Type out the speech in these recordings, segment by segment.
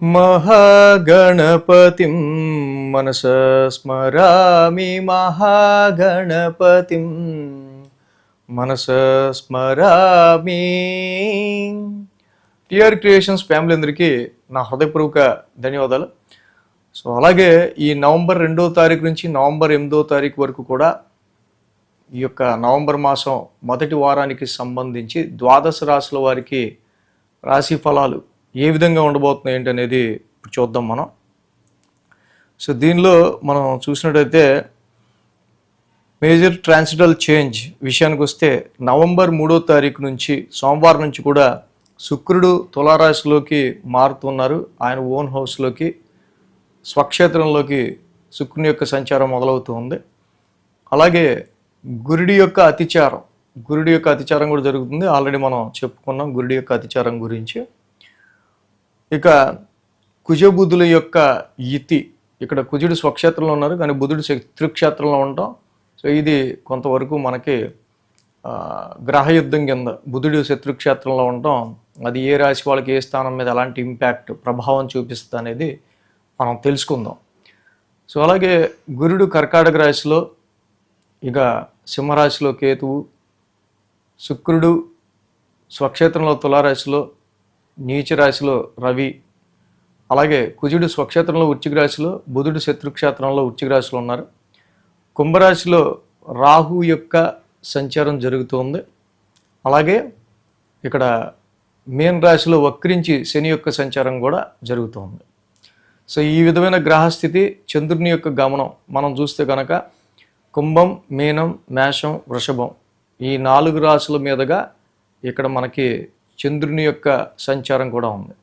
మహాగణపతిం మనసా స్మరామి మహాగణపతిం మనసా స్మరామి. TR creations family అందరికీ నా హృదయపూర్వక ధన్యవాదాలు. సో అలాగే ఈ నవంబర్ 2వ తారీఖు నుంచి నవంబర్ 8వ తారీఖు వరకు కూడా ఈ యొక్క నవంబర్ మాసం మొదటి వారానికి సంబంధించి ద్వాదశ రాశుల వారికి రాశి ఫలాలు ఏ విధంగా ఉండబోతున్నాయి ఏంటి అనేది ఇప్పుడు చూద్దాం మనం. సో దీనిలో మనం చూసినట్టయితే మేజర్ ట్రాన్సిటల్ చేంజ్ విషయానికి వస్తే నవంబర్ 3వ తారీఖు నుంచి సోమవారం నుంచి కూడా శుక్రుడు తులారాశిలోకి మారుతున్నారు. ఆయన ఓన్ హౌస్లోకి స్వక్షేత్రంలోకి శుక్రుని యొక్క సంచారం మొదలవుతుంది. అలాగే గురుడి యొక్క అతిచారం కూడా జరుగుతుంది. ఆల్రెడీ మనం చెప్పుకున్నాం గురుడి యొక్క అతిచారం గురించి. ఇక కుజబుధుల యొక్క యుతి, ఇక్కడ కుజుడు స్వక్షేత్రంలో ఉన్నారు కానీ బుధుడు శత్రుక్షేత్రంలో ఉంటాం. సో ఇది కొంతవరకు మనకి గ్రహయుద్ధం కింద బుధుడు శత్రుక్షేత్రంలో ఉండటం, అది ఏ రాశి వాళ్ళకి ఏ స్థానం మీద ఎలాంటి ఇంపాక్ట్ ప్రభావం చూపిస్తుంది అనేది మనం తెలుసుకుందాం. సో అలాగే గురుడు కర్కాటక రాశిలో, ఇక సింహరాశిలో కేతువు, శుక్రుడు స్వక్షేత్రంలో తులారాశిలో, నీచ రాశిలో రవి, అలాగే కుజుడు స్వక్షేత్రంలో వృశ్చిక రాశిలో, బుధుడు శత్రుక్షేత్రంలో వృశ్చిక రాశిలో ఉన్నారు. కుంభరాశిలో రాహు యొక్క సంచారం జరుగుతుంది. అలాగే ఇక్కడ మీన రాశిలో వక్రించి శని యొక్క సంచారం కూడా జరుగుతుంది. సో ఈ విధమైన గ్రహస్థితి, చంద్రుని యొక్క గమనం మనం చూస్తే కనుక కుంభం, మీనం, మేషం, వృషభం ఈ 4 రాశుల మీదుగా ఇక్కడ మనకి చంద్రుని యొక్క సంచారం కూడా ఉంది.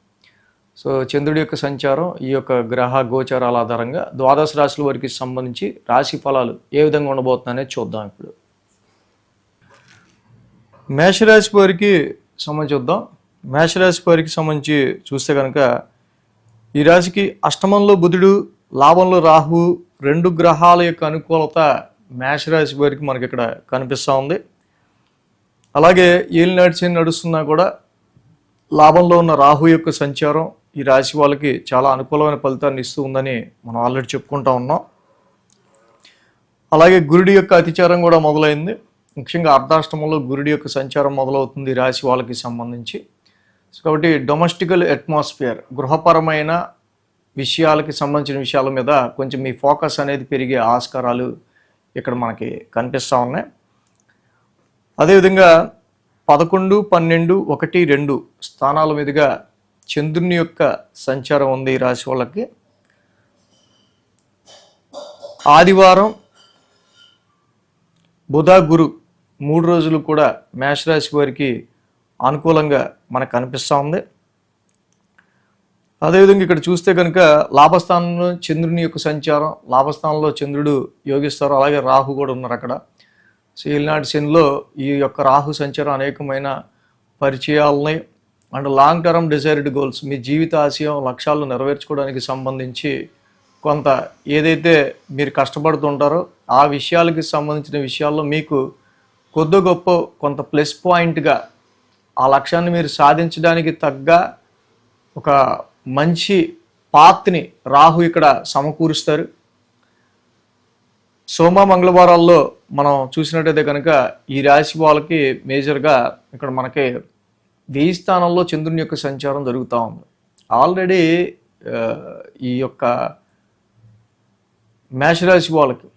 సో చంద్రుడి యొక్క సంచారం, ఈ యొక్క గ్రహ గోచారాల ఆధారంగా ద్వాదశ రాశుల వారికి సంబంధించి రాశి ఫలాలు ఏ విధంగా ఉండబోతున్నాయనేది చూద్దాం. ఇప్పుడు మేషరాశి వారికి సంబంధించి చూద్దాం. మేషరాశి వారికి సంబంధించి చూస్తే కనుక ఈ రాశికి అష్టమంలో బుధుడు, లాభంలో రాహు, 2 గ్రహాల యొక్క అనుకూలత మేషరాశి వారికి మనకి ఇక్కడ కనిపిస్తూ ఉంది. అలాగే ఏలినాటి శని నడుస్తున్నా కూడా లాభంలో ఉన్న రాహు యొక్క సంచారం ఈ రాశి వాళ్ళకి చాలా అనుకూలమైన ఫలితాన్ని ఇస్తూ ఉందని మనం ఆల్రెడీ చెప్పుకుంటా ఉన్నాం. అలాగే గురుడి యొక్క అతిచారం కూడా మొదలైంది. ముఖ్యంగా అర్ధాష్టమంలో గురుడి యొక్క సంచారం మొదలవుతుంది ఈ రాశి వాళ్ళకి సంబంధించి. కాబట్టి డొమెస్టికల్ అట్మాస్ఫియర్, గృహపరమైన విషయాలకి సంబంధించిన విషయాల మీద కొంచెం మీ ఫోకస్ అనేది పెరిగే ఆస్కారాలు ఇక్కడ మనకి కనిపిస్తూ ఉన్నాయి. అదేవిధంగా 11, 12, 1, 2 స్థానాల మీదుగా చంద్రుని యొక్క సంచారం ఉంది ఈ రాశి వాళ్ళకి. ఆదివారం బుధ, గురు 3 రోజులు కూడా మేషరాశి వారికి అనుకూలంగా మనకు కనిపిస్తూ ఉంది. అదేవిధంగా ఇక్కడ చూస్తే కనుక లాభస్థానంలో చంద్రుని యొక్క సంచారం, లాభస్థానంలో చంద్రుడు యోగిస్తారు. అలాగే రాహు కూడా ఉన్నారు అక్కడ. సో ఈనాటి శనిలో ఈ యొక్క రాహు సంచారం అనేకమైన పరిచయాలని and long term desired goals, మీ జీవిత ఆశయం లక్ష్యాలను నెరవేర్చుకోవడానికి సంబంధించి కొంత ఏదైతే మీరు కష్టపడుతుంటారో ఆ విషయాలకి సంబంధించిన విషయాల్లో మీకు కొద్ది గొప్ప కొంత ప్లస్ పాయింట్గా ఆ లక్ష్యాన్ని మీరు సాధించడానికి తగ్గ ఒక మంచి పాత్ని రాహు ఇక్కడ సమకూరుస్తారు. సోమ మంగళవారాల్లో మనం చూసినట్టయితే కనుక ఈ రాశి వాళ్ళకి మేజర్గా ఇక్కడ మనకి 1000 స్థానంలో చంద్రుని యొక్క సంచారం జరుగుతూ ఉంది. ఆల్రెడీ ఈ యొక్క మేషరాశి వాళ్ళకి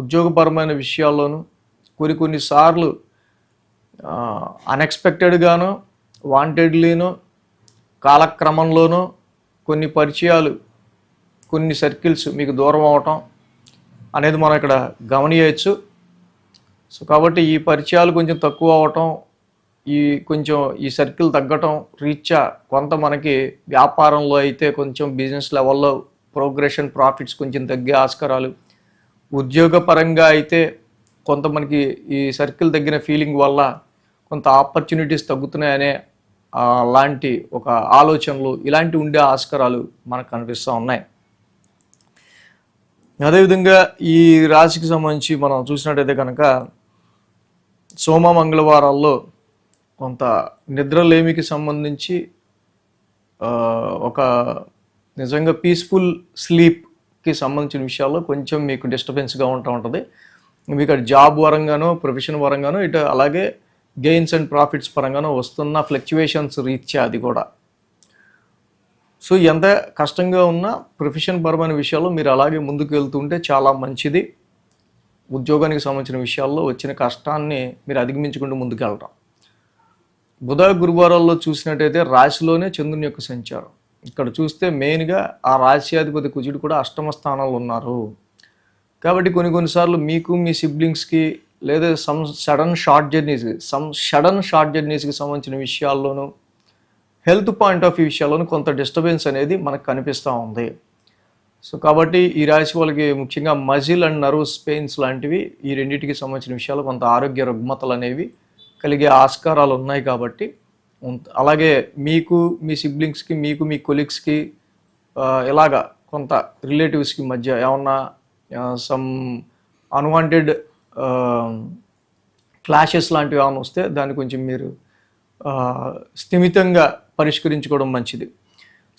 ఉద్యోగపరమైన విషయాల్లోనూ కొన్నిసార్లు అన్ఎక్స్పెక్టెడ్గానో వాంటెడ్లీనో కాలక్రమంలోనూ కొన్ని పరిచయాలు, కొన్ని సర్కిల్స్ మీకు దూరం అవటం అనేది మనం ఇక్కడ గమనించవచ్చు. సో కాబట్టి ఈ పరిచయాలు కొంచెం తక్కువ అవటం, ఈ సర్కిల్ తగ్గటం రీత్యా కొంత మనకి వ్యాపారంలో అయితే కొంచెం బిజినెస్ లెవెల్లో ప్రోగ్రెషన్, ప్రాఫిట్స్ కొంచెం తగ్గే ఆస్కారాలు, ఉద్యోగపరంగా అయితే కొంత మనకి ఈ సర్కిల్ తగ్గిన ఫీలింగ్ వల్ల కొంత ఆపర్చునిటీస్ తగ్గుతున్నాయనే లాంటి ఒక ఆలోచనలు ఇలాంటి ఉండే ఆస్కారాలు మనకు కనిపిస్తూ ఉన్నాయి. అదేవిధంగా ఈ రాశికి సంబంధించి మనం చూసినట్టయితే కనుక సోమ మంగళవారాల్లో కొంత నిద్రలేమికి సంబంధించి ఒక నిజంగా పీస్ఫుల్ స్లీప్కి సంబంధించిన విషయాల్లో కొంచెం మీకు డిస్టర్బెన్స్గా ఉంటుంది. మీకు అటు జాబ్ పరంగానో ప్రొఫెషన్ పరంగానో ఇటు అలాగే గెయిన్స్ అండ్ ప్రాఫిట్స్ పరంగానో వస్తున్న ఫ్లక్చువేషన్స్ రీత్యా అది కూడా. సో ఎంత కష్టంగా ఉన్నా ప్రొఫెషన్ పరమైన విషయాల్లో మీరు అలాగే ముందుకు వెళ్తుంటే చాలా మంచిది. ఉద్యోగానికి సంబంధించిన విషయాల్లో వచ్చిన కష్టాన్ని మీరు అధిగమించుకుంటూ ముందుకెళ్ళటం. బుధ గురువారాల్లో చూసినట్టయితే రాశిలోనే చంద్రుని యొక్క సంచారం. ఇక్కడ చూస్తే మెయిన్గా ఆ రాశ్యాధిపతి కుజుడు కూడా అష్టమ స్థానంలో ఉన్నారు. కాబట్టి కొన్నిసార్లు మీకు మీ సిబ్లింగ్స్కి లేదా సడన్ షార్ట్ జర్నీస్కి సంబంధించిన విషయాల్లోనూ హెల్త్ పాయింట్ ఆఫ్ వ్యూ విషయాల్లోనూ కొంత డిస్టర్బెన్స్ అనేది మనకు కనిపిస్తూ ఉంది. సో కాబట్టి ఈ రాశి వాళ్ళకి ముఖ్యంగా మజిల్ అండ్ నర్వస్ పెయిన్స్ లాంటివి ఈ రెండింటికి సంబంధించిన విషయాలు కొంత ఆరోగ్య రుగ్మతలు అనేవి కలిగే ఆస్కారాలు ఉన్నాయి. కాబట్టి అలాగే మీకు మీ సిబ్లింగ్స్కి మీకు మీ కొలీగ్స్కి ఇలాగా కొంత రిలేటివ్స్కి మధ్య ఏమన్నా సమ్ అన్వాంటెడ్ క్లాషెస్ లాంటివి ఏమైనా వస్తే దాన్ని కొంచెం మీరు స్థిమితంగా పరిష్కరించుకోవడం మంచిది.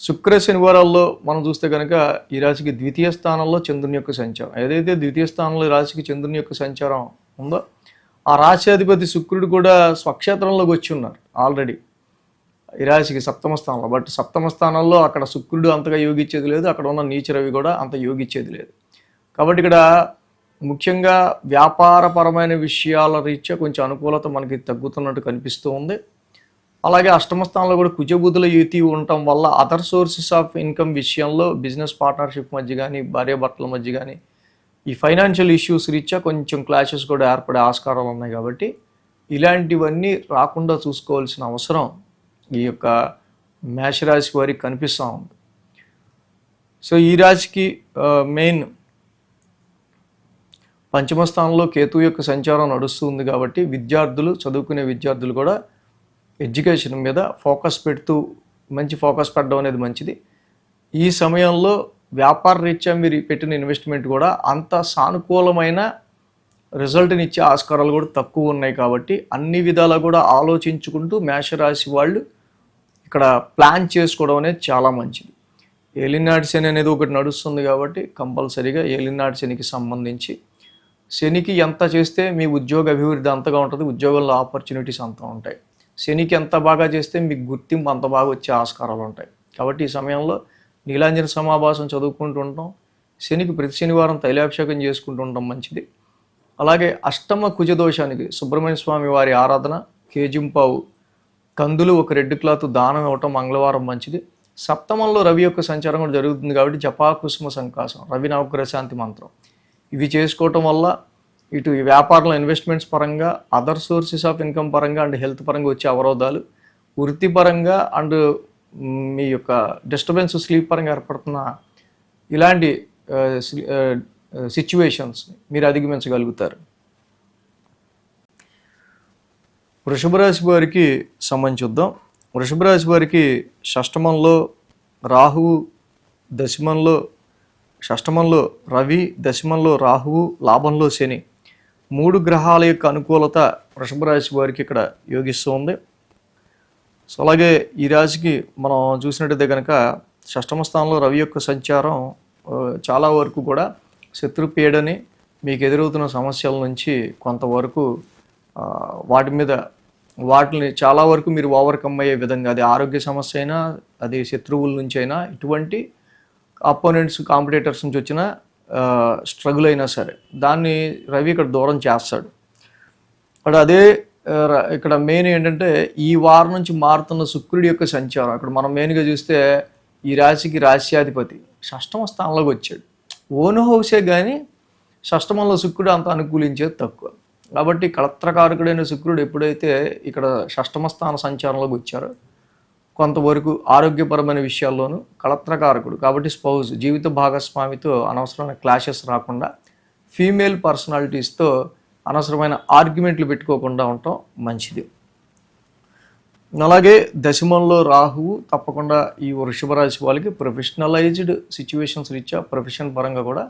శుక్ర శనివారాల్లో మనం చూస్తే కనుక ఈ రాశికి ద్వితీయ స్థానంలో చంద్రుని యొక్క సంచారం. ఏదైతే ద్వితీయ స్థానంలో ఈ రాశికి చంద్రుని యొక్క సంచారం ఉందో ఆ రాశ్యాధిపతి శుక్రుడు కూడా స్వక్షేత్రంలోకి వచ్చి ఉన్నారు ఆల్రెడీ ఈ రాశికి సప్తమ స్థానంలో. బట్ సప్తమ స్థానంలో అక్కడ శుక్రుడు అంతగా యోగిచ్చేది లేదు, అక్కడ ఉన్న నీచ రవి కూడా అంత యోగిచ్చేది లేదు. కాబట్టి ఇక్కడ ముఖ్యంగా వ్యాపారపరమైన విషయాల రీత్యా కొంచెం అనుకూలత మనకి తగ్గుతున్నట్టు కనిపిస్తూ ఉంది. అలాగే అష్టమ స్థానంలో కూడా కుజబుధుల యుతి ఉండటం వల్ల అదర్ సోర్సెస్ ఆఫ్ ఇన్కమ్ విషయంలో బిజినెస్ పార్ట్నర్షిప్ మధ్య కానీ భార్యాభర్తల మధ్య కానీ ఈ ఫైనాన్షియల్ ఇష్యూస్ రీత్యా కొంచెం క్లాషెస్ కూడా ఏర్పడే ఆస్కారాలు ఉన్నాయి. కాబట్టి ఇలాంటివన్నీ రాకుండా చూసుకోవాల్సిన అవసరం ఈ యొక్క మేషరాశి వారికి కనిపిస్తూ ఉంది. సో ఈ రాశికి మెయిన్ పంచమ స్థానంలో కేతు యొక్క సంచారం నడుస్తుంది. కాబట్టి చదువుకునే విద్యార్థులు కూడా ఎడ్యుకేషన్ మీద మంచి ఫోకస్ పెట్టడం అనేది మంచిది. ఈ సమయంలో వ్యాపార రీత్యా మీరు పెట్టిన ఇన్వెస్ట్మెంట్ కూడా అంత సానుకూలమైన రిజల్ట్ని ఇచ్చే ఆస్కారాలు కూడా తక్కువ ఉన్నాయి. కాబట్టి అన్ని విధాలా కూడా ఆలోచించుకుంటూ మేషరాశి వాళ్ళు ఇక్కడ ప్లాన్ చేసుకోవడం అనేది చాలా మంచిది. ఏలినాటి శని అనేది ఒకటి నడుస్తుంది. కాబట్టి కంపల్సరీగా ఏలినాటి శనికి సంబంధించి శనికి ఎంత చేస్తే మీ ఉద్యోగ అభివృద్ధి అంతగా ఉంటుంది, ఉద్యోగంలో ఆపర్చునిటీస్ అంతా ఉంటాయి. శనికి ఎంత బాగా చేస్తే మీకు గుర్తింపు అంత బాగా వచ్చే ఆస్కారాలు ఉంటాయి. కాబట్టి ఈ సమయంలో నీలాంజన సమాభాసం చదువుకుంటూ ఉంటాం, శనికి ప్రతి శనివారం తైలాభిషేకం చేసుకుంటూ ఉండడం మంచిది. అలాగే అష్టమ కుజదోషానికి సుబ్రహ్మణ్య స్వామి వారి ఆరాధన, కేజింపావు కందులు, ఒక రెడ్ క్లాత్ దానం ఇవ్వటం మంగళవారం మంచిది. సప్తమంలో రవి యొక్క సంచారం కూడా జరుగుతుంది. కాబట్టి జపాకుసుమ సంకాసం, రవి నవగ్రహ శాంతి మంత్రం ఇవి చేసుకోవటం వల్ల ఇటు ఈ వ్యాపారంలో ఇన్వెస్ట్మెంట్స్ పరంగా, అదర్ సోర్సెస్ ఆఫ్ ఇన్కమ్ పరంగా అండ్ హెల్త్ పరంగా వచ్చే అవరోధాలు, వృత్తిపరంగా అండ్ మీ యొక్క డిస్టర్బెన్స్ స్లీప్ పరంగా ఏర్పడుతున్న ఇలాంటి సిచ్యువేషన్స్ మీరు అధిగమించగలుగుతారు. వృషభ రాశి వారికి సంబంధించి చూద్దాం. వృషభ రాశి వారికి షష్టమంలో రాహువు, షష్టమంలో రవి, దశమంలో రాహువు, లాభంలో శని, 3 గ్రహాల యొక్క అనుకూలత వృషభ రాశి వారికి ఇక్కడ యోగిస్తూ ఉంది. సో అలాగే ఈ రాశికి మనం చూసినట్టయితే కనుక షష్టమ స్థానంలో రవి యొక్క సంచారం చాలా వరకు కూడా శత్రుపీడని, మీకు ఎదురవుతున్న సమస్యల నుంచి కొంతవరకు వాటిని చాలా వరకు మీరు ఓవర్కమ్ అయ్యే విధంగా, అది ఆరోగ్య సమస్య అయినా, అది శత్రువుల నుంచి అయినా, ఇటువంటి అపోనెంట్స్ కాంపిటేటర్స్ నుంచి వచ్చిన స్ట్రగుల్ అయినా సరే దాన్ని రవి ఇక్కడ దూరం చేస్తాడు. బట్ అదే ఇక్కడ మెయిన్ ఏంటంటే ఈ వారం నుంచి మారుతున్న శుక్రుడి యొక్క సంచారం. ఇక్కడ మనం మెయిన్గా చూస్తే ఈ రాశికి రాశ్యాధిపతి షష్టమ స్థానంలోకి వచ్చాడు. ఓన్ హౌసే కానీ షష్టమంలో శుక్రుడు అంత అనుకూలించేది తక్కువ. కాబట్టి కళత్రకారకుడైన శుక్రుడు ఎప్పుడైతే ఇక్కడ షష్టమ స్థాన సంచారంలోకి వచ్చారో కొంతవరకు ఆరోగ్యపరమైన విషయాల్లోనూ కళత్రకారకుడు. కాబట్టి స్పౌజ్, జీవిత భాగస్వామితో అనవసరమైన క్లాషెస్ రాకుండా, ఫీమేల్ పర్సనాలిటీస్తో అనవసరమైన ఆర్గ్యుమెంట్లు పెట్టుకోకుండా ఉండటం మంచిది. అలాగే దశమంలో రాహువు తప్పకుండా ఈ వృషభ రాశి వాళ్ళకి ప్రొఫెషనలైజ్డ్ సిచ్యువేషన్స్ రీత్యా ప్రొఫెషన్ పరంగా కూడా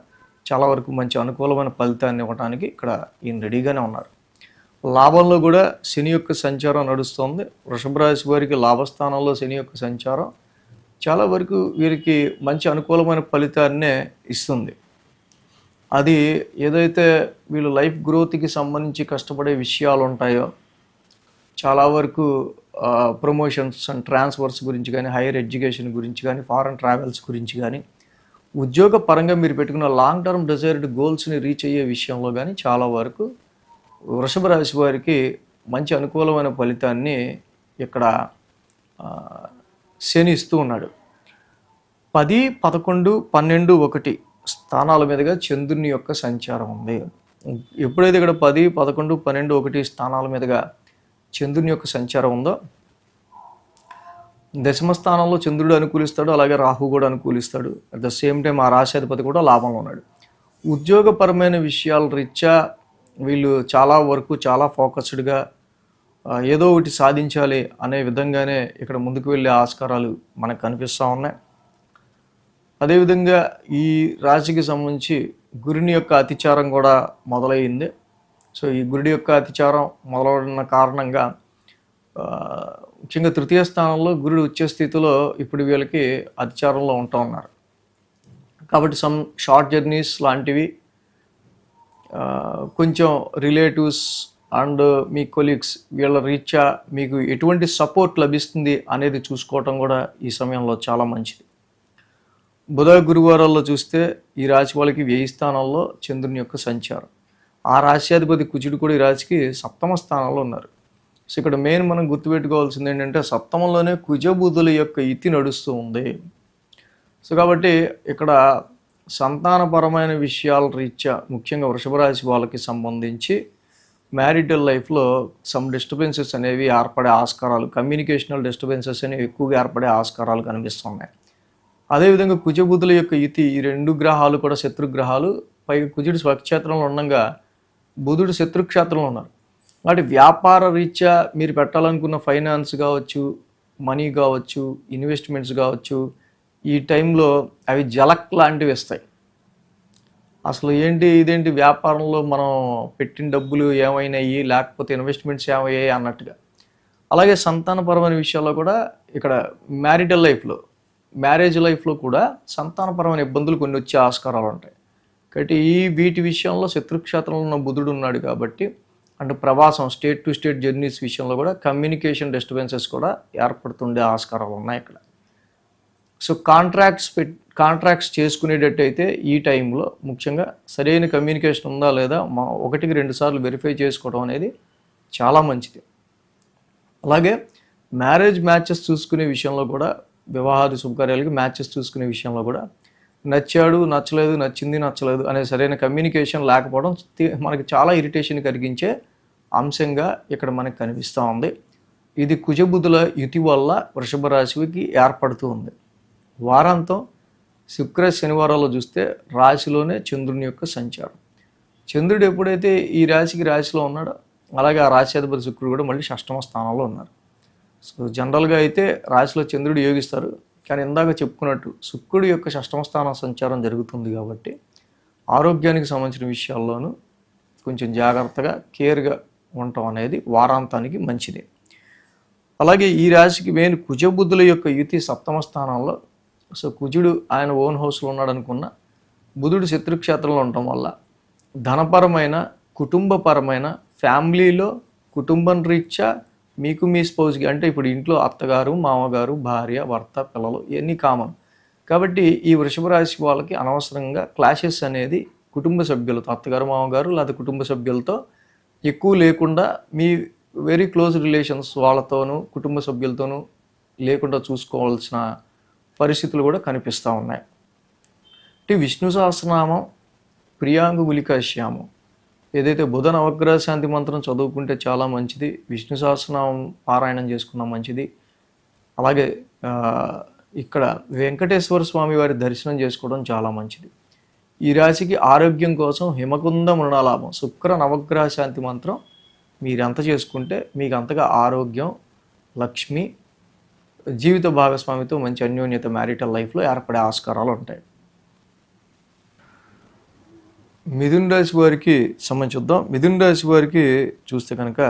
చాలా వరకు మంచి అనుకూలమైన ఫలితాన్ని ఇవ్వడానికి ఇక్కడ ఈయన రెడీగానే ఉన్నారు. లాభంలో కూడా శని యొక్క సంచారం నడుస్తుంది. వృషభ రాశి వారికి లాభస్థానంలో శని యొక్క సంచారం చాలా వరకు వీరికి మంచి అనుకూలమైన ఫలితాన్నే ఇస్తుంది. అది ఏదైతే వీళ్ళు లైఫ్ గ్రోత్‌కి సంబంధించి కష్టపడే విషయాలు ఉంటాయో, చాలా వరకు ప్రమోషన్స్ అండ్ ట్రాన్స్‌ఫర్స్ గురించి గానీ, హైయర్ ఎడ్యుకేషన్ గురించి గానీ, ఫారెన్ ట్రావెల్స్ గురించి గానీ, ఉద్యోగ పరంగా మీరు పెట్టుకున్న లాంగ్ టర్మ్ డిజైర్డ్ గోల్స్‌ని రీచ్ అయ్యే విషయంలో గానీ, చాలా వరకు వృషభ రాశి వారికి మంచి అనుకూలమైన ఫలితాన్ని ఇక్కడ ఆహ్, శని ఇస్తూ ఉన్నాడు. 10, 11, 12, 1 స్థానాల మీదుగా చంద్రుని యొక్క సంచారం ఉంది. ఎప్పుడైతే ఇక్కడ 10, 11, 12, 1 స్థానాల మీదుగా చంద్రుని యొక్క సంచారం ఉందో, దశమ స్థానంలో చంద్రుడు అనుకూలిస్తాడు, అలాగే రాహు కూడా అనుకూలిస్తాడు. అట్ ద సేమ్ టైం ఆ రాశ్యాధిపతి కూడా లాభంలో ఉన్నాడు. ఉద్యోగపరమైన విషయాల రీత్యా వీళ్ళు చాలా వరకు చాలా ఫోకస్డ్గా ఏదో ఒకటి సాధించాలి అనే విధంగానే ఇక్కడ ముందుకు వెళ్ళే ఆస్కారాలు మనకు కనిపిస్తూ ఉన్నాయి. అదేవిధంగా ఈ రాశికి సంబంధించి గురుని యొక్క అతిచారం కూడా మొదలైంది. సో ఈ గురుడి యొక్క అతిచారం మొదలైన కారణంగా ముఖ్యంగా తృతీయ స్థానంలో గురుడు ఉచ్చ స్థితిలో ఇప్పుడు వీళ్ళకి అతిచారంలో ఉంటూ ఉన్నారు. కాబట్టి సమ్ షార్ట్ జర్నీస్ లాంటివి, కొంచెం రిలేటివ్స్ అండ్ మీ కొలీగ్స్ వీళ్ళ రీత్యా మీకు ఎటువంటి సపోర్ట్ లభిస్తుంది అనేది చూసుకోవటం కూడా ఈ సమయంలో చాలా మంచిది. బుధ గురువారాల్లో చూస్తే ఈ రాశి వాళ్ళకి వ్యయ స్థానంలో చంద్రుని యొక్క సంచారం, ఆ రాశ్యాధిపతి కుజుడు కూడా ఈ రాశికి సప్తమ స్థానంలో ఉన్నారు. సో ఇక్కడ మెయిన్ మనం గుర్తుపెట్టుకోవాల్సింది ఏంటంటే సప్తమంలోనే కుజబుధుల యొక్క ఇతి నడుస్తూ ఉంది. సో కాబట్టి ఇక్కడ సంతానపరమైన విషయాల రీత్యా ముఖ్యంగా వృషభ రాశి వాళ్ళకి సంబంధించి మ్యారిటల్ లైఫ్లో సమ్ డిస్టర్బెన్సెస్ అనేవి ఏర్పడే ఆస్కారాలు, కమ్యూనికేషనల్ డిస్టర్బెన్సెస్ అనేవి ఎక్కువగా ఏర్పడే ఆస్కారాలు కనిపిస్తున్నాయి. అదేవిధంగా కుజబుధుల యొక్క ఇతి, ఈ 2 గ్రహాలు కూడా శత్రుగ్రహాలు, పైగా కుజుడు స్వక్షేత్రంలో ఉండగా బుధుడు శత్రుక్షేత్రంలో ఉన్నారు. కాబట్టి వ్యాపార రీత్యా మీరు పెట్టాలనుకున్న ఫైనాన్స్ కావచ్చు, మనీ కావచ్చు, ఇన్వెస్ట్మెంట్స్ కావచ్చు, ఈ టైంలో అవి జలక్ లాంటివి ఇస్తాయి. అసలు ఇదేంటి వ్యాపారంలో మనం పెట్టిన డబ్బులు ఏమైనాయి, లేకపోతే ఇన్వెస్ట్మెంట్స్ ఏమయ్యాయి అన్నట్టుగా. అలాగే సంతానపరమైన విషయాల్లో కూడా ఇక్కడ మ్యారేజ్ లైఫ్లో కూడా సంతానపరమైన ఇబ్బందులు కొన్ని వచ్చే ఆస్కారాలు ఉంటాయి. కాబట్టి వీటి విషయంలో శత్రుక్షేత్రంలో ఉన్న బుధుడు ఉన్నాడు కాబట్టి, అంటే ప్రవాసం, స్టేట్ టు స్టేట్ జర్నీస్ విషయంలో కూడా కమ్యూనికేషన్ డిస్టర్బెన్సెస్ కూడా ఏర్పడుతుండే ఆస్కారాలు ఉన్నాయి ఇక్కడ. సో కాంట్రాక్ట్స్ చేసుకునేటట్టయితే ఈ టైంలో ముఖ్యంగా సరైన కమ్యూనికేషన్ ఉందా లేదా 1కి 2 సార్లు వెరిఫై చేసుకోవడం అనేది చాలా మంచిది. అలాగే మ్యారేజ్ మ్యాచెస్ చూసుకునే విషయంలో కూడా, వివాహాది శుభకార్యాలకి మ్యాచెస్ చూసుకునే విషయంలో కూడా నచ్చాడు, నచ్చలేదు, నచ్చింది, నచ్చలేదు అనే సరైన కమ్యూనికేషన్ లేకపోవడం మనకి చాలా ఇరిటేషన్ కలిగించే అంశంగా ఇక్కడ మనకు కనిపిస్తూ ఉంది. ఇది కుజబుధుల యుతి వల్ల వృషభ రాశికి ఏర్పడుతూ ఉంది. వారాంతం శుక్ర శనివారాల్లో చూస్తే రాశిలోనే చంద్రుని యొక్క సంచారం. చంద్రుడు ఎప్పుడైతే ఈ రాశిలో ఉన్నాడో, అలాగే ఆ రాశ్యాధిపతి శుక్రుడు కూడా మళ్ళీ 6వ స్థానంలో ఉన్నారు. సో జనరల్గా అయితే రాశిలో చంద్రుడు యోగిస్తారు, కానీ ఇందాక చెప్పుకున్నట్టు శుక్రుడి యొక్క 6వ స్థానం సంచారం జరుగుతుంది కాబట్టి ఆరోగ్యానికి సంబంధించిన విషయాల్లోనూ కొంచెం జాగ్రత్తగా కేర్గా ఉండటం అనేది వారాంతానికి మంచిది. అలాగే ఈ రాశికి మెయిన్ కుజబుద్ధుల యొక్క యుతి 7వ స్థానంలో. సో కుజుడు ఆయన ఓన్ హౌస్లో ఉన్నాడు అనుకున్న, బుధుడు శత్రుక్షేత్రంలో ఉండటం వల్ల ధనపరమైన, కుటుంబపరమైన, ఫ్యామిలీలో కుటుంబం రీత్యా మీకు మీ స్పౌజ్కి, అంటే ఇప్పుడు ఇంట్లో అత్తగారు, మామగారు, భార్య, భర్త, పిల్లలు ఇవన్నీ కామన్. కాబట్టి ఈ వృషభ రాశి వాళ్ళకి అనవసరంగా క్లాషెస్ అనేది కుటుంబ సభ్యులతో, అత్తగారు, మామగారు లేదా కుటుంబ సభ్యులతో ఎక్కువ లేకుండా మీ వెరీ క్లోజ్ రిలేషన్స్ వాళ్ళతోనూ కుటుంబ సభ్యులతోనూ లేకుండా చూసుకోవాల్సిన పరిస్థితులు కూడా కనిపిస్తూ ఉన్నాయి. అంటే విష్ణు సహస్రనామం ప్రియాంగు గులికాశ్యామం, ఏదైతే బుధ నవగ్రహ శాంతి మంత్రం చదువుకుంటే చాలా మంచిది. విష్ణు సహస్రనామం పారాయణం చేసుకున్న మంచిది. అలాగే ఇక్కడ వెంకటేశ్వర స్వామి వారి దర్శనం చేసుకోవడం చాలా మంచిది. ఈ రాశికి ఆరోగ్యం కోసం హిమకుంద మృణాలాభం శుక్ర నవగ్రహ శాంతి మంత్రం మీరెంత చేసుకుంటే మీకు అంతగా ఆరోగ్యం, లక్ష్మి, జీవిత భాగస్వామితో మంచి అన్యోన్యత మ్యారిటల్ లైఫ్లో ఏర్పడే ఆస్కారాలు ఉంటాయి. మిథున రాశి వారికి సంబంధించి చూద్దాం. మిథున రాశి వారికి చూస్తే కనుక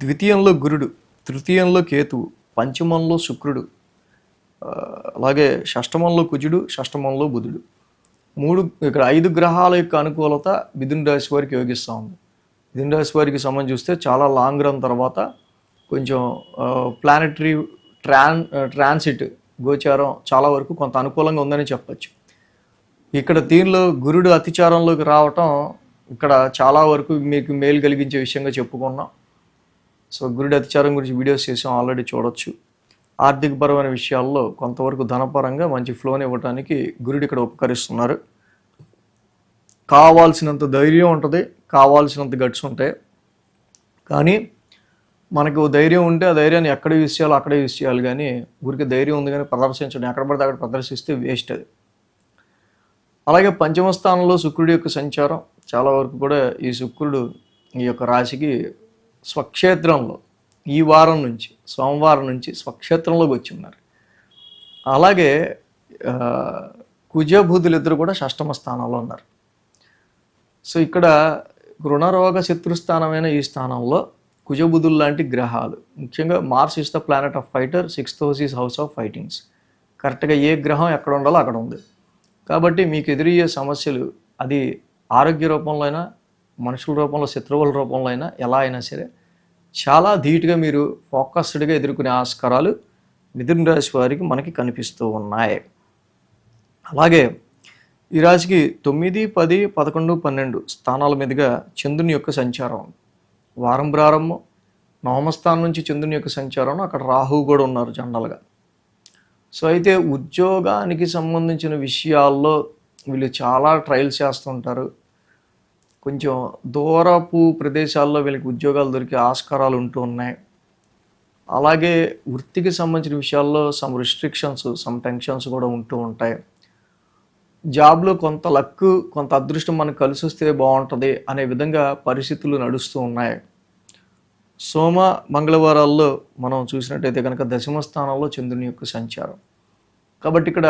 ద్వితీయంలో గురుడు, తృతీయంలో కేతువు, పంచమంలో శుక్రుడు, అలాగే షష్టమంలో కుజుడు, షష్టమంలో బుధుడు, ఇక్కడ 5 గ్రహాల యొక్క అనుకూలత మిథున రాశి వారికి యోగిస్తూ ఉంది. మిథున రాశి వారికి సంబంధించి చూస్తే చాలా లాంగ్ రన్ తర్వాత కొంచెం ప్లానెటరీ ట్రాన్సిట్ గోచారం చాలా వరకు కొంత అనుకూలంగా ఉందని చెప్పచ్చు. ఇక్కడ దీనిలో గురుడు అతిచారంలోకి రావటం ఇక్కడ చాలా వరకు మీకు మేలు కలిగించే విషయంగా చెప్పుకున్నాం. సో గురుడు అతిచారం గురించి వీడియోస్ చేసాం, ఆల్రెడీ చూడొచ్చు. ఆర్థికపరమైన విషయాల్లో కొంతవరకు ధనపరంగా మంచి ఫ్లోని ఇవ్వడానికి గురుడు ఇక్కడ ఉపకరిస్తున్నారు. కావాల్సినంత ధైర్యం ఉంటుంది, కావాల్సినంత గట్స్ ఉంటాయి. కానీ మనకు ధైర్యం ఉంటే ఆ ధైర్యాన్ని ఎక్కడ యూస్ చేయాలో అక్కడే యూస్ చేయాలి. కానీ ఊరికి ధైర్యం ఉంది కానీ ప్రదర్శించడం ఎక్కడ పడితే అక్కడ ప్రదర్శిస్తే వేస్ట్ అది. అలాగే పంచమ స్థానంలో శుక్రుడి యొక్క సంచారం చాలా వరకు కూడా ఈ శుక్రుడు ఈ యొక్క రాశికి స్వక్షేత్రంలో ఈ వారం నుంచి సోమవారం నుంచి స్వక్షేత్రంలోకి వచ్చి ఉన్నారు. అలాగే కుజబుధులు ఇద్దరు కూడా షష్టమ స్థానంలో ఉన్నారు. సో ఇక్కడ రుణరోగ శత్రుస్థానమైన ఈ స్థానంలో కుజబుధులు లాంటి గ్రహాలు, ముఖ్యంగా Mars is the planet of fighter, 6th house is house of fightings. కరెక్ట్గా ఏ గ్రహం ఎక్కడ ఉండాలో అక్కడ ఉంది. కాబట్టి మీకు ఎదురయ్యే సమస్యలు అది ఆరోగ్య రూపంలో అయినా, మనుషుల రూపంలో, శత్రువుల రూపంలో అయినా, ఎలా అయినా సరే చాలా ధీటుగా మీరు ఫోకస్డ్గా ఎదుర్కొనే ఆస్కారాలు మిథున రాశి వారికి మనకి కనిపిస్తూ ఉన్నాయి. అలాగే ఈ రాశికి 9, 10, 11, 12 స్థానాల మీదుగా చంద్రుని యొక్క సంచారం. వారం ప్రారంభం నవమస్థానం నుంచి చంద్రుని యొక్క సంచారం, అక్కడ రాహువు కూడా ఉన్నారు జనరల్గా. సో అయితే ఉద్యోగానికి సంబంధించిన విషయాల్లో వీళ్ళు చాలా ట్రయల్స్ చేస్తుంటారు. కొంచెం దూరపు ప్రదేశాల్లో వీళ్ళకి ఉద్యోగాలు దొరికే ఆస్కారాలు ఉంటూ ఉన్నాయి. అలాగే వృత్తికి సంబంధించిన విషయాల్లో సమ్ రిస్ట్రిక్షన్స్, సమ్ టెన్షన్స్ కూడా ఉంటూ ఉంటాయి. జాబ్లో కొంత లక్, కొంత అదృష్టం మనకు కలిసి వస్తే బాగుంటుంది అనే విధంగా పరిస్థితులు నడుస్తూ ఉన్నాయి. సోమ మంగళవారాల్లో మనం చూసినట్టయితే కనుక దశమ స్థానంలో చంద్రుని యొక్క సంచారం. కాబట్టి ఇక్కడ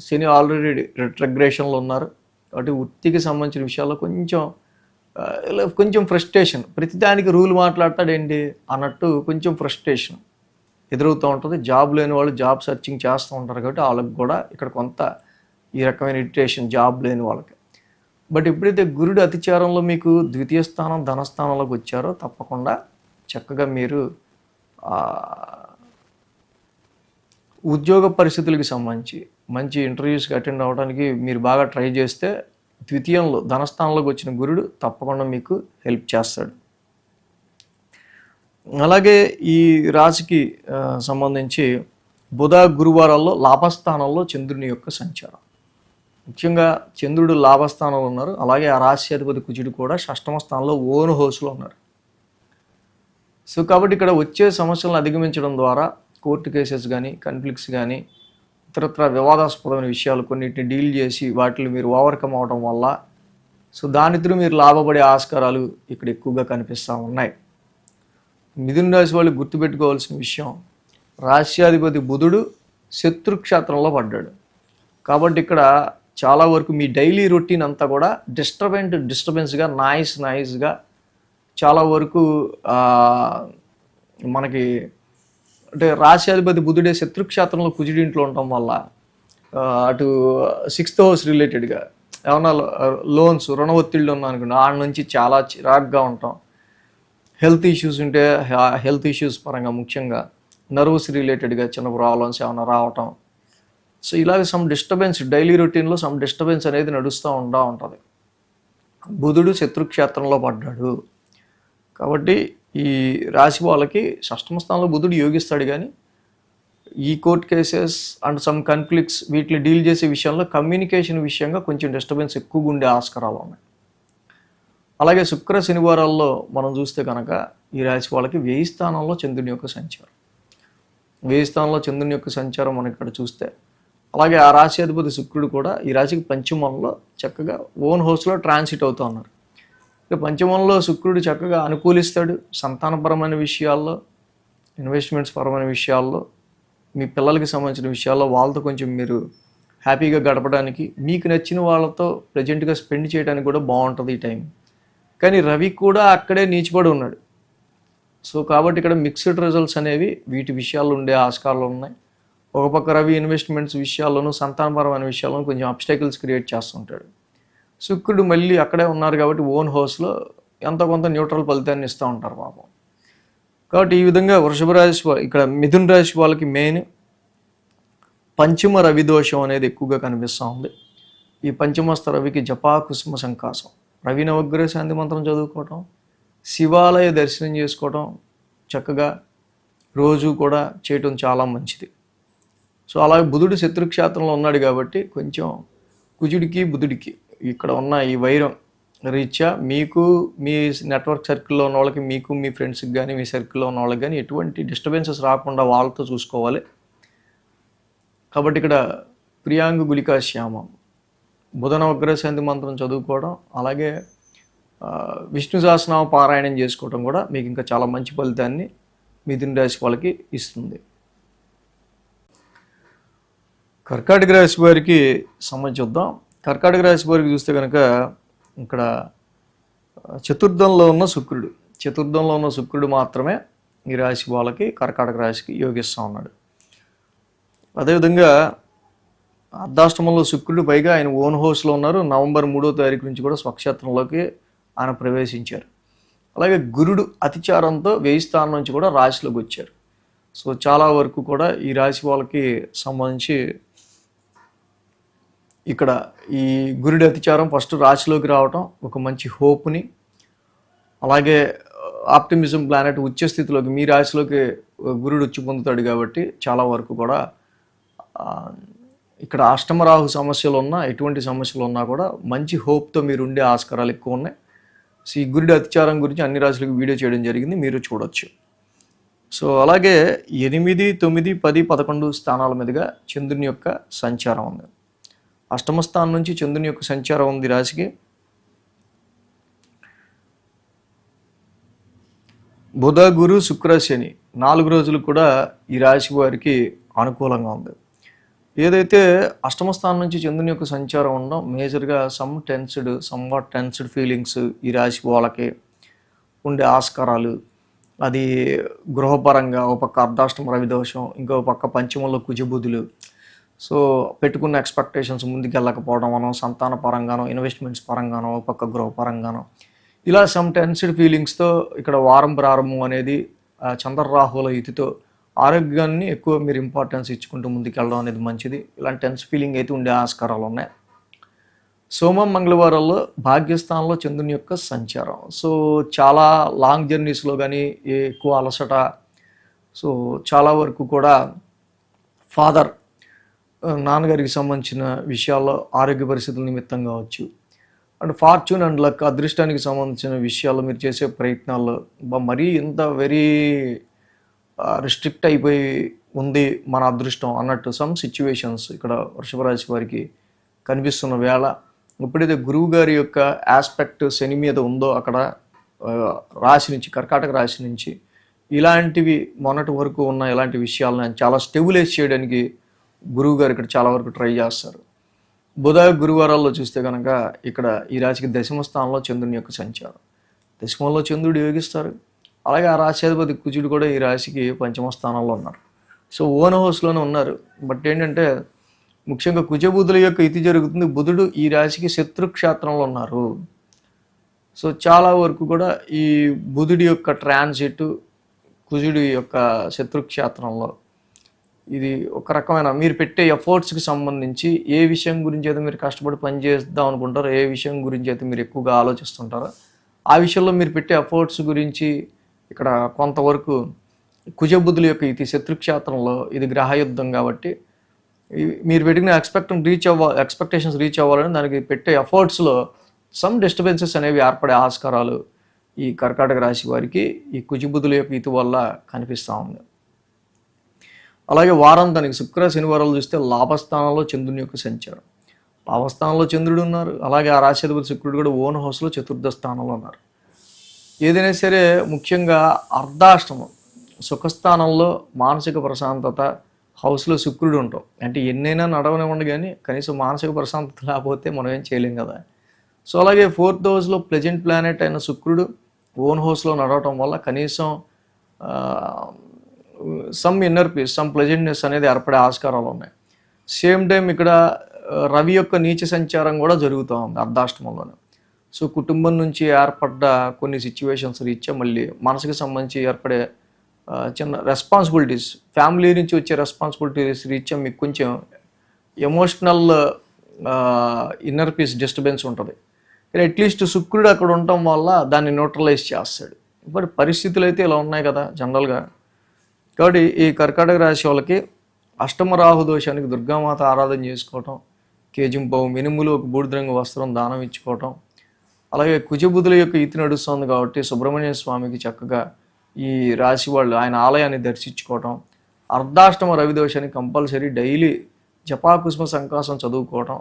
శని ఆల్రెడీ రెట్రగ్రేషన్లో ఉన్నారు. కాబట్టి వృత్తికి సంబంధించిన విషయాల్లో కొంచెం ఫ్రస్ట్రేషన్, ప్రతిదానికి రూల్ మాట్లాడతాడేంటి అన్నట్టు కొంచెం ఫ్రస్ట్రేషన్ ఎదురవుతూ ఉంటుంది. జాబ్ లేని వాళ్ళు జాబ్ సర్చింగ్ చేస్తూ ఉంటారు కాబట్టి వాళ్ళకి కూడా ఇక్కడ కొంత ఈ రకమైన ఇరిటేషన్ జాబ్ లేని వాళ్ళకి. బట్ ఎప్పుడైతే గురుడు అతిచారంలో మీకు ద్వితీయ స్థానం ధనస్థానంలోకి వచ్చారో తప్పకుండా చక్కగా మీరు ఉద్యోగ పరిస్థితులకి సంబంధించి మంచి ఇంటర్వ్యూస్కి అటెండ్ అవ్వడానికి మీరు బాగా ట్రై చేస్తే ద్వితీయంలో ధనస్థానంలోకి వచ్చిన గురుడు తప్పకుండా మీకు హెల్ప్ చేస్తాడు. అలాగే ఈ రాశికి సంబంధించి బుధ గురువారాల్లో లాభస్థానంలో చంద్రుని యొక్క సంచారం. ముఖ్యంగా చంద్రుడు లాభస్థానంలో ఉన్నారు. అలాగే ఆ రాశి అధిపతి కుజుడు కూడా షష్టమ స్థానంలో ఓన్ హౌస్లో ఉన్నారు. సో కాబట్టి ఇక్కడ వచ్చే సమస్యలను అధిగమించడం ద్వారా కోర్టు కేసెస్ కానీ, కాన్ఫ్లిక్ట్స్ కానీ, ఇతరత్ర వివాదాస్పదమైన విషయాలు కొన్నిటిని డీల్ చేసి వాటిని మీరు ఓవర్కమ్ అవడం వల్ల సో దానితో మీరు లాభపడే ఆస్కారాలు ఇక్కడ ఎక్కువగా కనిపిస్తూ ఉన్నాయి. మిథున రాశి వాళ్ళు గుర్తుపెట్టుకోవాల్సిన విషయం, రాశ్యాధిపతి బుధుడు శత్రుక్షేత్రంలో పడ్డాడు. కాబట్టి ఇక్కడ చాలా వరకు మీ డైలీ రొటీన్ అంతా కూడా డిస్టర్బెన్స్గా నాయిస్గా చాలా వరకు మనకి అంటే రాశ్యాధిపతి బుధుడే శత్రుక్షేత్రంలో కుజుడింట్లో ఉండటం వల్ల అటు 6th హౌస్ రిలేటెడ్గా ఏమన్నా లోన్స్, రుణ ఒత్తిళ్ళు ఉన్నా అనుకోండి, ఆడ నుంచి చాలా చిరాగ్గా ఉంటాం. హెల్త్ ఇష్యూస్ ఉంటే హెల్త్ ఇష్యూస్ పరంగా ముఖ్యంగా నర్వస్ రిలేటెడ్గా చిన్న ప్రాబ్లమ్స్ ఏమైనా రావటం. సో ఇలాగ సమ్ డిస్టర్బెన్స్ డైలీ రొటీన్లో సమ్ డిస్టర్బెన్స్ అనేది నడుస్తూ ఉంటుంది. బుధుడు శత్రుక్షేత్రంలో పడ్డాడు కాబట్టి ఈ రాశి వాళ్ళకి షష్టమ స్థానంలో బుధుడు యోగిస్తాడు. కానీ ఈ court cases and some conflicts వీటిని డీల్ చేసే విషయంలో కమ్యూనికేషన్ విషయంగా కొంచెం డిస్టర్బెన్స్ ఎక్కువగా ఉండే ఆస్కారాలు ఉన్నాయి. అలాగే శుక్ర శనివారాల్లో మనం చూస్తే కనుక ఈ రాశి వాళ్ళకి 10వ స్థానంలో చంద్రుని యొక్క సంచారం. 10వ స్థానంలో చంద్రుని యొక్క సంచారం మనం ఇక్కడ చూస్తే, అలాగే ఆ రాశి అధిపతి శుక్రుడు కూడా ఈ రాశికి పంచమంలో చక్కగా ఓన్ హౌస్లో ట్రాన్సిట్ అవుతూ ఉన్నారు. పంచమంలో శుక్రుడు చక్కగా అనుకూలిస్తాడు. సంతానపరమైన విషయాల్లో, ఇన్వెస్ట్మెంట్స్ పరమైన విషయాల్లో, మీ పిల్లలకి సంబంధించిన విషయాల్లో వాళ్ళతో కొంచెం మీరు హ్యాపీగా గడపడానికి, మీకు నచ్చిన వాళ్ళతో ప్రజెంట్గా స్పెండ్ చేయడానికి కూడా బాగుంటుంది ఈ టైం. కానీ రవి కూడా అక్కడే నీచిపడి ఉన్నాడు. సో కాబట్టి ఇక్కడ మిక్స్డ్ రిజల్ట్స్ అనేవి వీటి విషయాల్లో ఉండే ఆస్కారాలు ఉన్నాయి. ఒక పక్క రవి ఇన్వెస్ట్మెంట్స్ విషయాల్లోనూ సంతానపరమైన విషయాల్లోనూ కొంచెం అబ్స్టైకిల్స్ క్రియేట్ చేస్తుంటాడు. శుక్రుడు మళ్ళీ అక్కడే ఉన్నారు కాబట్టి ఓన్ హౌస్లో ఎంతో కొంత న్యూట్రల్ ఫలితాన్ని ఇస్తూ ఉంటారు పాపం. కాబట్టి ఈ విధంగా వృషభ రాశి ఇక్కడ మిథున రాశి వాళ్ళకి మెయిన్ పంచమ రవి దోషం అనేది ఎక్కువగా కనిపిస్తూ ఉంది. ఈ పంచమస్థ రవికి జపా కుసుమ సంకాసం, రవి నవగ్రహ శాంతి మంత్రం చదువుకోవటం, శివాలయ దర్శనం చేసుకోవటం చక్కగా రోజు కూడా చేయటం చాలా మంచిది. సో అలాగే బుధుడు శత్రుక్షేత్రంలో ఉన్నాడు కాబట్టి కొంచెం కుజుడికి బుధుడికి ఇక్కడ ఉన్న ఈ వైరం రీత్యా మీకు మీ నెట్వర్క్ సర్కిల్లో ఉన్న వాళ్ళకి, మీకు మీ ఫ్రెండ్స్కి కానీ మీ సర్కిల్లో ఉన్న వాళ్ళకి కానీ ఎటువంటి డిస్టర్బెన్సెస్ రాకుండా వాళ్ళతో చూసుకోవాలి. కాబట్టి ఇక్కడ ప్రియాంగు గుళికా శ్యామం, బుధ నవగ్రహ శాంతి మంత్రం చదువుకోవడం, అలాగే విష్ణు సహస్రనామ పారాయణం చేసుకోవడం కూడా మీకు ఇంకా చాలా మంచి ఫలితాన్ని మిథున రాశి వాళ్ళకి ఇస్తుంది. కర్కాటక రాశి వారికి సంబంధించి చూద్దాం. కర్కాటక రాశి వారికి చూస్తే కనుక ఇక్కడ చతుర్థంలో ఉన్న శుక్రుడు మాత్రమే ఈ రాశి వాళ్ళకి కర్కాటక రాశికి యోగిస్తూ ఉన్నాడు. అదేవిధంగా అర్ధాష్టమంలో శుక్రుడు, పైగా ఆయన ఓన్ హౌస్లో ఉన్నారు. నవంబర్ 3వ తారీఖు నుంచి కూడా స్వక్షేత్రంలోకి ఆయన ప్రవేశించారు. అలాగే గురుడు అతిచారంతో 1000 స్థానం నుంచి కూడా రాశిలోకి వచ్చారు. సో చాలా వరకు కూడా ఈ రాశి వాళ్ళకి సంబంధించి ఇక్కడ ఈ గురుడి అతిచారం ఫస్ట్ రాశిలోకి రావటం ఒక మంచి హోప్ని, అలాగే ఆప్టిమిజం ప్లానెట్ ఉచ్చ స్థితిలోకి మీ రాశిలోకి గురుడు వచ్చి పొందుతాడు కాబట్టి చాలా వరకు కూడా ఇక్కడ అష్టమరాహు సమస్యలు ఉన్నా, ఎటువంటి సమస్యలు ఉన్నా కూడా మంచి హోప్తో మీరు ఉండే ఆస్కారాలు ఎక్కువ ఉన్నాయి. సో ఈ గురుడి అతిచారం గురించి అన్ని రాశులకు వీడియో చేయడం జరిగింది, మీరు చూడొచ్చు. సో అలాగే 8, 9, 10, 11 స్థానాల మీదుగా చంద్రుని యొక్క సంచారం ఉంది. అష్టమ స్థానం నుంచి చంద్రుని యొక్క సంచారం ఉంది రాశికి. బుధ, గురు, శుక్ర, శని 4 రోజులు కూడా ఈ రాశి వారికి అనుకూలంగా ఉంది. ఏదైతే అష్టమ స్థానం నుంచి చంద్రుని యొక్క సంచారం ఉందో మేజర్గా సమ్వాట్ టెన్స్డ్ ఫీలింగ్స్ ఈ రాశి వాళ్ళకి ఉండే ఆస్కారాలు, అది గృహపరంగా ఒక పక్క అర్ధాష్టమ రవి దోషం, ఇంకో పక్క పంచమంలో కుజబుధులు. సో పెట్టుకున్న ఎక్స్పెక్టేషన్స్ ముందుకు వెళ్ళకపోవడం అనో, సంతాన పరంగానో, ఇన్వెస్ట్మెంట్స్ పరంగానో, ఒక పక్క గృహపరంగానో, ఇలా సమ్ టెన్స్డ్ ఫీలింగ్స్తో ఇక్కడ వారం ప్రారంభం అనేది చంద్రరాహుల యుతితో ఆరోగ్యాన్ని ఎక్కువ మీరు ఇంపార్టెన్స్ ఇచ్చుకుంటూ ముందుకెళ్ళడం అనేది మంచిది. ఇలాంటి టెన్స్ ఫీలింగ్ అయితే ఉండే ఆస్కారాలు ఉన్నాయి. సోమం, మంగళవారాల్లో భాగ్యస్థానంలో చంద్రుని యొక్క సంచారం. సో చాలా లాంగ్ జర్నీస్లో కానీ ఎక్కువ అలసట, సో చాలా వరకు కూడా నాన్నగారికి సంబంధించిన విషయాల్లో ఆరోగ్య పరిస్థితుల నిమిత్తం కావచ్చు, అండ్ ఫార్చ్యూన్ అండ్ లక్ అదృష్టానికి సంబంధించిన విషయాల్లో మీరు చేసే ప్రయత్నాల్లో మరీ ఇంత వెరీ రిస్ట్రిక్ట్ అయిపోయి ఉంది మన అదృష్టం అన్నట్టు సమ్ సిచ్యువేషన్స్ ఇక్కడ వృషభ రాశి వారికి కనిపిస్తున్న వేళ, ఎప్పుడైతే గురువు గారి యొక్క ఆస్పెక్ట్ శని మీద ఉందో అక్కడ రాశి నుంచి, కర్కాటక రాశి నుంచి ఇలాంటివి మొన్నటి వరకు ఉన్న ఇలాంటి విషయాలను చాలా స్టెబిలైజ్ చేయడానికి గురువు గారు ఇక్కడ చాలా వరకు ట్రై చేస్తారు. బుధ, గురువారాల్లో చూస్తే కనుక ఇక్కడ ఈ రాశికి దశమ స్థానంలో చంద్రుని యొక్క సంచారం. దశమంలో చంద్రుడు యోగిస్తారు. అలాగే ఆ రాశ్యాధిపతి కుజుడు కూడా ఈ రాశికి పంచమ స్థానంలో ఉన్నారు. సో ఓన్ హౌస్లోనే ఉన్నారు. బట్ ఏంటంటే ముఖ్యంగా కుజబుధుల యొక్క ఇతి జరుగుతుంది. బుధుడు ఈ రాశికి శత్రుక్షేత్రంలో ఉన్నారు. సో చాలా వరకు కూడా ఈ బుధుడి యొక్క ట్రాన్సిట్ కుజుడి యొక్క శత్రుక్షేత్రంలో ఇది ఒక రకమైన మీరు పెట్టే ఎఫర్ట్స్కి సంబంధించి ఏ విషయం గురించి అయితే మీరు కష్టపడి పని చేద్దాం అనుకుంటారో, ఏ విషయం గురించి అయితే మీరు ఎక్కువగా ఆలోచిస్తుంటారో ఆ విషయంలో మీరు పెట్టే ఎఫర్ట్స్ గురించి ఇక్కడ కొంతవరకు కుజబుధుల యొక్క ఇది శత్రుక్షేత్రంలో ఇది గ్రహయుద్ధం కాబట్టి మీరు పెట్టిన ఎక్స్పెక్టేషన్స్ రీచ్ అవ్వాలని దానికి పెట్టే ఎఫర్ట్స్లో సమ్ డిస్టర్బెన్సెస్ అనేవి ఏర్పడే ఆస్కారాలు ఈ కర్కాటక రాశి వారికి ఈ కుజబుధుల యొక్క ఇతి వల్ల కనిపిస్తూ ఉంది. అలాగే వారాంతానికి శుక్ర, శనివారాలు చూస్తే లాభస్థానంలో చంద్రుని యొక్క సంచారం. లాభస్థానంలో చంద్రుడు ఉన్నారు. అలాగే ఆ రాశ్యాధిపతి శుక్రుడు కూడా ఓన్ హౌస్లో చతుర్థ స్థానంలో ఉన్నారు. ఏదైనా సరే ముఖ్యంగా అర్ధాష్టమం సుఖస్థానంలో మానసిక ప్రశాంతత, హౌస్లో శుక్రుడు ఉంటాం అంటే ఎన్నైనా నడవనివ్వండి కానీ కనీసం మానసిక ప్రశాంతత లేకపోతే మనం ఏం చేయలేం కదా. సో అలాగే 4th హౌస్లో ప్లెజెంట్ ప్లానెట్ అయిన శుక్రుడు ఓన్ హౌస్లో నడవటం వల్ల కనీసం some inner peace, some pleasantness అనేది ఏర్పడే ఆస్కారాలు ఉన్నాయి. సేమ్ టైం ఇక్కడ రవి యొక్క నీచ సంచారం కూడా జరుగుతూ ఉంది అర్ధాష్టమంలోనే. సో కుటుంబం నుంచి ఏర్పడ్డ కొన్ని సిచ్యువేషన్స్ రీత్యా మళ్ళీ మనసుకు సంబంధించి ఏర్పడే చిన్న రెస్పాన్సిబిలిటీస్, ఫ్యామిలీ నుంచి వచ్చే రెస్పాన్సిబిలిటీస్ రీత్యా మీకు కొంచెం ఎమోషనల్ ఇన్నర్ పీస్ డిస్టర్బెన్స్ ఉంటుంది. కానీ అట్లీస్ట్ శుక్రుడు అక్కడ ఉండటం వల్ల దాన్ని న్యూట్రలైజ్ చేస్తాడు. ఇప్పుడు పరిస్థితులు అయితే ఇలా ఉన్నాయి కదా జనరల్గా. కాబట్టి ఈ కర్కాటక రాశి వాళ్ళకి అష్టమ రాహు దోషానికి దుర్గామాత ఆరాధన చేసుకోవటం, కేజింపావు మినుములు ఒక బూడిద రంగు వస్త్రం దానం ఇచ్చుకోవటం, అలాగే కుజబుధుల యొక్క ఈతి నడుస్తుంది కాబట్టి సుబ్రహ్మణ్య స్వామికి చక్కగా ఈ రాశి వాళ్ళు ఆయన ఆలయాన్ని దర్శించుకోవటం, అర్ధాష్టమ రవి దోషానికి కంపల్సరీ డైలీ జపాకుష్మ సంకాసం చదువుకోవటం,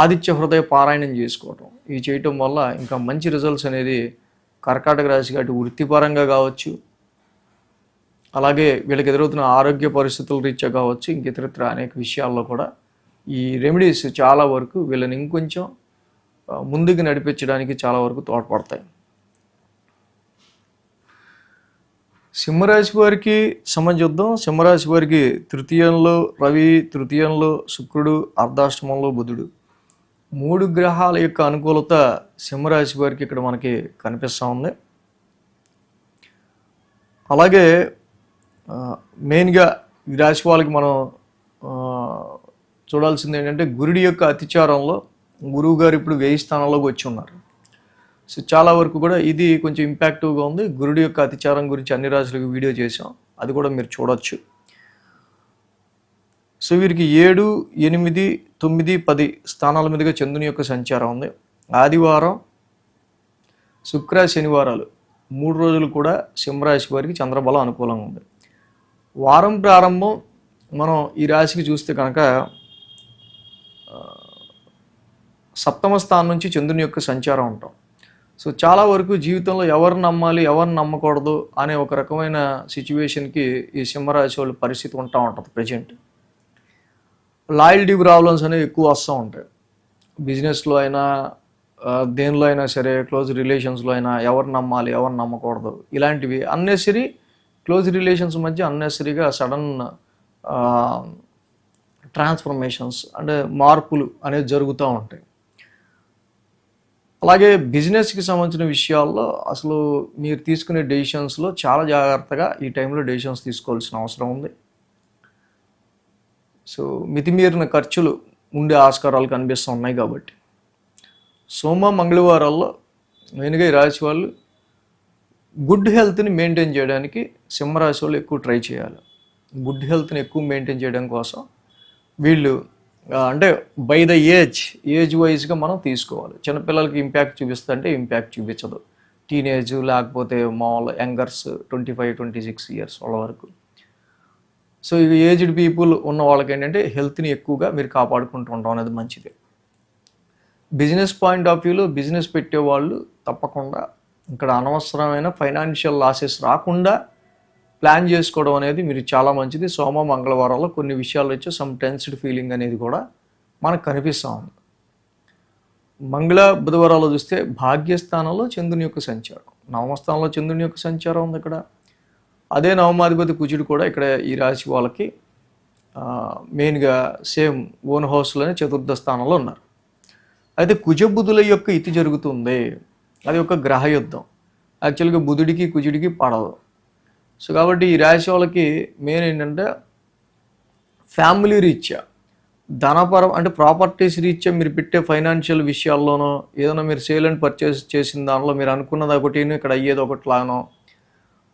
ఆదిత్య హృదయ పారాయణం చేసుకోవటం, ఇవి చేయటం వల్ల ఇంకా మంచి రిజల్ట్స్ అనేది కర్కాటక రాశి కాబట్టి వృత్తిపరంగా కావచ్చు, అలాగే వీళ్ళకి ఎదురవుతున్న ఆరోగ్య పరిస్థితుల రీత్యా కావచ్చు, ఇంక ఇతరత్ర అనేక విషయాల్లో కూడా ఈ రెమెడీస్ చాలా వరకు వీళ్ళని ఇంకొంచెం ముందుకు నడిపించడానికి చాలా వరకు తోడ్పడతాయి. సింహరాశి వారికి సంబంధిద్దాం. సింహరాశి వారికి తృతీయంలో రవి, తృతీయంలో శుక్రుడు, అర్ధాష్టమంలో బుధుడు, 3 గ్రహాల యొక్క అనుకూలత సింహరాశి వారికి ఇక్కడ మనకి కనిపిస్తూ ఉంది. అలాగే మెయిన్గా ఈ రాశి వాళ్ళకి మనం చూడాల్సింది ఏంటంటే గురుడి యొక్క అతిచారంలో గురువు గారు ఇప్పుడు 1000 స్థానంలోకి వచ్చి ఉన్నారు. సో చాలా వరకు కూడా ఇది కొంచెం ఇంపాక్టివ్గా ఉంది. గురుడి యొక్క అతిచారం గురించి అన్ని రాశులకు వీడియో చేసాం, అది కూడా మీరు చూడొచ్చు. సో వీరికి 7, 8, 9, 10 స్థానాల మీదుగా చంద్రుని యొక్క సంచారం ఉంది. ఆదివారం, శుక్ర, శనివారాలు 3 రోజులు కూడా సింహరాశి వారికి చంద్రబలం అనుకూలంగా ఉంది. వారం ప్రారంభం మనం ఈ రాశికి చూస్తే కనుక సప్తమ స్థానం నుంచి చంద్రుని యొక్క సంచారం ఉంటాం. సో చాలా వరకు జీవితంలో ఎవరు నమ్మాలి, ఎవరు నమ్మకూడదు అనే ఒక రకమైన సిచ్యువేషన్కి ఈ సింహరాశి వాళ్ళ పరిస్థితి ఉంటుంది ప్రజెంట్. లాయల్టీ ప్రాబ్లమ్స్ అనేవి ఎక్కువ వస్తూ ఉంటాయి. బిజినెస్లో అయినా దేనిలో అయినా సరే, క్లోజ్ రిలేషన్స్లో అయినా ఎవరు నమ్మాలి, ఎవరు నమ్మకూడదు, ఇలాంటివి అన్నెసరీ క్లోజ్ రిలేషన్స్ మధ్య అన్నెసరీగా సడన్ ట్రాన్స్ఫర్మేషన్స్ అంటే మార్పులు అనేది జరుగుతూ ఉంటాయి. అలాగే బిజినెస్కి సంబంధించిన విషయాల్లో అసలు మీరు తీసుకునే డెసిషన్స్లో చాలా జాగ్రత్తగా ఈ టైంలో డెసిషన్స్ తీసుకోవాల్సిన అవసరం ఉంది. సో మితిమీరిన ఖర్చులు ఉండే ఆస్కారాలు కనిపిస్తూ ఉన్నాయి కాబట్టి సోమ, మంగళవారాల్లో మెయిన్గా ఈ రాశి వాళ్ళు గుడ్ హెల్త్ని మెయింటైన్ చేయడానికి సింహరాశి వాళ్ళు ఎక్కువ ట్రై చేయాలి. గుడ్ హెల్త్ని ఎక్కువ మెయింటైన్ చేయడం కోసం వీళ్ళు అంటే బై ద ఏజ్ వైజ్గా మనం తీసుకోవాలి. చిన్నపిల్లలకి ఇంపాక్ట్ చూపిస్తుంటే ఇంపాక్ట్ చూపించదు. టీనేజ్ లేకపోతే మామూలు యంగర్స్ 25, 26 ఇయర్స్ వాళ్ళ వరకు. సో ఇవి ఏజ్డ్ పీపుల్ ఉన్న వాళ్ళకి ఏంటంటే హెల్త్ని ఎక్కువగా మీరు కాపాడుకుంటూ ఉండడం అనేది మంచిది. బిజినెస్ పాయింట్ ఆఫ్ వ్యూలో బిజినెస్ పెట్టేవాళ్ళు తప్పకుండా ఇక్కడ అనవసరమైన ఫైనాన్షియల్ లాసెస్ రాకుండా ప్లాన్ చేసుకోవడం అనేది మీరు చాలా మంచిది. సోమ, మంగళవారాల్లో కొన్ని విషయాలు వచ్చి సమ్ టెన్స్డ్ ఫీలింగ్ అనేది కూడా మనకు కనిపిస్తూ ఉంది. మంగళ, బుధవారాలు చూస్తే భాగ్యస్థానంలో చంద్రుని యొక్క సంచారం, నవమస్థానంలో చంద్రుని యొక్క సంచారం ఉంది ఇక్కడ. అదే నవమాధిపతి కుజుడు కూడా ఇక్కడ ఈ రాశి వాళ్ళకి మెయిన్గా సేమ్ ఓన్ హౌస్లోనే 4వ స్థానంలో ఉన్నారు. అయితే కుజబుధుల యొక్క ఇతి జరుగుతుంది, అది ఒక గ్రహ యుద్ధం. యాక్చువల్గా బుధుడికి కుజుడికి పడదు. సో కాబట్టి ఈ రాశి వాళ్ళకి మెయిన్ ఏంటంటే ఫ్యామిలీ రీత్యా, ధనపరం అంటే ప్రాపర్టీస్ రీత్యా మీరు పెట్టే ఫైనాన్షియల్ విషయాల్లోనో, ఏదైనా మీరు సేల్ అండ్ పర్చేస్ చేసిన దానిలో మీరు అనుకున్నది ఒకటి ఇక్కడ అయ్యేది ఒకటిలానో,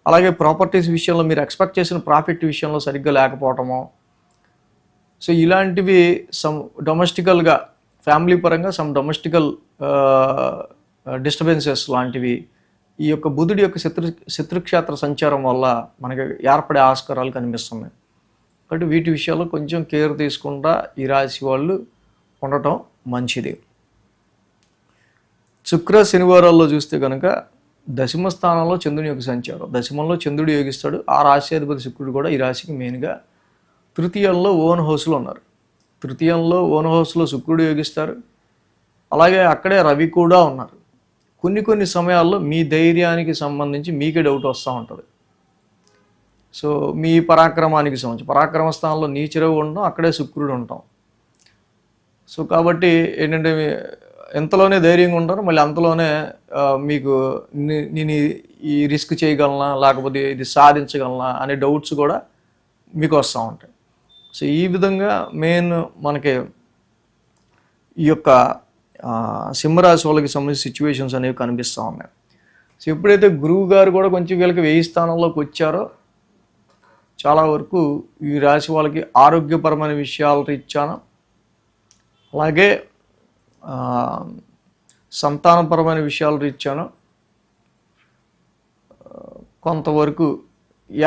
అలాగే ప్రాపర్టీస్ విషయంలో మీరు ఎక్స్పెక్ట్ చేసిన ప్రాఫిట్ విషయంలో సరిగ్గా లేకపోవటమో, సో ఇలాంటివి సమ్ డొమెస్టికల్గా ఫ్యామిలీ పరంగా సమ్ డొమెస్టికల్ డిస్టర్బెన్సెస్ లాంటివి ఈ యొక్క బుధుడి యొక్క శత్రుక్షేత్ర సంచారం వల్ల మనకి ఏర్పడే ఆస్కారాలు కనిపిస్తున్నాయి. కాబట్టి వీటి విషయాల్లో కొంచెం కేర్ తీసుకుంటా ఈ రాశి వాళ్ళు ఉండటం మంచిది. శుక్ర, శనివారాల్లో చూస్తే కనుక దశమ స్థానంలో చంద్రుని యొక్క సంచారం, దశమంలో చంద్రుడు యోగిస్తాడు. ఆ రాశ్యాధిపతి శుక్రుడు కూడా ఈ రాశికి మెయిన్గా తృతీయంలో ఓన్ హౌస్లో ఉన్నారు. తృతీయంలో ఓన్ హౌస్లో శుక్రుడు యోగిస్తారు. అలాగే అక్కడే రవి కూడా ఉన్నారు. కొన్ని సమయాల్లో మీ ధైర్యానికి సంబంధించి మీకే డౌట్ వస్తూ ఉంటుంది. సో మీ పరాక్రమానికి సంబంధించి పరాక్రమ స్థానంలో నీచరవి ఉండడం, అక్కడే శుక్రుడు ఉంటాం. సో కాబట్టి ఏంటంటే ఎంతలోనే ధైర్యంగా ఉంటారు, మళ్ళీ అంతలోనే మీకు నేను ఈ రిస్క్ చేయగలనా, లేకపోతే ఇది సాధించగలనా అనే డౌట్స్ కూడా మీకు వస్తూ ఉంటాయి. సో ఈ విధంగా మెయిన్ మనకి ఈ యొక్క సింహరాశి వాళ్ళకి సంబంధించిన సిచ్యువేషన్స్ అనేవి కనిపిస్తూ ఉన్నాయి. సో ఎప్పుడైతే గురువు గారు కూడా కొంచెం వీళ్ళకి 1000 స్థానంలోకి వచ్చారో చాలా వరకు ఈ రాశి వాళ్ళకి ఆరోగ్యపరమైన విషయాల రీత్యాన, అలాగే సంతానపరమైన విషయాల రీత్యాన కొంతవరకు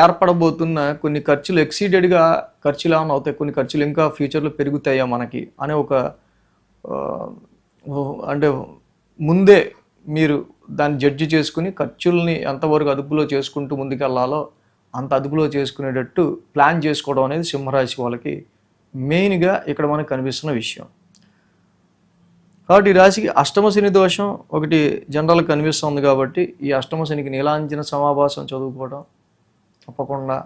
ఏర్పడబోతున్న కొన్ని ఖర్చులు ఎక్సీడెడ్గా ఖర్చులు ఏమైనా అవుతాయి, కొన్ని ఖర్చులు ఇంకా ఫ్యూచర్లో పెరుగుతాయా మనకి అనే ఒక అంటే ముందే మీరు దాన్ని జడ్జి చేసుకుని ఖర్చుల్ని ఎంతవరకు అదుపులో చేసుకుంటూ ముందుకెళ్లాలో అంత అదుపులో చేసుకునేటట్టు ప్లాన్ చేసుకోవడం అనేది సింహరాశి వాళ్ళకి మెయిన్గా ఇక్కడ మనకు కనిపిస్తున్న విషయం. కాబట్టి ఈ రాశికి అష్టమ శని దోషం ఒకటి జనరల్గా కనిపిస్తుంది. కాబట్టి ఈ అష్టమ శనికి నీలాంజన సమాభాసం చదువుకోవడం, తప్పకుండా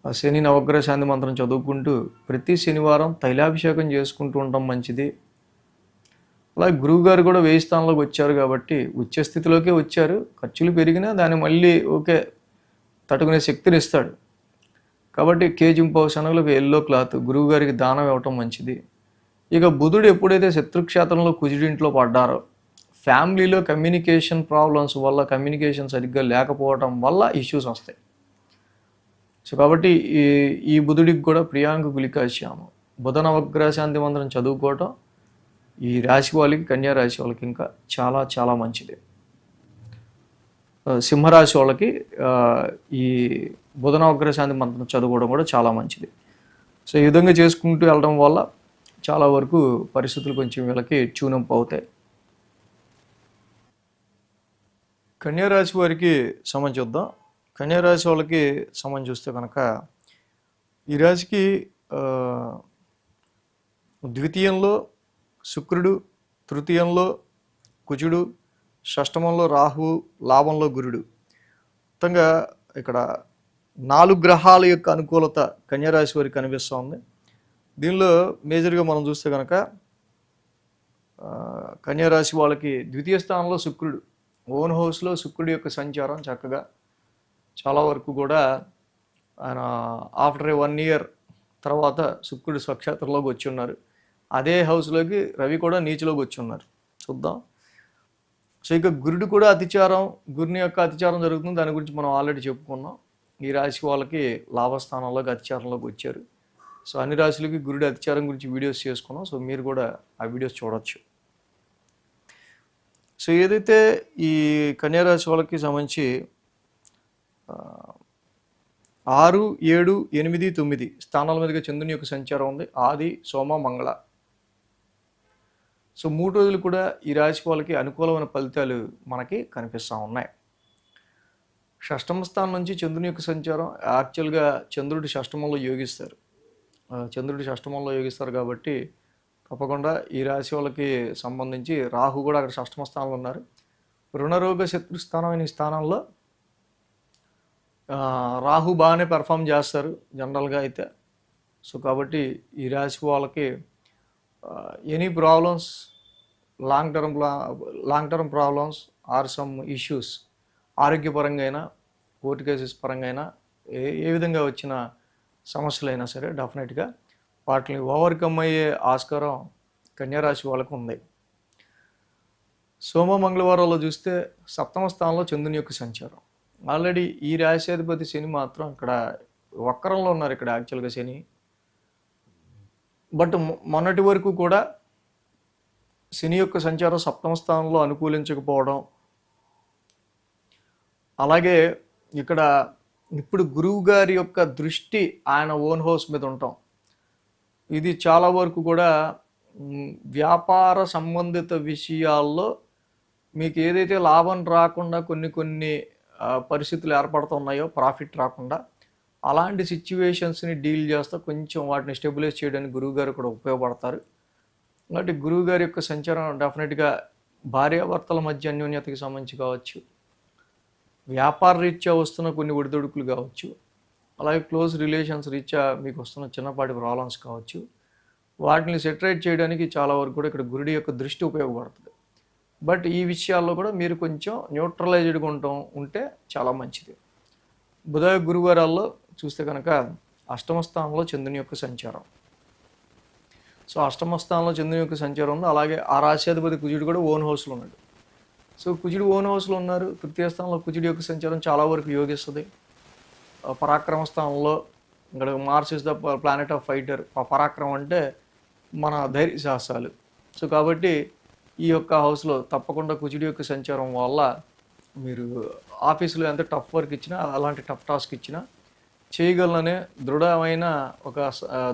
శని నవగ్రహ శాంతి మంత్రం చదువుకుంటూ ప్రతి శనివారం తైలాభిషేకం చేసుకుంటూ ఉండడం మంచిది. అలాగే గురువుగారు కూడా 1000 స్థానంలోకి వచ్చారు కాబట్టి ఉచ్చ స్థితిలోకే వచ్చారు, ఖర్చులు పెరిగినా దాన్ని మళ్ళీ ఓకే తట్టుకునే శక్తిని ఇస్తాడు. కాబట్టి కేజింపావు శనగలకు ఎల్లో క్లాత్ గురువుగారికి దానం ఇవ్వటం మంచిది. ఇక బుధుడు ఎప్పుడైతే శత్రుక్షేత్రంలో కుజుడింట్లో పడ్డారో ఫ్యామిలీలో కమ్యూనికేషన్ ప్రాబ్లమ్స్ వల్ల, కమ్యూనికేషన్ సరిగ్గా లేకపోవడం వల్ల ఇష్యూస్ వస్తాయి. సో కాబట్టి ఈ బుధుడికి కూడా ప్రియాంక గులికాశ్యాము బుధ నవగ్రహ శాంతి మంత్రం చదువుకోవటం ఈ రాశి వాళ్ళకి, కన్యా రాశి వాళ్ళకి ఇంకా చాలా చాలా మంచిది. సింహరాశి వాళ్ళకి ఈ బుధ నవగ్రహ శాంతి మంత్రం చదువుకోవడం కూడా చాలా మంచిది. సో ఈ విధంగా చేసుకుంటూ వెళ్ళడం వల్ల చాలా వరకు పరిస్థితులు కొంచెం వీళ్ళకి ట్యూనప్ అవుతాయి. కన్యారాశి వారికి సంబంధించి చూద్దాం. కన్యారాశి వాళ్ళకి సంబంధించి చూస్తే కనుక ఈ రాశికి ద్వితీయంలో శుక్రుడు, తృతీయంలో కుజుడు, షష్టమంలో రాహువు, లాభంలో గురుడు. మొత్తంగా ఇక్కడ 4 గ్రహాల యొక్క అనుకూలత కన్యారాశి వారికి కనిపిస్తూ ఉంది. దీనిలో మేజర్గా మనం చూస్తే కనుక కన్యారాశి వాళ్ళకి ద్వితీయ స్థానంలో శుక్రుడు, ఓన్ హౌస్లో శుక్రుడి యొక్క సంచారం చక్కగా చాలా వరకు కూడా ఆయన ఆఫ్టర్ 1 ఇయర్ తర్వాత శుక్రుడు స్వక్షేత్రంలోకి వచ్చి ఉన్నారు. అదే హౌస్లోకి రవి కూడా నీచిలోకి వచ్చి ఉన్నారు. చూద్దాం. సో ఇక గురుడు కూడా అతిచారం, గురుని యొక్క అతిచారం జరుగుతుంది. దాని గురించి మనం ఆల్రెడీ చెప్పుకున్నాం. ఈ రాశి వాళ్ళకి లాభస్థానంలోకి అతిచారంలోకి వచ్చారు. సో అన్ని రాశులకి గురుడి అతిచారం గురించి వీడియోస్ చేసుకున్నాం. సో మీరు కూడా ఆ వీడియోస్ చూడొచ్చు. సో ఏదైతే ఈ కన్యారాశి వాళ్ళకి సంబంధించి 6, 7, 8, 9 స్థానాల మీదుగా చంద్రుని యొక్క సంచారం ఉంది. ఆది, సోమ, మంగళ. సో 3 రోజులు కూడా ఈ రాశి వాళ్ళకి అనుకూలమైన ఫలితాలు మనకి కనిపిస్తూ ఉన్నాయి. షష్టమ స్థానం నుంచి చంద్రుని యొక్క సంచారం, యాక్చువల్గా చంద్రుడి షష్టమంలో యోగిస్తారు. కాబట్టి తప్పకుండా ఈ రాశి వాళ్ళకి సంబంధించి రాహు కూడా అక్కడ షష్టమ స్థానంలో ఉన్నారు. రుణరోగ శత్రుస్థానమైన ఈ స్థానంలో రాహు బాగానే పెర్ఫామ్ చేస్తారు జనరల్గా అయితే. సో కాబట్టి ఈ రాశి వాళ్ళకి any problems, long term problems or some issues, ఆరోగ్యపరంగా అయినా, కోర్టు కేసెస్ పరంగా అయినా, ఏ విధంగా వచ్చిన సమస్యలైనా సరే డెఫినెట్గా వాటిని ఓవర్కమ్ అయ్యే ఆస్కారం కన్యారాశి వాళ్ళకు ఉంది. సోమ మంగళవారాల్లో చూస్తే సప్తమ స్థానంలో చంద్రుని యొక్క సంచారం. ఆల్రెడీ ఈ రాశ్యాధిపతి శని మాత్రం ఇక్కడ వక్రంలో ఉన్నారు. ఇక్కడ యాక్చువల్గా శని బట్ మొన్నటి వరకు కూడా శని యొక్క సంచారం సప్తమ స్థానంలో అనుకూలించకపోవడం, అలాగే ఇక్కడ ఇప్పుడు గురువు గారి యొక్క దృష్టి ఆయన ఓన్ హౌస్ మీద ఉంటాం. ఇది చాలా వరకు కూడా వ్యాపార సంబంధిత విషయాల్లో మీకు ఏదైతే లాభం రాకుండా కొన్ని పరిస్థితులు ఏర్పడుతున్నాయో, ప్రాఫిట్ రాకుండా, అలాంటి సిచ్యువేషన్స్ని డీల్ చేస్తూ కొంచెం వాటిని స్టెబిలైజ్ చేయడానికి గురువుగారు కూడా ఉపయోగపడతారు. కాబట్టి గురువుగారి యొక్క సంచారం డెఫినెట్గా భార్యాభర్తల మధ్య అన్యోన్యతకి సంబంధించి కావచ్చు, వ్యాపార రీత్యా వస్తున్న కొన్ని ఒడిదుడుకులు కావచ్చు, అలాగే క్లోజ్ రిలేషన్స్ రీత్యా మీకు వస్తున్న చిన్నపాటి ప్రాబ్లమ్స్ కావచ్చు, వాటిని సెటరేట్ చేయడానికి చాలా వరకు కూడా ఇక్కడ గురుడి యొక్క దృష్టి ఉపయోగపడుతుంది. బట్ ఈ విషయాల్లో కూడా మీరు కొంచెం న్యూట్రలైజ్డ్గా ఉంటే చాలా మంచిది. బుధ గురువారాల్లో చూస్తే కనుక అష్టమ స్థానంలో చంద్రుని యొక్క సంచారం. సో అష్టమ స్థానంలో చంద్రుని యొక్క సంచారం ఉంది. అలాగే ఆ రాశ్యాధిపతి కుజుడు కూడా ఓన్ హౌస్లో ఉన్నాడు. సో కుజుడు ఓన్ హౌస్లో ఉన్నారు. తృతీయ స్థానంలో కుజుడి యొక్క సంచారం చాలా వరకు యోగిస్తుంది. పరాక్రమ స్థానంలో ఇక్కడ Mars is the planet of fighter. పరాక్రమం అంటే మన ధైర్య సాహసాలు. సో కాబట్టి ఈ యొక్క హౌస్లో తప్పకుండా కుజుడి యొక్క సంచారం వల్ల మీరు ఆఫీసులో ఎంత టఫ్ వర్క్ ఇచ్చినా, అలాంటి టఫ్ టాస్క్ ఇచ్చినా చేయగలననే దృఢమైన ఒక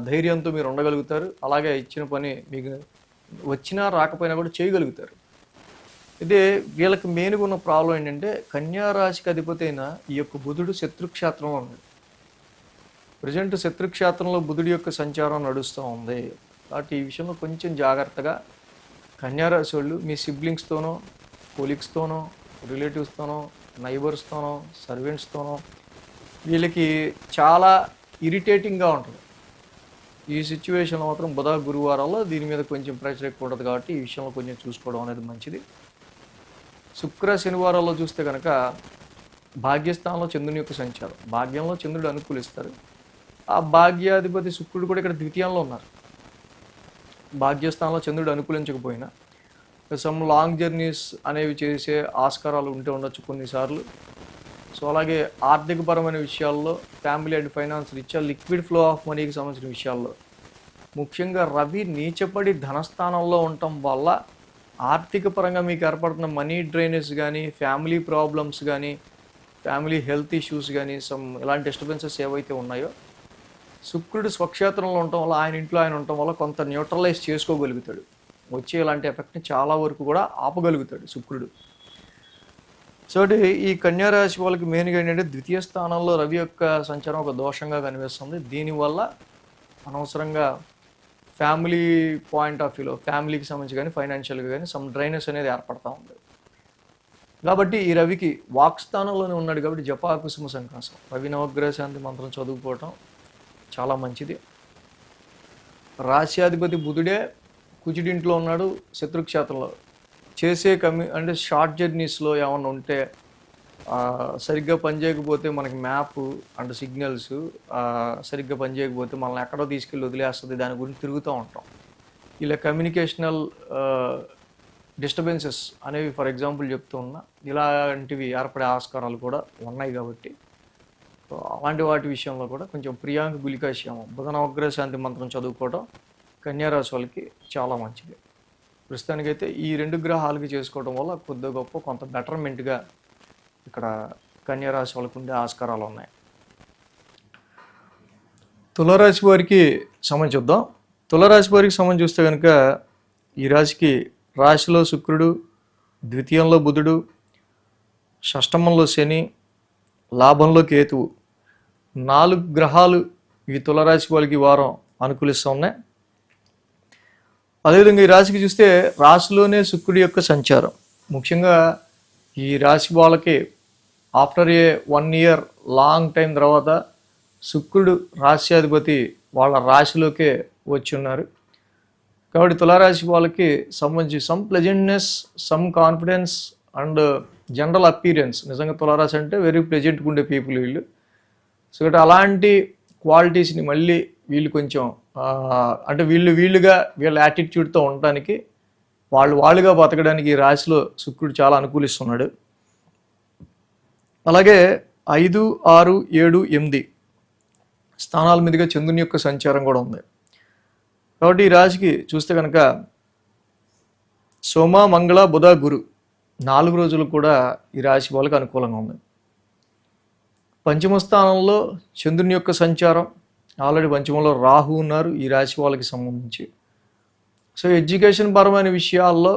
ధైర్యంతో మీరు ఉండగలుగుతారు. అలాగే ఇచ్చిన పని మీకు వచ్చినా రాకపోయినా కూడా చేయగలుగుతారు. ఇదే వీళ్ళకి మెయిన్గా ఉన్న ప్రాబ్లం ఏంటంటే కన్యా రాశికి అధిపతి అయిన ఈ యొక్క బుధుడు శత్రుక్షేత్రంలో ఉన్నాడు. ప్రజెంట్ శత్రుక్షేత్రంలో బుధుడి యొక్క సంచారం నడుస్తూ ఉంది. కాబట్టి ఈ విషయంలో కొంచెం జాగ్రత్తగా కన్యారాశి వాళ్ళు మీ సిబ్లింగ్స్తోనో, కొలీగ్స్తోనో, రిలేటివ్స్తోనో, నైబర్స్తోనో, సర్వెంట్స్తోనో వీళ్ళకి చాలా ఇరిటేటింగ్గా ఉంటుంది. ఈ సిచ్యువేషన్లో మాత్రం బుధ గురువారాల్లో దీని మీద కొంచెం ప్రెషర్ ఎక్కువ ఉంటుంది. కాబట్టి ఈ విషయంలో కొంచెం చూసుకోవడం అనేది మంచిది. శుక్ర శనివారాల్లో చూస్తే కనుక భాగ్యస్థానంలో చంద్రుని యొక్క సంచారం. భాగ్యంలో చంద్రుడు అనుకూలిస్తారు. ఆ భాగ్యాధిపతి శుక్రుడు కూడా ఇక్కడ ద్వితీయంలో ఉన్నారు. భాగ్యస్థానంలో చంద్రుడు అనుకూలించకపోయినా సమ్ లాంగ్ జర్నీస్ అనేవి చేసే ఆస్కారాలు ఉంటే ఉండొచ్చు కొన్నిసార్లు. సో అలాగే ఆర్థికపరమైన విషయాల్లో, ఫ్యామిలీ అండ్ ఫైనాన్స్ రీత్యా లిక్విడ్ ఫ్లో ఆఫ్ మనీకి సంబంధించిన విషయాల్లో ముఖ్యంగా రవి నీచపడి ధనస్థానంలో ఉండటం వల్ల ఆర్థిక పరంగా మీకు ఏర్పడుతున్న మనీ డ్రైనేజ్ కానీ, ఫ్యామిలీ ప్రాబ్లమ్స్ కానీ, ఫ్యామిలీ హెల్త్ ఇష్యూస్ కానీ, ఇలాంటి డిస్టర్బెన్సెస్ ఏవైతే ఉన్నాయో శుక్రుడు స్వక్షేత్రంలో ఉండటం వల్ల, ఆయన ఇంట్లో ఆయన ఉండటం వల్ల కొంత న్యూట్రలైజ్ చేసుకోగలుగుతాడు. వచ్చే ఇలాంటి ఎఫెక్ట్ని చాలా వరకు కూడా ఆపగలుగుతాడు శుక్రుడు. సో ఈ కన్యారాశి వాళ్ళకి మెయిన్గా ఏంటంటే ద్వితీయ స్థానంలో రవి యొక్క సంచారం ఒక దోషంగా కనిపిస్తుంది. దీనివల్ల అనవసరంగా ఫ్యామిలీ పాయింట్ ఆఫ్ వ్యూలో, ఫ్యామిలీకి సంబంధించి కానీ, ఫైనాన్షియల్గా కానీ సమ్ డ్రైనెస్ అనేది ఏర్పడతా ఉంది. కాబట్టి ఈ రవికి వాక్ స్థానంలోనే ఉన్నాడు కాబట్టి జపా కుసుమ సంకాసం, రవి నవగ్రహ శాంతి మంత్రం చదువుకోవటం చాలా మంచిది. రాశ్యాధిపతి బుధుడే కుజుడింట్లో ఉన్నాడు శత్రుక్షేత్రంలో. చేసే అంటే షార్ట్ జర్నీస్లో ఏమన్నా ఉంటే సరిగ్గా పనిచేయకపోతే మనకి మ్యాప్ అండ్ సిగ్నల్స్ సరిగ్గా పనిచేయకపోతే మనల్ని ఎక్కడో తీసుకెళ్ళి వదిలేస్తుంది. దాని గురించి తిరుగుతూ ఉంటాం. ఇలా కమ్యూనికేషనల్ డిస్టర్బెన్సెస్ అనేవి ఫర్ ఎగ్జాంపుల్ చెప్తూ ఉన్నా, ఇలాంటివి ఏర్పడే ఆస్కారాలు కూడా ఉన్నాయి. కాబట్టి అలాంటి వాటి విషయంలో కూడా కొంచెం ప్రియాంక గులికాశ్యామం బుధ నవగ్రహ శాంతి మంత్రం చదువుకోవడం కన్యారాశి వాళ్ళకి చాలా మంచిది. ప్రస్తుతానికైతే ఈ 2 గ్రహాలకి చేసుకోవడం వల్ల కొద్దిగా గొప్ప కొంత బెటర్మెంట్గా ఇక్కడ కన్యారాశి వాళ్ళకు ఉండే ఆస్కారాలు ఉన్నాయి. తులారాశి వారికి సంబంధించి చూద్దాం. తులారాశి వారికి సంబంధించి చూస్తే కనుక ఈ రాశికి రాశిలో శుక్రుడు, ద్వితీయంలో బుధుడు, షష్టమంలో శని, లాభంలో కేతువు, 4 గ్రహాలు ఈ తులారాశి వాళ్ళకి వారం అనుకూలిస్తూ ఉన్నాయి. అదేవిధంగా ఈ రాశికి చూస్తే రాశిలోనే శుక్రుడి యొక్క సంచారం. ముఖ్యంగా ఈ రాశి వాళ్ళకి ఆఫ్టర్ 1 ఇయర్ లాంగ్ టైం తర్వాత శుక్రుడు రాశ్యాధిపతి వాళ్ళ రాశిలోకే వచ్చి ఉన్నారు. కాబట్టి తులారాశి వాళ్ళకి సంబంధించి some pleasantness, some confidence and general appearance. నిజంగా తులారాశి అంటే వెరీ ప్లెజెంట్గా ఉండే పీపుల్ వీళ్ళు. సో కాబట్టి అలాంటి క్వాలిటీస్ని మళ్ళీ వీళ్ళు కొంచెం అంటే వీళ్ళుగా వీళ్ళ యాటిట్యూడ్తో ఉండటానికి, వాళ్ళుగా బతకడానికి ఈ రాశిలో శుక్రుడు చాలా అనుకూలిస్తున్నాడు. అలాగే 5, 6, 7, 8 స్థానాల మీదుగా చంద్రుని యొక్క సంచారం కూడా ఉంది. కాబట్టి ఈ రాశికి చూస్తే కనుక సోమ, మంగళ, బుధ, గురు 4 రోజులు కూడా ఈ రాశి వాళ్ళకి అనుకూలంగా ఉంది. పంచమ స్థానంలో చంద్రుని యొక్క సంచారం, ఆల్రెడీ పంచమంలో రాహు ఉన్నారు ఈ రాశి వాళ్ళకి సంబంధించి. సో ఎడ్యుకేషన్ పరమైన విషయాల్లో,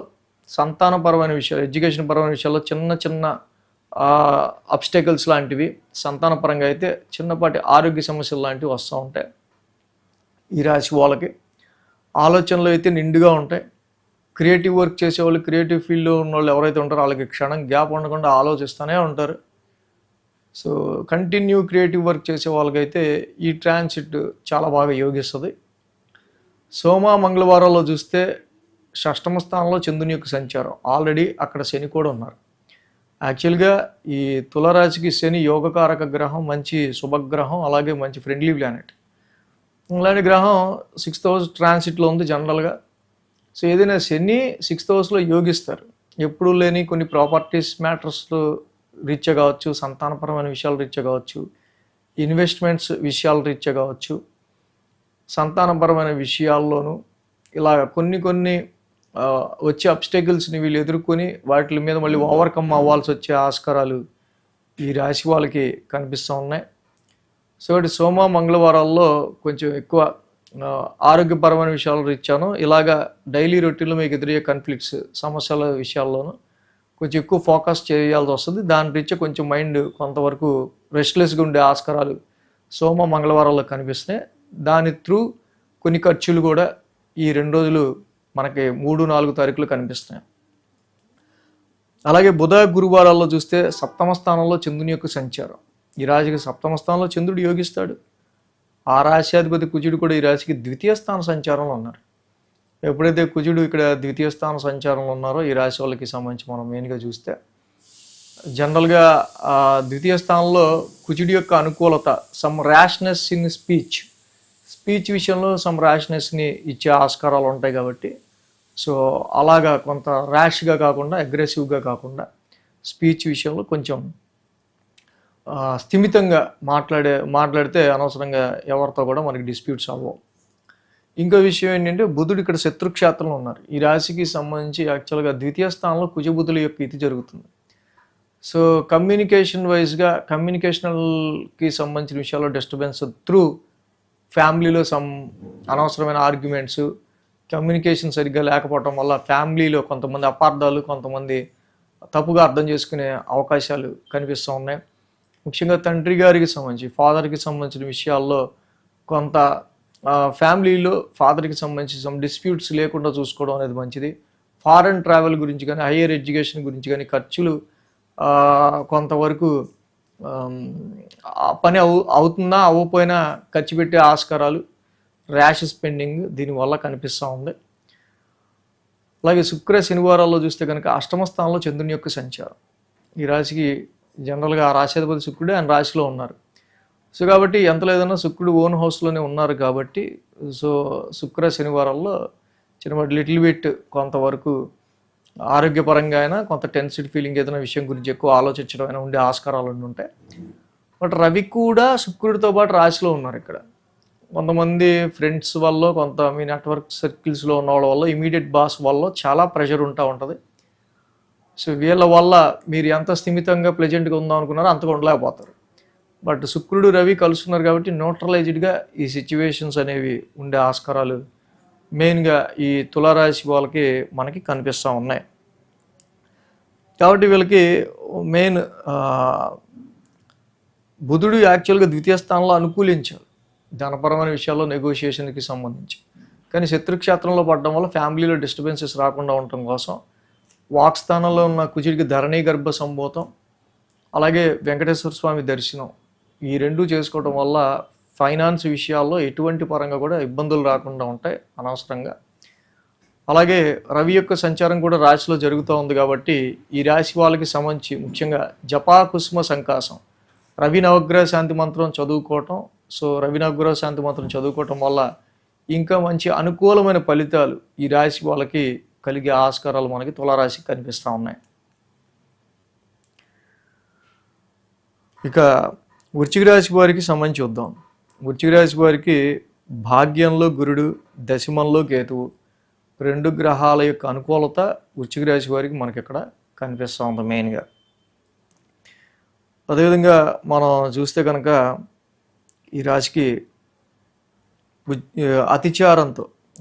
సంతానపరమైన విషయాలు, ఎడ్యుకేషన్ పరమైన విషయాల్లో చిన్న అబ్స్టెకల్స్ లాంటివి, సంతానపరంగా అయితే చిన్నపాటి ఆరోగ్య సమస్యలు లాంటివి వస్తూ ఉంటాయి. ఈ రాశి వాళ్ళకి ఆలోచనలు అయితే నిండుగా ఉంటాయి. క్రియేటివ్ వర్క్ చేసేవాళ్ళు, క్రియేటివ్ ఫీల్డ్లో ఉన్న వాళ్ళు ఎవరైతే ఉంటారో వాళ్ళకి క్షణం గ్యాప్ ఉండకుండా ఆలోచిస్తూనే ఉంటారు. సో కంటిన్యూ క్రియేటివ్ వర్క్ చేసే వాళ్ళకైతే ఈ ట్రాన్సిట్ చాలా బాగా యోగిస్తుంది. సోమ మంగళవారాల్లో చూస్తే షష్టమ స్థానంలో చంద్రుని యొక్క సంచారం, ఆల్రెడీ అక్కడ శని కూడా ఉన్నారు. యాక్చువల్గా ఈ తులరాశికి శని యోగకారక గ్రహం, మంచి శుభగ్రహం, అలాగే మంచి ఫ్రెండ్లీ ప్లానెట్. ఇలాంటి గ్రహం 6th హౌస్ ట్రాన్సిట్లో ఉంది జనరల్గా. సో ఏదైనా శని 6th హౌస్లో యోగిస్తారు. ఎప్పుడూ లేని కొన్ని ప్రాపర్టీస్ మ్యాటర్స్ రీత్యా కావచ్చు, సంతానపరమైన విషయాల రీత్యా కావచ్చు, ఇన్వెస్ట్మెంట్స్ విషయాల రీత్యా కావచ్చు, సంతానపరమైన విషయాల్లోనూ ఇలా కొన్ని వచ్చే అబ్స్టెకల్స్ని వీళ్ళు ఎదుర్కొని వాటి మీద మళ్ళీ ఓవర్కమ్ అవ్వాల్సి వచ్చే ఆస్కారాలు ఈ రాశి వాళ్ళకి కనిపిస్తూ ఉన్నాయి. సో ఇటు సోమ మంగళవారాల్లో కొంచెం ఎక్కువ ఆరోగ్యపరమైన విషయాలు రీత్యాను, ఇలాగా డైలీ రొటీన్లో మీకు ఎదురయ్యే కాన్ఫ్లిక్ట్స్ సమస్యల విషయాల్లోనూ కొంచెం ఎక్కువ ఫోకస్ చేయాల్సి వస్తుంది. దాని రీత్యా కొంచెం మైండ్ కొంతవరకు రెస్ట్లెస్గా ఉండే ఆస్కారాలు సోమ మంగళవారాల్లో కనిపిస్తున్నాయి. దాని త్రూ కొన్ని ఖర్చులు కూడా ఈ 2 రోజులు మనకి 3-4 తారీఖులు కనిపిస్తున్నాయి. అలాగే బుధ గురువారాల్లో చూస్తే సప్తమ స్థానంలో చంద్రుని యొక్క సంచారం. ఈ రాశికి సప్తమ స్థానంలో చంద్రుడు యోగిస్తాడు. ఆ రాశ్యాధిపతి కుజుడు కూడా ఈ రాశికి ద్వితీయ స్థాన సంచారంలో ఉన్నారు. ఎప్పుడైతే కుజుడు ఇక్కడ ద్వితీయ స్థాన సంచారంలో ఉన్నారో ఈ రాశి వాళ్ళకి సంబంధించి మనం మెయిన్గా చూస్తే జనరల్గా ద్వితీయ స్థానంలో కుజుడి యొక్క అనుకూలత, సమ్ ర్యాష్నెస్ ఇన్ స్పీచ్ విషయంలో సమ్ ర్యాష్నెస్ని ఇచ్చే ఆస్కారాలు ఉంటాయి కాబట్టి, సో అలాగా కొంత ర్యాష్గా కాకుండా అగ్రెసివ్గా కాకుండా స్పీచ్ విషయంలో కొంచెం స్థిమితంగా మాట్లాడితే అనవసరంగా ఎవరితో కూడా మనకి డిస్ప్యూట్స్ అవ్వవు. ఇంకో విషయం ఏంటంటే బుధుడు ఇక్కడ శత్రుక్షేత్రంలో ఉన్నారు. ఈ రాశికి సంబంధించి యాక్చువల్గా ద్వితీయ స్థానంలో కుజబుధుల యొక్క ఇది జరుగుతుంది. సో కమ్యూనికేషనల్కి సంబంధించిన విషయాల్లో డిస్టర్బెన్స్ త్రూ ఫ్యామిలీలో సమ్ అనవసరమైన ఆర్గ్యుమెంట్స్, కమ్యూనికేషన్ సరిగ్గా లేకపోవటం వల్ల ఫ్యామిలీలో కొంతమంది అపార్థాలు, కొంతమంది తప్పుగా అర్థం చేసుకునే అవకాశాలు కనిపిస్తూ ఉన్నాయి. ముఖ్యంగా తండ్రి గారికి సంబంధించి, ఫాదర్కి సంబంధించిన విషయాల్లో కొంత ఫ్యామిలీలో ఫాదర్కి సంబంధించి సమ్ డిస్ప్యూట్స్ లేకుండా చూసుకోవడం అనేది మంచిది. ఫారెన్ ట్రావెల్ గురించి కానీ, హయ్యర్ ఎడ్యుకేషన్ గురించి కానీ ఖర్చులు కొంతవరకు పని అవుతున్నా అవ్వకపోయినా ఖర్చు పెట్టే ఆస్కారాలు, ర్యాష్ స్పెండింగ్ దీనివల్ల కనిపిస్తూ ఉంది. అలాగే శుక్ర శనివారాల్లో చూస్తే కనుక అష్టమ స్థానంలో చంద్రుని యొక్క సంచారం. ఈ రాశికి జనరల్గా ఆ రాశ్యాధిపతి శుక్రుడే ఆయన రాశిలో ఉన్నారు. సో కాబట్టి ఎంత లేదన్నా శుక్రుడు ఓన్ హౌస్లోనే ఉన్నారు కాబట్టి, సో శుక్ర శనివారాల్లో చిన్నపాటి లిటిల్ బిట్ కొంతవరకు ఆరోగ్యపరంగా అయినా కొంత టెన్సిడ్ ఫీలింగ్, ఏదైనా విషయం గురించి ఎక్కువ ఆలోచించడం అయినా ఉండే ఆస్కారాలు ఉంటాయి. బట్ రవి కూడా శుక్రుడితో పాటు రాశిలో ఉన్నారు. ఇక్కడ కొంతమంది ఫ్రెండ్స్ వల్ల, కొంత మీ నెట్వర్క్ సర్కిల్స్లో ఉన్న వాళ్ళ వల్ల, ఇమీడియట్ బాస్ వల్ల చాలా ప్రెషర్ ఉంటుంది. సో వీళ్ళ వల్ల మీరు ఎంత స్థిమితంగా ప్లెజెంట్గా ఉందాం అనుకున్నారో అంతగా ఉండలేకపోతారు. బట్ శుక్రుడు రవి కలుస్తున్నారు కాబట్టి న్యూట్రలైజ్డ్గా ఈ సిచ్యువేషన్స్ అనేవి ఉండే ఆస్కారాలు మెయిన్గా ఈ తులారాశి వాళ్ళకి మనకి కనిపిస్తూ ఉన్నాయి. కాబట్టి వీళ్ళకి మెయిన్ బుధుడు యాక్చువల్గా ద్వితీయ స్థానంలో అనుకూలించారు ధనపరమైన విషయాల్లో, నెగోషియేషన్కి సంబంధించి. కానీ శత్రుక్షేత్రంలో పడడం వల్ల ఫ్యామిలీలో డిస్టర్బెన్సెస్ రాకుండా ఉండటం కోసం వాక్స్థానంలో ఉన్న కుజుడికి ధరణీ గర్భ సంభూతం, అలాగే వెంకటేశ్వర స్వామి దర్శనం, ఈ 2 చేసుకోవడం వల్ల ఫైనాన్స్ విషయాల్లో ఎటువంటి పరంగా కూడా ఇబ్బందులు రాకుండా ఉంటాయి అనవసరంగా. అలాగే రవి యొక్క సంచారం కూడా రాశిలో జరుగుతూ ఉంది కాబట్టి ఈ రాశి వాళ్ళకి సంబంధించి ముఖ్యంగా జపా కుసుమ సంకాసం, రవి నవగ్రహ శాంతి మంత్రం చదువుకోవటం. సో రవి నవగ్రహ శాంతి మంత్రం చదువుకోవటం వల్ల ఇంకా మంచి అనుకూలమైన ఫలితాలు ఈ రాశి వాళ్ళకి కలిగే ఆస్కారాలు మనకి తులారాశికి కనిపిస్తూ ఉన్నాయి. ఇక వృశ్చిక రాశి వారికి సంబంధించి చూద్దాం. వృశ్చిక రాశి వారికి భాగ్యంలో గురుడు, దశమంలో కేతువు, 2 గ్రహాల యొక్క అనుకూలత వృశ్చిక రాశి వారికి మనకి ఇక్కడ కనిపిస్తూ ఉంది మెయిన్గా. అదేవిధంగా మనం చూస్తే కనుక ఈ రాశికి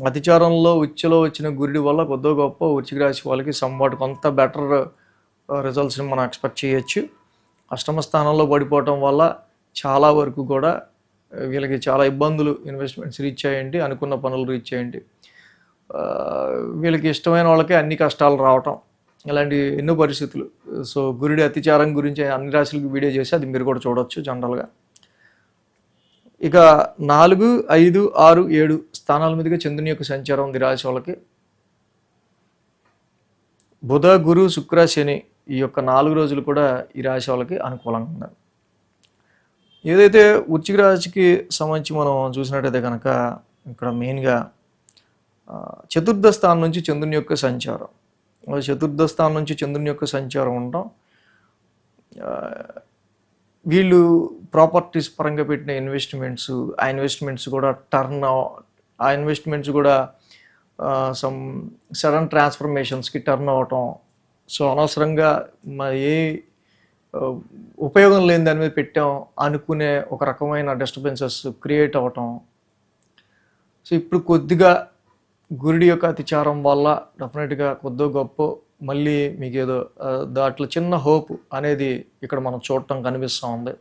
అతిచారంలో ఉచ్చలో వచ్చిన గురుడి వల్ల కొద్దో గొప్ప వృశ్చిక రాశి వాళ్ళకి సంవాట్ కొంత బెటర్ రిజల్ట్స్ని మనం ఎక్స్పెక్ట్ చేయొచ్చు. అష్టమ స్థానంలో పడిపోవటం వల్ల చాలా వరకు కూడా వీళ్ళకి చాలా ఇబ్బందులు, ఇన్వెస్ట్మెంట్స్ రీచ్ అయ్యండి, అనుకున్న పనులు రీచ్ అయ్యండి, వీళ్ళకి ఇష్టమైన వాళ్ళకి అన్ని కష్టాలు రావటం, ఇలాంటి ఎన్నో పరిస్థితులు. సో గురుడి అతిచారం గురించి అన్ని రాశులకు వీడియో చేసి అది మీరు కూడా చూడొచ్చు జనరల్గా. ఇక 4, 5, 6, 7 స్థానాల మీదుగా చంద్రుని యొక్క సంచారం ఉంది రాశి వాళ్ళకి. బుధ, గురు, శుక్ర, శని ఈ యొక్క 4 రోజులు కూడా ఈ రాశి వాళ్ళకి అనుకూలంగా ఉన్నారు. ఏదైతే వృశ్చిక రాశికి సంబంధించి మనం చూసినట్టయితే కనుక ఇక్కడ మెయిన్గా చతుర్థ స్థానం నుంచి చంద్రుని యొక్క సంచారం, చతుర్థ స్థానం నుంచి చంద్రుని యొక్క సంచారం ఉండటం, వీళ్ళు ప్రాపర్టీస్ పరంగా పెట్టిన ఇన్వెస్ట్మెంట్స్, ఆ ఇన్వెస్ట్మెంట్స్ కూడా సమ్ సడన్ ట్రాన్స్ఫర్మేషన్స్కి టర్న్ అవటం. సో అనవసరంగా ఏ ఉపయోగం లేని దాని మీద పెట్టాం అనుకునే ఒక రకమైన డిస్టర్బెన్సెస్ క్రియేట్ అవ్వటం. సో ఇప్పుడు కొద్దిగా గురుడి యొక్క అతిచారం వల్ల డెఫినెట్గా కొద్దో గొప్ప మళ్ళీ మీకు ఏదో దాంట్లో చిన్న హోప్ అనేది ఇక్కడ మనం చూడటం కనిపిస్తూ ఉంది.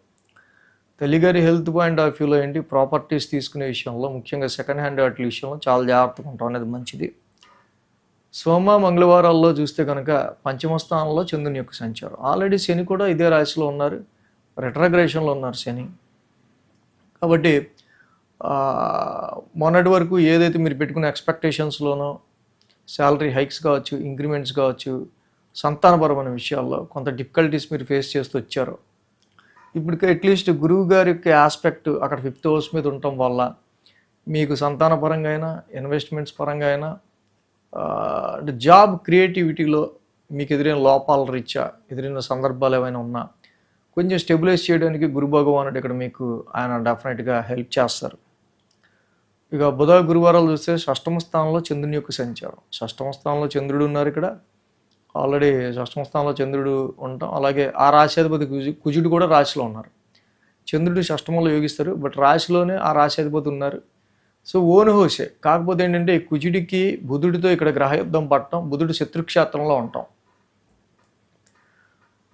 తల్లిగారి హెల్త్ పాయింట్ ఆఫ్ వ్యూలో ఏంటి, ప్రాపర్టీస్ తీసుకునే విషయంలో ముఖ్యంగా సెకండ్ హ్యాండ్ వాటి విషయంలో చాలా జాగ్రత్తగా ఉంటాం అనేది మంచిది. సోమ, మంగళవారాల్లో చూస్తే కనుక పంచమ స్థానంలో చంద్రుని యొక్క సంచారం. ఆల్రెడీ శని కూడా ఇదే రాశిలో ఉన్నారు, రెట్రోగ్రేషన్లో ఉన్నారు శని. కాబట్టి మొన్నటి వరకు ఏదైతే మీరు పెట్టుకున్న ఎక్స్పెక్టేషన్స్లోనో శాలరీ హైక్స్ కావచ్చు, ఇంక్రిమెంట్స్ కావచ్చు, సంతానపరమైన విషయాల్లో కొంత డిఫికల్టీస్ మీరు ఫేస్ చేస్తూ వచ్చారు. ఇప్పుడు అట్లీస్ట్ గురువు గారి యొక్క ఆస్పెక్ట్ అక్కడ 5th హౌస్ మీద ఉండటం వల్ల మీకు సంతానపరంగా అయినా, ఇన్వెస్ట్మెంట్స్ పరంగా అయినా, జాబ్ క్రియేటివిటీలో మీకు ఎదురైన లోపాల రీత్యా ఎదురైన సందర్భాలు ఏమైనా ఉన్నా కొంచెం స్టెబిలైజ్ చేయడానికి గురు భగవానుడు ఇక్కడ మీకు ఆయన డెఫినెట్గా హెల్ప్ చేస్తారు. ఇక బుధ, గురువారాలు చూస్తే షష్టమ స్థానంలో చంద్రుని యొక్క సంచారం. షష్టమ స్థానంలో చంద్రుడు ఉన్నారు ఇక్కడ, ఆల్రెడీ షష్టమ స్థానంలో చంద్రుడు ఉండటం, అలాగే ఆ రాశ్యాధిపతి కుజుడు కూడా రాశిలో ఉన్నారు. చంద్రుడు షష్టమంలో యోగిస్తారు, బట్ రాశిలోనే ఆ రాశ్యాధిపతి ఉన్నారు. So own house. కాకపోతే ఏంటంటే ఈ కుజుడికి బుధుడితో ఇక్కడ గ్రహయుద్ధం పట్టడం, బుధుడు శత్రుక్షేత్రంలో ఉంటాం.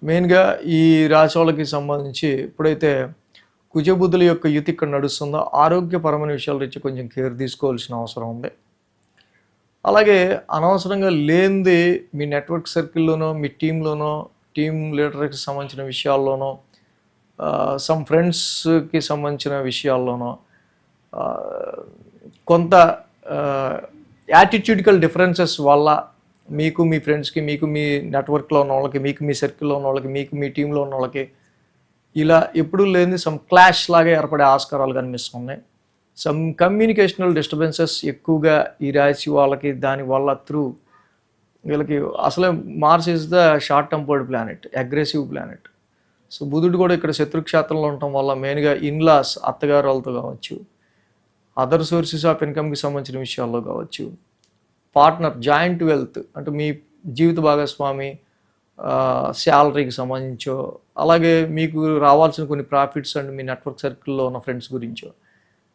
మెయిన్గా ఈ రాశి వాళ్ళకి సంబంధించి ఎప్పుడైతే కుజబుధుల యొక్క యుతి ఇక్కడ నడుస్తుందో ఆరోగ్యపరమైన విషయాల రీత్యా కొంచెం కేర్ తీసుకోవాల్సిన అవసరం ఉంది. అలాగే అనవసరంగా లేనిది మీ నెట్వర్క్ సర్కిల్లోనో, మీ టీంలోనో, టీమ్ లీడర్కి సంబంధించిన విషయాల్లోనో, సమ్ ఫ్రెండ్స్కి సంబంధించిన విషయాల్లోనో కొంత యాటిట్యూడికల్ డిఫరెన్సెస్ వల్ల మీకు మీ ఫ్రెండ్స్కి, మీకు మీ నెట్వర్క్లో ఉన్న వాళ్ళకి, మీకు మీ సర్కిల్లో ఉన్న వాళ్ళకి, మీకు మీ టీంలో ఉన్న వాళ్ళకి ఇలా ఎప్పుడూ లేని సమ్ క్లాష్ లాగా ఏర్పడే ఆస్కారాలు కనిపిస్తున్నాయి. సమ్ కమ్యూనికేషనల్ డిస్టర్బెన్సెస్ ఎక్కువగా ఈ రాశి వాళ్ళకి దానివల్ల వీళ్ళకి అసలే Mars is the short tempered planet, aggressive planet. So బుధుడు కూడా ఇక్కడ శత్రుక్షేత్రంలో ఉండటం వల్ల మెయిన్గా ఇన్లాస్, అత్తగారు వాళ్ళతో కావచ్చు, అదర్ సోర్సెస్ ఆఫ్ ఇన్కమ్కి సంబంధించిన విషయాల్లో కావచ్చు, పార్ట్నర్, జాయింట్ వెల్త్ అంటే మీ జీవిత భాగస్వామి శాలరీకి సంబంధించో, అలాగే మీకు రావాల్సిన కొన్ని ప్రాఫిట్స్ అండ్ మీ నెట్వర్క్ సర్కిల్లో ఉన్న ఫ్రెండ్స్ గురించో,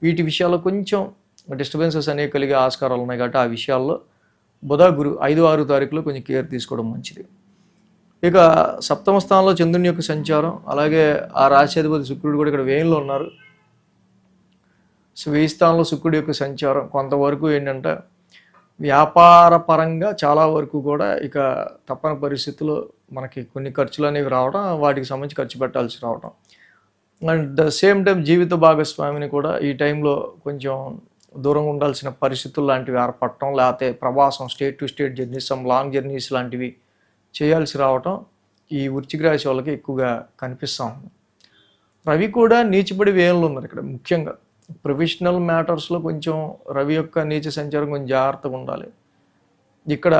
వీటి విషయాల్లో కొంచెం డిస్టర్బెన్సెస్ అనేవి కలిగే ఆస్కారాలు ఉన్నాయి. కాబట్టి ఆ విషయాల్లో బుధ, గురు 5, 6 తారీఖులో కొంచెం కేర్ తీసుకోవడం మంచిది. ఇక సప్తమ స్థానంలో చంద్రుని యొక్క సంచారం, అలాగే ఆ రాశ్యాధిపతి శుక్రుడు కూడా ఇక్కడ వ్యయంలో ఉన్నారు. సో 1000 స్థానంలో శుక్రుడి యొక్క సంచారం కొంతవరకు ఏంటంటే వ్యాపార పరంగా చాలా వరకు కూడా ఇక తప్పని పరిస్థితుల్లో మనకి కొన్ని ఖర్చులు అనేవి రావడం, వాటికి సంబంధించి ఖర్చు పెట్టాల్సి రావడం, అండ్ ద సేమ్ టైం జీవిత భాగస్వామిని కూడా ఈ టైంలో కొంచెం దూరంగా ఉండాల్సిన పరిస్థితులు లాంటివి ఏర్పడటం, లేకపోతే ప్రవాసం, state to state journeys, some long journeys లాంటివి చేయాల్సి రావటం ఈ వృశ్చిక రాశి వాళ్ళకి ఎక్కువగా కనిపిస్తూ ఉంది. రవి కూడా నీచిపడి వ్యయంలో ఉన్నారు ఇక్కడ. ముఖ్యంగా ప్రొఫెషనల్ మ్యాటర్స్లో కొంచెం రవి యొక్క నీచ సంచారం కొంచెం జాగ్రత్తగా ఉండాలి. ఇక్కడ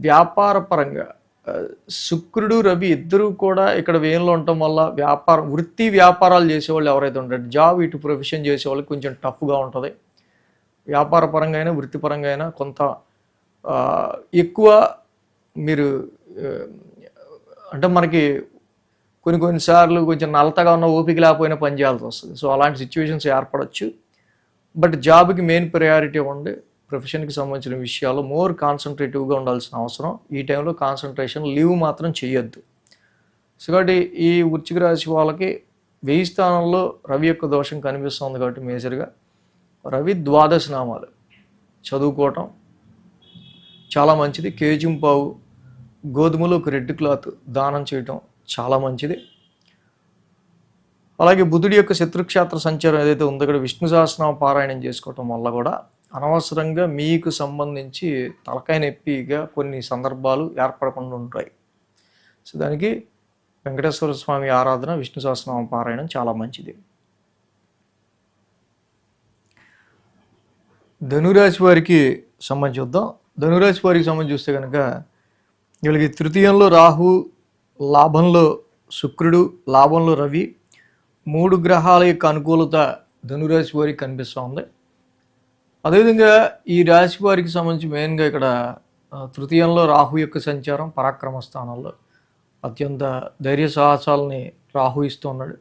వ్యాపార పరంగా శుక్రుడు, రవి ఇద్దరూ కూడా ఇక్కడ వ్యయంలో ఉండటం వల్ల వృత్తి వ్యాపారాలు చేసేవాళ్ళు ఎవరైతే ఉంటారో, జాబ్ ఇటు ప్రొఫెషన్ చేసేవాళ్ళకి కొంచెం టఫ్గా ఉంటుంది. వ్యాపార పరంగా అయినా, వృత్తిపరంగా అయినా కొంత ఎక్కువ మీరు అంటే మనకి కొన్నిసార్లు కొంచెం నలతగా ఉన్న ఓపిక లేకపోయినా పని చేయాల్సి వస్తుంది. సో అలాంటి సిచ్యువేషన్స్ ఏర్పడవచ్చు. బట్ జాబ్కి మెయిన్ ప్రయారిటీ ఉండి ప్రొఫెషన్కి సంబంధించిన విషయాలు మోర్ కాన్సన్ట్రేటివ్గా ఉండాల్సిన అవసరం. ఈ టైంలో కాన్సన్ట్రేషన్ లీవ్ మాత్రం చేయొద్దు. సో కాబట్టి ఈ వృశ్చిక రాశి వాళ్ళకి 1000 స్థానంలో రవి యొక్క దోషం కనిపిస్తుంది. కాబట్టి మేజర్గా రవి 12 నామాలు చదువుకోవటం చాలా మంచిది. కేజుంపావు గోధుమలు, ఒక రెడ్ క్లాత్ దానం చేయటం చాలా మంచిది. అలాగే బుధుడి యొక్క శత్రుక్షేత్ర సంచారం ఏదైతే ఉందో ఇక్కడ విష్ణు సహస్రనామ పారాయణం చేసుకోవటం వల్ల కూడా అనవసరంగా మీకు సంబంధించి తలకాయ నొప్పిగా కొన్ని సందర్భాలు ఏర్పడకుండా ఉంటాయి. సో దానికి వెంకటేశ్వర స్వామి ఆరాధన, విష్ణు సహస్రనామ పారాయణం చాలా మంచిది. ధనురాశి వారికి సంబంధించి చూద్దాం. ధనురాశి వారికి సంబంధించి చూస్తే కనుక వీళ్ళకి తృతీయంలో రాహు, లాభంలో శుక్రుడు, లాభంలో రవి, 3 గ్రహాల యొక్క అనుకూలత ధనురాశి వారికి కనిపిస్తూ ఉంది. అదేవిధంగా ఈ రాశి వారికి సంబంధించి మెయిన్గా ఇక్కడ తృతీయంలో రాహు యొక్క సంచారం పరాక్రమ స్థానంలో అత్యంత ధైర్య సాహసాలని రాహు ఇస్తూ ఉన్నాడు.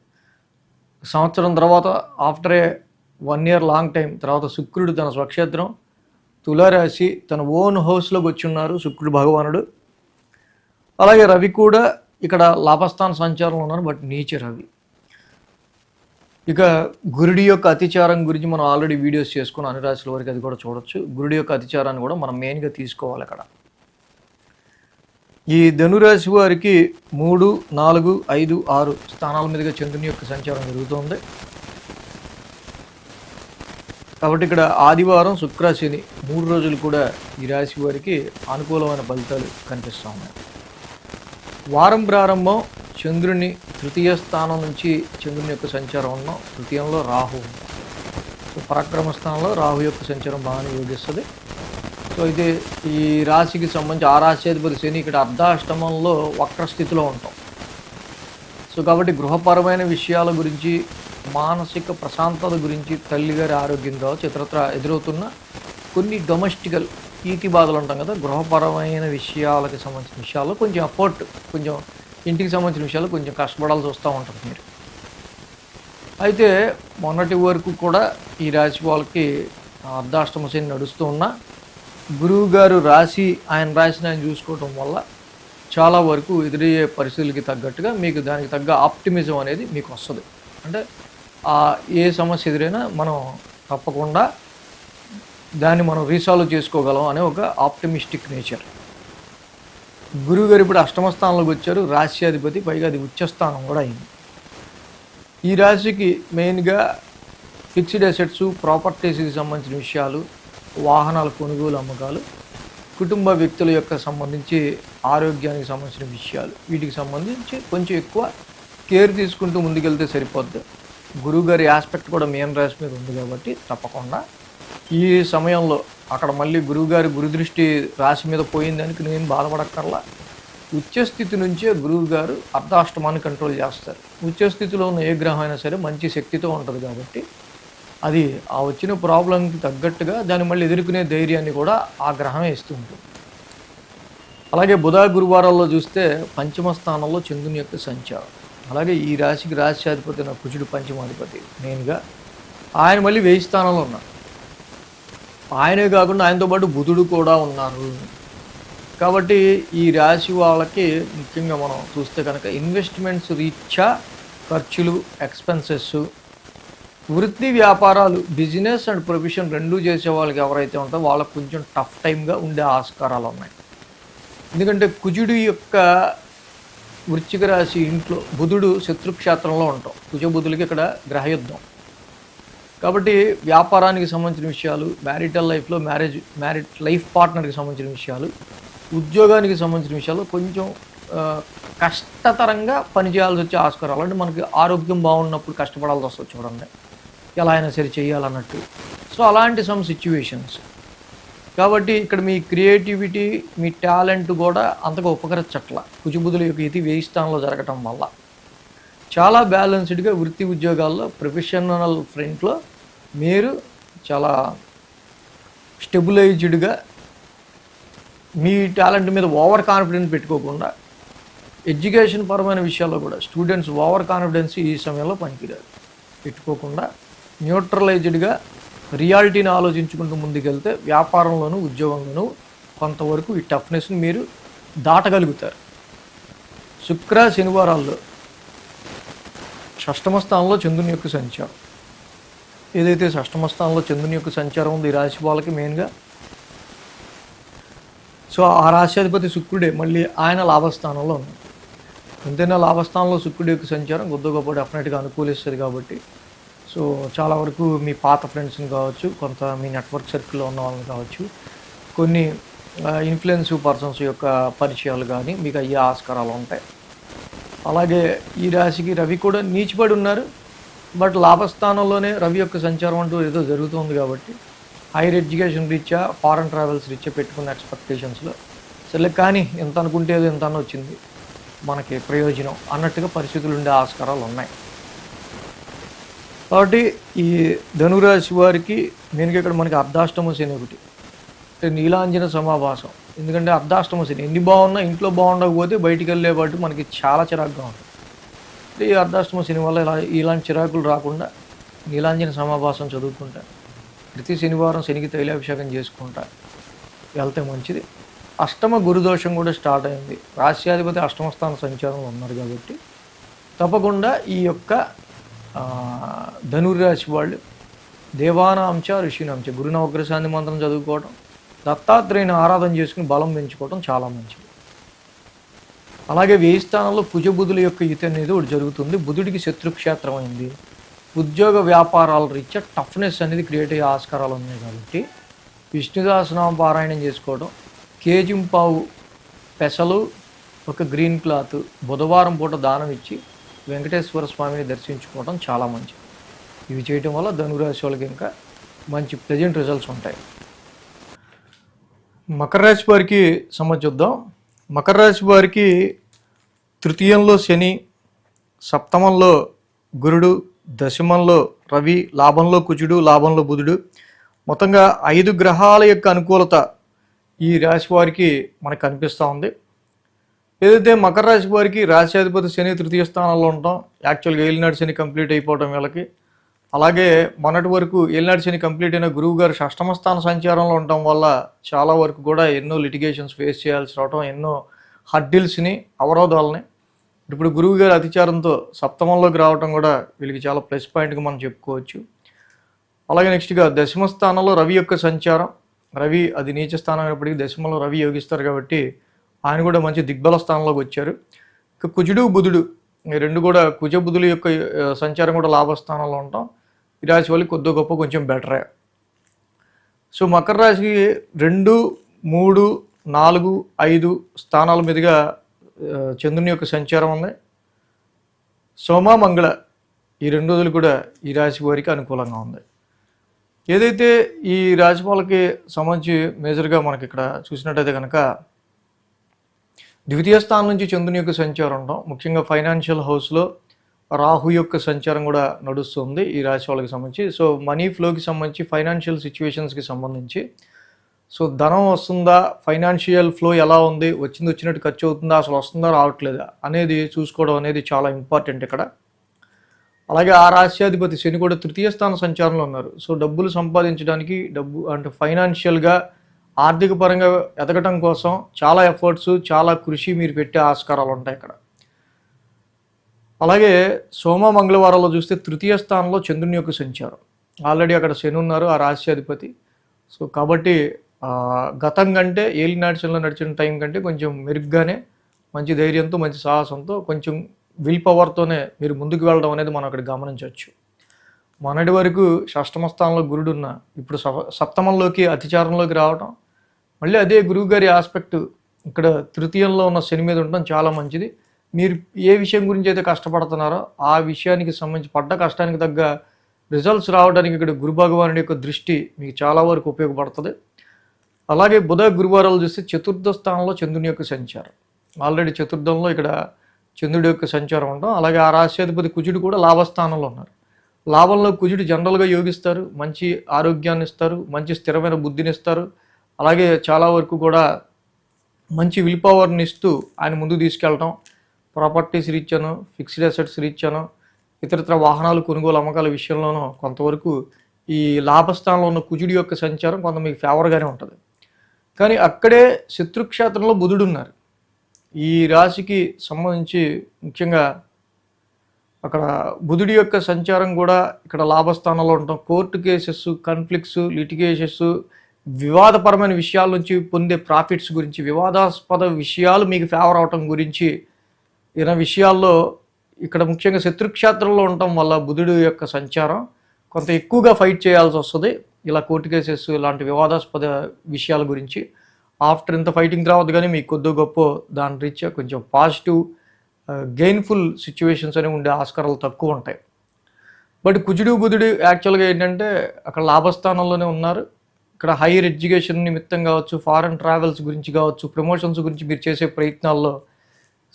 సంవత్సరం తర్వాత ఆఫ్టర్ ఏ 1 ఇయర్ లాంగ్ టైం తర్వాత శుక్రుడు తన స్వక్షేత్రం తులారాశి తన ఓన్ హౌస్లోకి వచ్చి ఉన్నారు శుక్రుడు భగవానుడు. అలాగే రవి కూడా ఇక్కడ లాభస్థాన సంచారంలో ఉన్నారు, బట్ నీచ రవి. ఇక గురుడి యొక్క అతిచారం గురించి మనం ఆల్రెడీ వీడియోస్ చేసుకుని అన్ని రాశుల వరకు అది కూడా చూడొచ్చు. గురుడి యొక్క అతిచారాన్ని కూడా మనం మెయిన్గా తీసుకోవాలి అక్కడ. ఈ ధనురాశి వారికి 3, 4, 5, 6 స్థానాల మీదుగా చంద్రుని యొక్క సంచారం జరుగుతుంది. కాబట్టి ఇక్కడ ఆదివారం, శుక్ర, శని 3 రోజులు కూడా ఈ రాశి వారికి అనుకూలమైన ఫలితాలు కనిపిస్తూ ఉన్నాయి. వారం ప్రారంభం చంద్రుని తృతీయ స్థానం నుంచి చంద్రుని యొక్క సంచారం ఉన్నాం. తృతీయంలో రాహు ఉంది. సో పరాక్రమ స్థానంలో రాహు యొక్క సంచారం బాగానే యోగిస్తుంది. సో అయితే ఈ రాశికి సంబంధించి ఆ రాశ్యాధిపతి శని ఇక్కడ అర్ధాష్టమంలో వక్ర స్థితిలో ఉంటాం. సో కాబట్టి గృహపరమైన విషయాల గురించి, మానసిక ప్రశాంతత గురించి, తల్లిగారి ఆరోగ్యం కావచ్చు, ఇతరత్ర ఎదురవుతున్న కొన్ని డొమెస్టికల్ ఈతి బాధలు ఉంటాం కదా, గృహపరమైన విషయాలకు సంబంధించిన విషయాల్లో కొంచెం ఎఫర్ట్, కొంచెం ఇంటికి సంబంధించిన విషయాలు కొంచెం కష్టపడాల్సి వస్తూ ఉంటుంది మీరు. అయితే మొన్నటి వరకు కూడా ఈ రాశి వాళ్ళకి అర్ధాష్టమ శని నడుస్తూ ఉన్న గురువు గారు రాశి ఆయన రాశిని ఆయన చూసుకోవటం వల్ల చాలా వరకు ఎదురయ్యే పరిస్థితులకి తగ్గట్టుగా మీకు దానికి తగ్గ ఆప్టిమిజం అనేది మీకు వస్తుంది. అంటే ఏ సమస్య ఎదురైనా మనం తప్పకుండా దాన్ని మనం రీసాల్వ్ చేసుకోగలం అనే ఒక ఆప్టిమిస్టిక్ నేచర్. గురువు గారు ఇప్పుడు అష్టమ స్థానంలోకి వచ్చారు, రాశ్యాధిపతి, పైగా అది ఉచ్చస్థానం కూడా అయింది. ఈ రాశికి మెయిన్గా ఫిక్స్డ్ అసెట్స్, ప్రాపర్టీస్కి సంబంధించిన విషయాలు, వాహనాల కొనుగోలు, అమ్మకాలు, కుటుంబ వ్యక్తుల యొక్క సంబంధించి ఆరోగ్యానికి సంబంధించిన విషయాలు, వీటికి సంబంధించి కొంచెం ఎక్కువ కేర్ తీసుకుంటూ ముందుకెళ్తే సరిపోద్ది. గురువు గారి ఆస్పెక్ట్ కూడా మీన రాశి మీద ఉంది కాబట్టి తప్పకుండా ఈ సమయంలో అక్కడ మళ్ళీ గురువుగారి గురుదృష్టి రాశి మీద పోయిందానికి నేను బాధపడక్కర్లా. ఉచ్చస్థితి నుంచే గురువు గారు అర్ధాష్టమాన్ని కంట్రోల్ చేస్తారు. ఉచ్చస్థితిలో ఉన్న ఏ గ్రహం అయినా సరే మంచి శక్తితో ఉంటుంది కాబట్టి అది ఆ వచ్చిన ప్రాబ్లంకి తగ్గట్టుగా దాన్ని మళ్ళీ ఎదుర్కొనే ధైర్యాన్ని కూడా ఆ గ్రహమే ఇస్తూ ఉంటుంది. అలాగే బుధ, గురువారాల్లో చూస్తే పంచమ స్థానంలో చంద్రుని యొక్క సంచారం. అలాగే ఈ రాశికి రాశ్యాధిపతి నా కుజుడు పంచమాధిపతి మెయిన్గా ఆయన మళ్ళీ 1000 స్థానంలో ఉన్నారు. ఆయనే కాకుండా ఆయనతో పాటు బుధుడు కూడా ఉన్నారు. కాబట్టి ఈ రాశి వాళ్ళకి ముఖ్యంగా మనం చూస్తే కనుక ఇన్వెస్ట్మెంట్స్ రీత్యా ఖర్చులు, ఎక్స్పెన్సెస్, వృత్తి వ్యాపారాలు, బిజినెస్ అండ్ ప్రొఫెషన్ రెండూ చేసే వాళ్ళకి ఎవరైతే ఉంటారో వాళ్ళకు కొంచెం టఫ్ టైమ్గా ఉండే ఆస్కారాలు ఉన్నాయి. ఎందుకంటే కుజుడు యొక్క వృశ్చిక రాశి ఇంట్లో బుధుడు శత్రుక్షేత్రంలో ఉంటాం. కుజబుధులకి ఇక్కడ గ్రహయుద్ధం. కాబట్టి వ్యాపారానికి సంబంధించిన విషయాలు, మ్యారిటల్ లైఫ్లో మ్యారిడ్ లైఫ్ పార్ట్నర్కి సంబంధించిన విషయాలు, ఉద్యోగానికి సంబంధించిన విషయాలు కొంచెం కష్టతరంగా పనిచేయాల్సి వచ్చే ఆస్కారాలు. అంటే మనకి ఆరోగ్యం బాగున్నప్పుడు కష్టపడాల్సి వస్తుంది చూడండి, ఎలా అయినా సరే చేయాలన్నట్టు. సో అలాంటి సమ్ సిచ్యువేషన్స్. కాబట్టి ఇక్కడ మీ క్రియేటివిటీ, మీ టాలెంట్ కూడా అంతగా ఉపకరించట్ల. కుజబుధుల యొక్క ఇది 1000 స్థానంలో జరగటం వల్ల చాలా బ్యాలెన్స్డ్గా వృత్తి ఉద్యోగాల్లో, ప్రొఫెషనల్ ఫ్రంట్లో మీరు చాలా స్టెబిలైజ్డ్గా మీ టాలెంట్ మీద ఓవర్ కాన్ఫిడెన్స్ పెట్టుకోకుండా, ఎడ్యుకేషన్ పరమైన విషయాల్లో కూడా స్టూడెంట్స్ ఓవర్ కాన్ఫిడెన్స్ ఈ సమయంలో పనికిరాదు పెట్టుకోకుండా న్యూట్రలైజ్డ్గా రియాలిటీని ఆలోచించుకుంటూ ముందుకెళ్తే వ్యాపారంలోనూ ఉద్యోగంలోనూ కొంతవరకు ఈ టఫ్నెస్ని మీరు దాటగలుగుతారు. శుక్ర, శనివారాల్లో షష్టమ స్థానంలో చంద్రుని యొక్క సంచారం. ఏదైతే షష్టమ స్థానంలో చంద్రుని యొక్క సంచారం ఉంది ఈ రాశి వాళ్ళకి మెయిన్గా సో ఆ రాశ్యాధిపతి శుక్రుడే మళ్ళీ ఆయన లాభస్థానంలో ఉన్నాడు. ఎంతైనా లాభస్థానంలో శుక్రుడి యొక్క సంచారం కొద్ది గొప్ప డెఫినెట్గా అనుకూలిస్తుంది కాబట్టి సో చాలా వరకు మీ పాత ఫ్రెండ్స్ని కావచ్చు, కొంత మీ నెట్వర్క్ సర్కిల్లో ఉన్న వాళ్ళని కావచ్చు, కొన్ని ఇన్ఫ్లుయెన్సివ్ పర్సన్స్ యొక్క పరిచయాలు కానీ మీకు అయ్యే ఆస్కారాలు ఉంటాయి. అలాగే ఈ రాశికి రవి కూడా నీచిపడి ఉన్నారు, బట్ లాభస్థానంలోనే రవి యొక్క సంచారం అంటూ ఏదో జరుగుతుంది కాబట్టి హైయర్ ఎడ్యుకేషన్ రీత్యా, ఫారెన్ ట్రావెల్స్ రీత్యా పెట్టుకున్న ఎక్స్పెక్టేషన్స్లో సరే కానీ ఎంత అనుకుంటే ఏదో ఎంత అని వచ్చింది మనకి ప్రయోజనం అన్నట్టుగా పరిస్థితులు ఉండే ఆస్కారాలు ఉన్నాయి. కాబట్టి ఈ ధనురాశి వారికి మెయిన్గా ఇక్కడ మనకి అర్ధాష్టమ శని ఒకటి, అంటే నీలాంజన సమాభాసం. ఎందుకంటే అర్ధాష్టమ శని ఎన్ని బాగున్నా ఇంట్లో బాగుండకపోతే బయటికి వెళ్ళేపాటు మనకి చాలా చిరాకుగా ఉంటుంది. ఈ అర్ధాష్టమ శని వల్ల ఇలాంటి చిరాకులు రాకుండా నీలాంజన సమాభాసం చదువుకుంటా, ప్రతి శనివారం శనికి తైలాభిషేకం చేసుకుంటా వెళ్తే మంచిది. అష్టమ గురుదోషం కూడా స్టార్ట్ అయింది. రాశ్యాధిపతి అష్టమ స్థాన సంచారంలో ఉన్నారు కాబట్టి తప్పకుండా ఈ యొక్క ధనుర్రాశి వాళ్ళు దేవానాంశ ఋషినాంశ గురునవగ్రశాంతి మంత్రం చదువుకోవడం, దత్తాత్రేయుని ఆరాధన చేసుకుని బలం పెంచుకోవడం చాలా మంచిది. అలాగే వ్యయ స్థానంలో కుజబుధుల యొక్క యుతి అనేది ఒకటి జరుగుతుంది. బుధుడికి శత్రుక్షేత్రం అయింది. ఉద్యోగ వ్యాపారాల రీత్యా టఫ్నెస్ అనేది క్రియేట్ అయ్యే ఆస్కారాలు ఉన్నాయి కాబట్టి విష్ణుదాసనామ పారాయణం చేసుకోవడం, కేజింపావు పెసలు, ఒక గ్రీన్ క్లాత్ బుధవారం పూట దానం ఇచ్చి వెంకటేశ్వర స్వామిని దర్శించుకోవడం చాలా మంచిది. ఇవి చేయటం వల్ల ధనురాశి వాళ్ళకి ఇంకా మంచి ప్రెజెంట్ రిజల్ట్స్ ఉంటాయి. మకర రాశి వారికి చూద్దాం. మకర రాశి వారికి తృతీయంలో శని, సప్తమంలో గురుడు, దశమంలో రవి, లాభంలో కుజుడు, లాభంలో బుధుడు, మొత్తంగా 5 గ్రహాల యొక్క అనుకూలత ఈ రాశి వారికి మనకు కనిపిస్తూ ఉంది. ఏదైతే మకర రాశి వారికి రాశ్యాధిపతి శని తృతీయ స్థానంలో ఉంటాం, యాక్చువల్గా ఏలినాడు శని కంప్లీట్ అయిపోవడం వీళ్ళకి. అలాగే మొన్నటి వరకు ఏలినాడు శని కంప్లీట్ అయిన గురువు గారు షష్టమ స్థాన సంచారంలో ఉండటం వల్ల చాలా వరకు కూడా ఎన్నో లిటిగేషన్స్ ఫేస్ చేయాల్సి రావడం, ఎన్నో హడ్డిల్స్ని, అవరోధాలని. ఇప్పుడు గురువు గారు అతిచారంతో సప్తమంలోకి రావడం కూడా వీళ్ళకి చాలా ప్లస్ పాయింట్గా మనం చెప్పుకోవచ్చు. అలాగే నెక్స్ట్గా దశమ స్థానంలో రవి యొక్క సంచారం. రవి అది నీచ స్థానం అయినప్పటికీ దశమంలో రవి యోగిస్తారు కాబట్టి ఆయన కూడా మంచి దిగ్బల స్థానంలోకి వచ్చారు. ఇక కుజుడు బుధుడు ఈ రెండు కూడా కుజ బుధుల యొక్క సంచారం కూడా లాభస్థానంలో ఉంటాం. ఈ రాశి వాళ్ళకి కొద్ది గొప్ప కొంచెం బెటరే. సో మకర రాశికి 2, 3, 4, 5 స్థానాల మీదుగా చంద్రుని యొక్క సంచారం ఉంది. సోమ మంగళ ఈ 2 రోజులు కూడా ఈ రాశి వారికి అనుకూలంగా ఉంది. ఏదైతే ఈ రాశి వాళ్ళకి సంబంధించి మేజర్గా మనకి ఇక్కడ చూసినట్టయితే కనుక ద్వితీయ స్థానం నుంచి చంద్రుని యొక్క సంచారం ఉండడం, ముఖ్యంగా ఫైనాన్షియల్ హౌస్లో రాహు యొక్క సంచారం కూడా నడుస్తుంది ఈ రాశి వాళ్ళకి సంబంధించి. సో మనీ ఫ్లోకి సంబంధించి, ఫైనాన్షియల్ సిచ్యువేషన్స్కి సంబంధించి, సో ధనం వస్తుందా, ఫైనాన్షియల్ ఫ్లో ఎలా ఉంది, వచ్చినట్టు ఖర్చు అవుతుందా, అసలు వస్తుందా రావట్లేదా అనేది చూసుకోవడం అనేది చాలా ఇంపార్టెంట్ ఇక్కడ. అలాగే ఆ రాశ్యాధిపతి శని కూడా తృతీయ స్థాన సంచారంలో ఉన్నారు. సో డబ్బులు సంపాదించడానికి, డబ్బు అంటే ఫైనాన్షియల్గా ఆర్థిక పరంగా ఎదగటం కోసం చాలా ఎఫర్ట్స్, చాలా కృషి మీరు పెట్టే ఆస్కారాలు ఉంటాయి ఇక్కడ. అలాగే సోమ మంగళవారాల్లో చూస్తే తృతీయ స్థానంలో చంద్రుని యొక్క సంచారం. ఆల్రెడీ అక్కడ శని ఉన్నారు ఆ రాశ్యాధిపతి. సో కాబట్టి గతం కంటే ఏలినాటి శనిలో నడిచిన టైం కంటే కొంచెం మెరుగ్గానే మంచి ధైర్యంతో, మంచి సాహసంతో, కొంచెం విల్ పవర్తోనే మీరు ముందుకు వెళ్ళడం అనేది మనం అక్కడ గమనించవచ్చు. మొన్నటి వరకు షష్టమ స్థానంలో గురుడున్న ఇప్పుడు సప్తమంలోకి అతిచారంలోకి రావడం, మళ్ళీ అదే గురువు గారి ఆస్పెక్ట్ ఇక్కడ తృతీయంలో ఉన్న శని మీద ఉండడం చాలా మంచిది. మీరు ఏ విషయం గురించి అయితే కష్టపడుతున్నారో ఆ విషయానికి సంబంధించి పడ్డ కష్టానికి తగ్గ రిజల్ట్స్ రావడానికి ఇక్కడ గురు భగవానుడి యొక్క దృష్టి మీకు చాలా వరకు ఉపయోగపడుతుంది. అలాగే బుధ గురువారాలు చూస్తే చతుర్థ స్థానంలో చంద్రుని యొక్క సంచారం. ఆల్రెడీ చతుర్థంలో ఇక్కడ చంద్రుడి యొక్క సంచారం ఉండడం. అలాగే ఆ రాశ్యాధిపతి కుజుడు కూడా లాభస్థానంలో ఉన్నారు. లాభంలో కుజుడు జనరల్గా యోగిస్తారు, మంచి ఆరోగ్యాన్ని ఇస్తారు, మంచి స్థిరమైన బుద్ధిని ఇస్తారు. అలాగే చాలా వరకు కూడా మంచి విల్ పవర్ని ఇస్తూ ఆయన ముందుకు తీసుకెళ్ళటం, ప్రాపర్టీస్ రీత్యాను, ఫిక్స్డ్ అసెట్స్ రీత్యాను, ఇతరత్ర వాహనాలు కొనుగోలు అమ్మకాల విషయంలోనూ కొంతవరకు ఈ లాభస్థానంలో ఉన్న కుజుడి యొక్క సంచారం కొంత మీకు ఫేవర్గానే ఉంటుంది. కానీ అక్కడే శత్రుక్షేత్రంలో బుధుడు ఉన్నారు. ఈ రాశికి సంబంధించి ముఖ్యంగా అక్కడ బుధుడి యొక్క సంచారం కూడా ఇక్కడ లాభస్థానంలో ఉంటాం. కోర్టు కేసెస్, కన్ఫ్లిక్ట్స్, లిటిగేషన్స్, వివాదపరమైన విషయాల నుంచి పొందే ప్రాఫిట్స్ గురించి, వివాదాస్పద విషయాలు మీకు ఫేవర్ అవటం గురించి, ఇలా విషయాల్లో ఇక్కడ ముఖ్యంగా శత్రుక్షేత్రంలో ఉండటం వల్ల బుధుడు యొక్క సంచారం కొంత ఎక్కువగా ఫైట్ చేయాల్సి వస్తుంది. ఇలా కోర్టు కేసెస్ ఇలాంటి వివాదాస్పద విషయాల గురించి ఆఫ్టర్ ఇంత ఫైటింగ్ తర్వాత కానీ మీకు కొద్దో గొప్ప దాని రీత్యా కొంచెం పాజిటివ్ గెయిన్ఫుల్ సిచ్యువేషన్స్ అనేవి ఉండే ఆస్కారాలు తక్కువ ఉంటాయి. బట్ కుజుడు బుధుడు యాక్చువల్గా ఏంటంటే అక్కడ లాభస్థానంలోనే ఉన్నారు. ఇక్కడ హైయర్ ఎడ్యుకేషన్ నిమిత్తం కావచ్చు, ఫారెన్ ట్రావెల్స్ గురించి కావచ్చు, ప్రమోషన్స్ గురించి మీరు చేసే ప్రయత్నాల్లో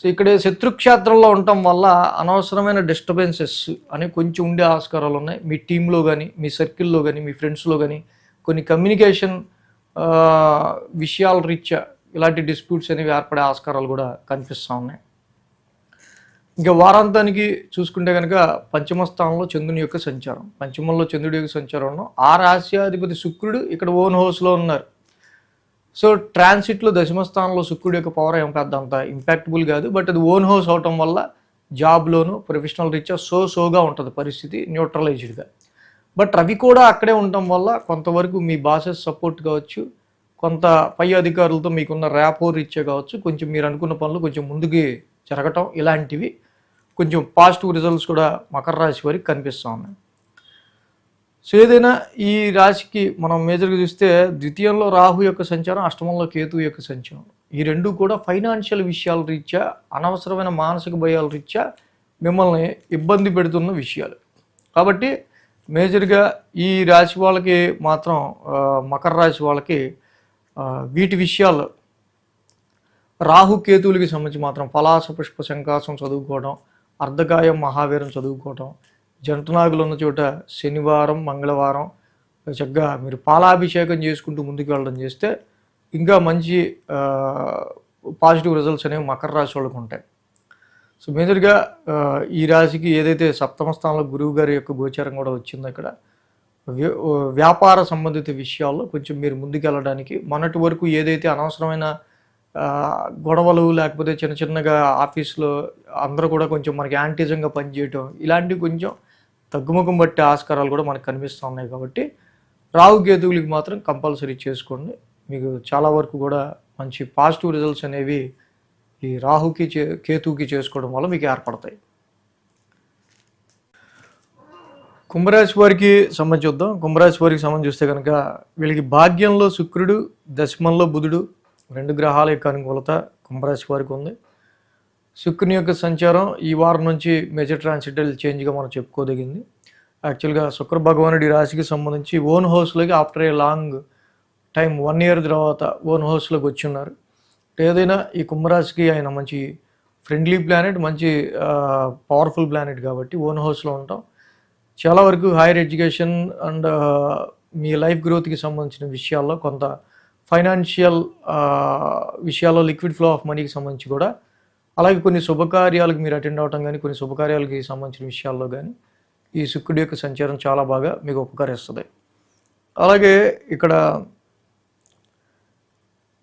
సో ఇక్కడ శత్రుక్షేత్రంలో ఉండటం వల్ల అనవసరమైన డిస్టర్బెన్సెస్ అనేవి కొంచెం ఉండే ఆస్కారాలు ఉన్నాయి. మీ టీంలో కానీ, మీ సర్కిల్లో కానీ, మీ ఫ్రెండ్స్లో కానీ కొన్ని కమ్యూనికేషన్ విషయాల రీత్యా ఇలాంటి డిస్ప్యూట్స్ అనేవి ఏర్పడే ఆస్కారాలు కూడా కనిపిస్తూ ఉన్నాయి. ఇంకా వారాంతానికి చూసుకుంటే కనుక పంచమ స్థానంలో చంద్రుని యొక్క సంచారం, పంచమంలో చంద్రుడి యొక్క సంచారం, ఆ రాశ్యాధిపతి శుక్రుడు ఇక్కడ ఓన్ హౌస్లో ఉన్నారు. సో ట్రాన్సిట్లో దశమ స్థానంలో శుక్రుడి యొక్క పవర్ ఏం పెద్ద అంత ఇంపాక్టబుల్ కాదు. బట్ అది ఓన్ హౌస్ అవటం వల్ల జాబ్లోను ప్రొఫెషనల్ రీత్యా సోగా ఉంటుంది పరిస్థితి, న్యూట్రలైజ్డ్గా. బట్ రవి కూడా అక్కడే ఉండటం వల్ల కొంతవరకు మీ బాసెస్ సపోర్ట్ కావచ్చు, కొంత పై అధికారులతో మీకున్న ర్యాపో రీత్యా కావచ్చు, కొంచెం మీరు అనుకున్న పనులు కొంచెం ముందుకి జరగటం, ఇలాంటివి కొంచెం పాజిటివ్ రిజల్ట్స్ కూడా మకర రాశి వారికి కనిపిస్తూ ఉన్నాయి. సో ఏదైనా ఈ రాశికి మనం మేజర్గా చూస్తే ద్వితీయంలో రాహు యొక్క సంచారం, అష్టమంలో కేతు యొక్క సంచారం, ఈ రెండు కూడా ఫైనాన్షియల్ విషయాల రీత్యా, అనవసరమైన మానసిక భయాల రీత్యా మిమ్మల్ని ఇబ్బంది పెడుతున్న విషయాలు. కాబట్టి మేజర్గా ఈ రాశి వాళ్ళకి మాత్రం మకర రాశి వాళ్ళకి వీటి విషయాలు రాహు కేతువులకి సంబంధించి మాత్రం పలాస పుష్ప శంకాసం చదువుకోవడం, అర్ధకాయం మహావీరం చదువుకోవడం, జంటనాగులు ఉన్న చోట శనివారం మంగళవారం చక్కగా మీరు పాలాభిషేకం చేసుకుంటూ ముందుకు వెళ్ళడం చేస్తే ఇంకా మంచి పాజిటివ్ రిజల్ట్స్ అనేవి మకర రాశి వాళ్ళకు ఉంటాయి. సో మేజర్గా ఈ రాశికి ఏదైతే సప్తమ స్థానంలో గురువు గారి యొక్క గోచారం కూడా వచ్చిందో ఇక్కడ వ్యాపార సంబంధిత విషయాల్లో కొంచెం మీరు ముందుకు వెళ్ళడానికి, మొన్నటి వరకు ఏదైతే అనవసరమైన గొడవలు లేకపోతే చిన్న చిన్నగా ఆఫీస్లో అందరూ కూడా కొంచెం మనకి యాంటిజంగా పనిచేయటం, ఇలాంటివి కొంచెం తగ్గుముఖం బట్టే ఆస్కారాలు కూడా మనకు కనిపిస్తూ ఉన్నాయి. కాబట్టి రాహు కేతువులకి మాత్రం కంపల్సరీ చేసుకోండి, మీకు చాలా వరకు కూడా మంచి పాజిటివ్ రిజల్ట్స్ అనేవి ఈ రాహుకి కేతువుకి చేసుకోవడం వల్ల మీకు ఏర్పడతాయి. కుంభరాశి వారికి సంబంధించి చూద్దాం. కుంభరాశి వారికి సంబంధించి చూస్తే కనుక వీళ్ళకి భాగ్యంలో శుక్రుడు, దశమంలో బుధుడు, రెండు గ్రహాల యొక్క అనుకూలత కుంభరాశి వారికి ఉంది. శుక్రుని యొక్క సంచారం ఈ వారం నుంచి మేజర్ ట్రాన్సిటల్ చేంజ్గా మనం చెప్పుకోదగింది. యాక్చువల్గా శుక్ర భగవానుడి రాశికి సంబంధించి ఓన్ హౌస్లోకి after a long time 1 year తర్వాత ఓన్ హౌస్లోకి వచ్చి ఉన్నారు. ఏదైనా ఈ కుంభరాశికి ఆయన మంచి ఫ్రెండ్లీ ప్లానెట్, మంచి పవర్ఫుల్ ప్లానెట్ కాబట్టి ఓన్ హౌస్లో ఉంటాం. చాలా వరకు హైయర్ ఎడ్యుకేషన్ అండ్ మీ లైఫ్ గ్రోత్కి సంబంధించిన విషయాల్లో, కొంత ఫైనాన్షియల్ విషయాల్లో, లిక్విడ్ ఫ్లో ఆఫ్ మనీకి సంబంధించి కూడా, అలాగే కొన్ని శుభకార్యాలకు మీరు అటెండ్ అవ్వటం కానీ, కొన్ని శుభకార్యాలకి సంబంధించిన విషయాల్లో కానీ ఈ శుక్రుడి యొక్క సంచారం చాలా బాగా మీకు ఉపకరిస్తుంది. అలాగే ఇక్కడ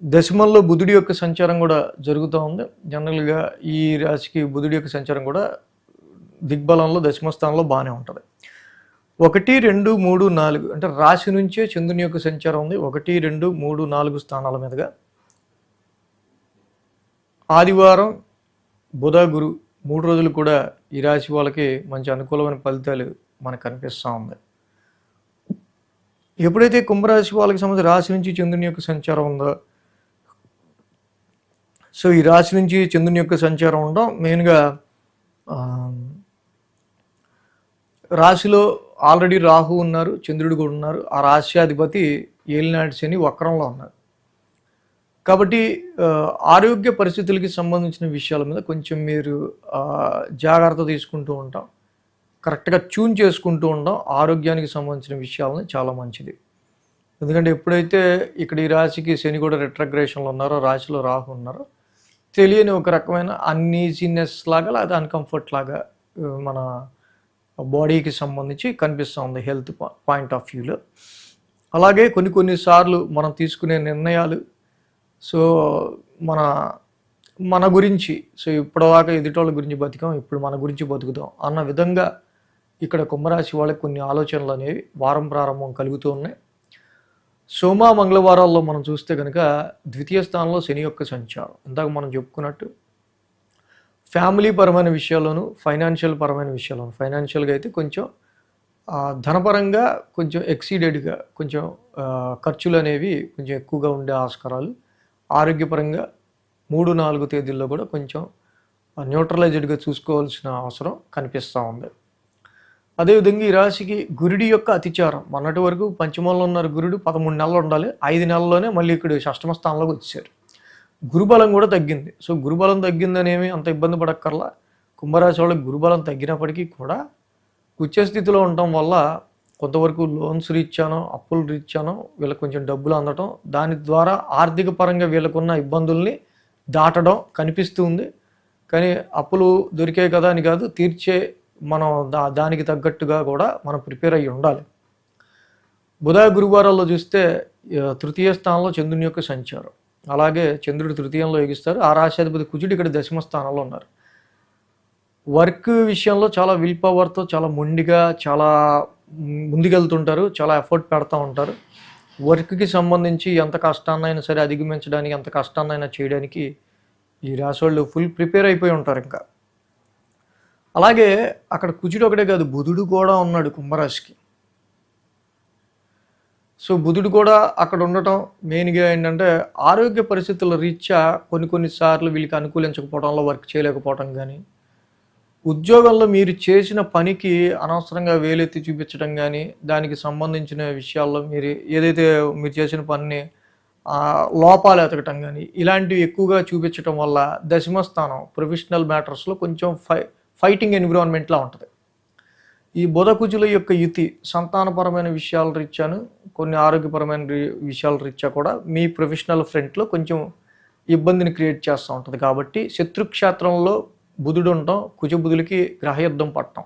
దశమంలో బుధుడి యొక్క సంచారం కూడా జరుగుతూ ఉంది. జనరల్గా ఈ రాశికి బుధుడి యొక్క సంచారం కూడా దిగ్బలంలో దశమ స్థానంలో బాగానే ఉంటుంది. 1, 2, 3, 4 అంటే రాశి నుంచే చంద్రుని యొక్క సంచారం ఉంది. 1, 2, 3, 4 స్థానాల మీదుగా ఆదివారం బుధ గురు 3 రోజులు కూడా ఈ రాశి వాళ్ళకి మంచి అనుకూలమైన ఫలితాలు మనకు కనిపిస్తూ ఉంది. ఎప్పుడైతే కుంభరాశి వాళ్ళకి సంబంధించి రాశి నుంచి చంద్రుని యొక్క సంచారం ఉందో, సో ఈ రాశి నుంచి చంద్రుని యొక్క సంచారం ఉండడం మెయిన్గా రాశిలో ఆల్రెడీ రాహు ఉన్నారు, చంద్రుడు కూడా ఉన్నారు. ఆ రాశ్యాధిపతి ఏలినాటి శని వక్రంలో ఉన్నారు. కాబట్టి ఆరోగ్య పరిస్థితులకి సంబంధించిన విషయాల మీద కొంచెం మీరు జాగ్రత్త తీసుకుంటూ ఉంటాం, కరెక్ట్గా ట్యూన్ చేసుకుంటూ ఉంటాం. ఆరోగ్యానికి సంబంధించిన విషయాలని చాలా మంచిది. ఎందుకంటే ఎప్పుడైతే ఇక్కడ ఈ రాశికి శని కూడా రెట్రగ్రేషన్లో ఉన్నారో, రాశిలో రాహు ఉన్నారో, తెలియని ఒక రకమైన అన్ఈజీనెస్ లాగా లేదా అన్కంఫర్ట్ లాగా మన బాడీకి సంబంధించి కనిపిస్తూ ఉంది హెల్త్ పాయింట్ ఆఫ్ వ్యూలో. అలాగే కొన్నిసార్లు మనం తీసుకునే నిర్ణయాలు, సో మన గురించి, సో ఇప్పటిదాకా ఎదుటోళ్ళ గురించి బతికాం, ఇప్పుడు మన గురించి బతుకుతాం అన్న విధంగా ఇక్కడ కుంభరాశి వాళ్ళకి కొన్ని ఆలోచనలు అనేవి వారం ప్రారంభం కలుగుతూ ఉన్నాయి. సోమ మంగళవారాల్లో మనం చూస్తే కనుక ద్వితీయ స్థానంలో శని యొక్క సంచారం. ఇందాక మనం చెప్పుకున్నట్టు ఫ్యామిలీ పరమైన విషయాల్లోనూ, ఫైనాన్షియల్ పరమైన విషయాల్లోనూ, ఫైనాన్షియల్గా అయితే కొంచెం ధనపరంగా కొంచెం ఎక్సీడెడ్గా కొంచెం ఖర్చులు అనేవి కొంచెం ఎక్కువగా ఉండే ఆస్కారాలు, ఆరోగ్యపరంగా 3-4 తేదీల్లో కూడా కొంచెం న్యూట్రలైజ్డ్గా చూసుకోవాల్సిన అవసరం కనిపిస్తూ ఉంది. అదేవిధంగా ఈ రాశికి గురుడి యొక్క అతిచారం, మొన్నటి వరకు పంచమంలో ఉన్నారు గురుడు 13 నెలలు ఉండాలి, 5 నెలల్లోనే మళ్ళీ ఇక్కడ షష్టమ స్థానంలోకి వచ్చారు. గురుబలం కూడా తగ్గింది. సో గురుబలం తగ్గిందనేమి అంత ఇబ్బంది పడక్కర్లా. కుంభరాశి వాళ్ళకి గురుబలం తగ్గినప్పటికీ కూడా ఉచ్చ స్థితిలో ఉండటం వల్ల కొంతవరకు లోన్స్ రీచ్చానో, అప్పులు రీచ్చానో వీళ్ళకి కొంచెం డబ్బులు అందటం, దాని ద్వారా ఆర్థిక పరంగా వీళ్ళకున్న ఇబ్బందుల్ని దాటడం కనిపిస్తూ ఉంది. కానీ అప్పులు దొరికే కదా అని కాదు, తీర్చే మనం దానికి తగ్గట్టుగా కూడా మనం ప్రిపేర్ అయ్యి ఉండాలి. బుధ గురువారాల్లో చూస్తే తృతీయ స్థానంలో చంద్రుని యొక్క సంచారం, అలాగే చంద్రుడు తృతీయంలో యోగిస్తారు. ఆ రాశ్యాధిపతి కుజుడు ఇక్కడ దశమ స్థానంలో ఉన్నారు. వర్క్ విషయంలో చాలా విల్ పవర్తో చాలా మొండిగా చాలా ముందుకెళ్తుంటారు, చాలా ఎఫర్ట్ పెడతా ఉంటారు. వర్క్కి సంబంధించి ఎంత కష్టాన్నైనా సరే అధిగమించడానికి, ఎంత కష్టాన్నైనా చేయడానికి ఈ రాశి వాళ్ళు ఫుల్ ప్రిపేర్ అయిపోయి ఉంటారు. ఇంకా అలాగే అక్కడ కుజుడు ఒకటే కాదు, బుధుడు కూడా ఉన్నాడు కుంభరాశికి. సో బుధుడు కూడా అక్కడ ఉండటం మెయిన్గా ఏంటంటే ఆరోగ్య పరిస్థితుల రీత్యా కొన్నిసార్లు వీళ్ళకి అనుకూలించకపోవడంలో వర్క్ చేయలేకపోవడం కానీ, ఉద్యోగంలో మీరు చేసిన పనికి అనవసరంగా వేలెత్తి చూపించడం కానీ, దానికి సంబంధించిన విషయాల్లో ఏదైతే మీరు చేసిన పనిని లోపాలు ఎతకటం కానీ, ఇలాంటివి ఎక్కువగా చూపించడం వల్ల దశమ స్థానం ప్రొఫెషనల్ మ్యాటర్స్లో కొంచెం ఫైటింగ్ ఎన్విరాన్మెంట్లా ఉంటుంది. ఈ బుధ కుజుల యొక్క యుతి సంతానపరమైన విషయాల రీత్యాను, కొన్ని ఆరోగ్యపరమైన విషయాల రీత్యా కూడా మీ ప్రొఫెషనల్ ఫ్రంట్లో కొంచెం ఇబ్బందిని క్రియేట్ చేస్తూ ఉంటుంది. కాబట్టి శత్రుక్షేత్రంలో బుధుడు ఉండటం, కుజబుధులకి గ్రహయుద్ధం పట్టడం,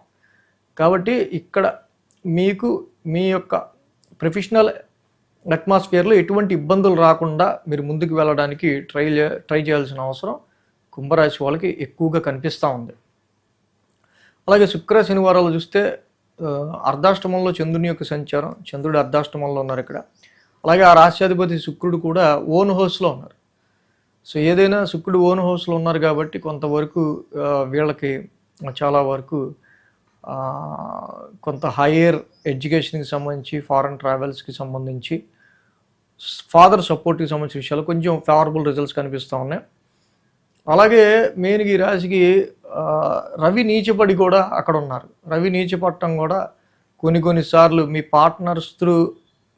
కాబట్టి ఇక్కడ మీకు మీ యొక్క ప్రొఫెషనల్ అట్మాస్ఫియర్లో ఎటువంటి ఇబ్బందులు రాకుండా మీరు ముందుకు వెళ్ళడానికి ట్రై చేయాల్సిన అవసరం కుంభరాశి వాళ్ళకి ఎక్కువగా కనిపిస్తూ ఉంది. అలాగే శుక్ర శనివారాలు చూస్తే అర్ధాష్టమంలో చంద్రుని యొక్క సంచారం, చంద్రుడు అర్ధాష్టమంలో ఉన్నారు ఇక్కడ. అలాగే ఆ రాశ్యాధిపతి శుక్రుడు కూడా ఓన్ హౌస్లో ఉన్నారు. సో ఏదైనా శుక్రుడు ఓన్ హౌస్లో ఉన్నారు కాబట్టి కొంతవరకు వీళ్ళకి చాలా వరకు కొంత హైయర్ ఎడ్యుకేషన్కి సంబంధించి, ఫారెన్ ట్రావెల్స్కి సంబంధించి, ఫాదర్ సపోర్ట్కి సంబంధించిన విషయాలు కొంచెం ఫేవరబుల్ రిజల్ట్స్ కనిపిస్తూ ఉన్నాయి. అలాగే మెయిన్గా ఈ రాశికి రవి నీచపడి కూడా అక్కడ ఉన్నారు. రవి నీచపడటం కూడా కొన్నిసార్లు మీ పార్ట్నర్స్ త్రూ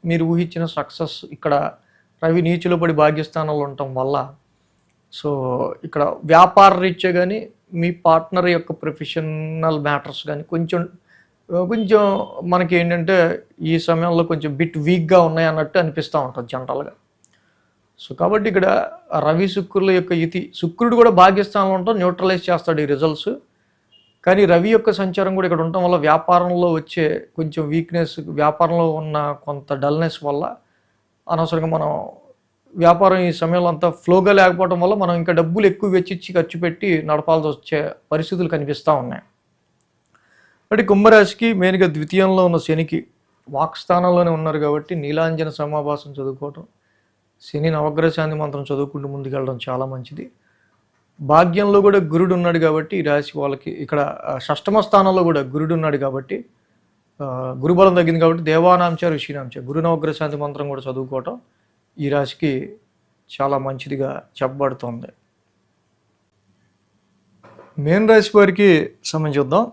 మీరు ఊహించిన సక్సెస్ ఇక్కడ రవి నీచులో పడి భాగ్యస్థానంలో ఉండటం వల్ల, సో ఇక్కడ వ్యాపార రీత్యా కానీ, మీ పార్ట్నర్ యొక్క ప్రొఫెషనల్ మ్యాటర్స్ కానీ కొంచెం మనకి ఏంటంటే ఈ సమయంలో కొంచెం బిట్ వీక్గా ఉన్నాయి అన్నట్టు అనిపిస్తూ ఉంటుంది జనరల్గా. సో కాబట్టి ఇక్కడ రవి శుక్రుల యొక్క యుతి, శుక్రుడు కూడా భాగ్యస్థానంలో ఉండటం న్యూట్రలైజ్ చేస్తాడు ఈ రిజల్ట్స్. కానీ రవి యొక్క సంచారం కూడా ఇక్కడ ఉండటం వల్ల వ్యాపారంలో వచ్చే కొంచెం వీక్నెస్, వ్యాపారంలో ఉన్న కొంత డల్నెస్ వల్ల అనవసరంగా మనం వ్యాపారం ఈ సమయంలో అంతా ఫ్లోగా లేకపోవడం వల్ల మనం ఇంకా డబ్బులు ఎక్కువ వెచ్చిచ్చి ఖర్చు పెట్టి నడపాల్సి వచ్చే పరిస్థితులు కనిపిస్తూ ఉన్నాయి. అంటే కుంభరాశికి మెయిన్గా ద్వితీయంలో ఉన్న శనికి వాక్స్థానంలోనే ఉన్నారు కాబట్టి నీలాంజన సమాభాసం చదువుకోవటం, శని నవగ్రహ శాంతి మంత్రం చదువుకుంటూ ముందుకెళ్ళడం చాలా మంచిది. భాగ్యంలో కూడా గురుడు ఉన్నాడు కాబట్టి ఈ రాశి వాళ్ళకి ఇక్కడ షష్టమ స్థానంలో కూడా గురుడు ఉన్నాడు కాబట్టి గురుబలం తగ్గింది కాబట్టి దేవానాంచ ఋషినాంచ గురు నవగ్రహ శాంతి మంత్రం కూడా చదువుకోవటం ఈ రాశికి చాలా మంచిదిగా చెప్పబడుతుంది. మేన్ రాశి వారికి సంబంధించి చూద్దాం.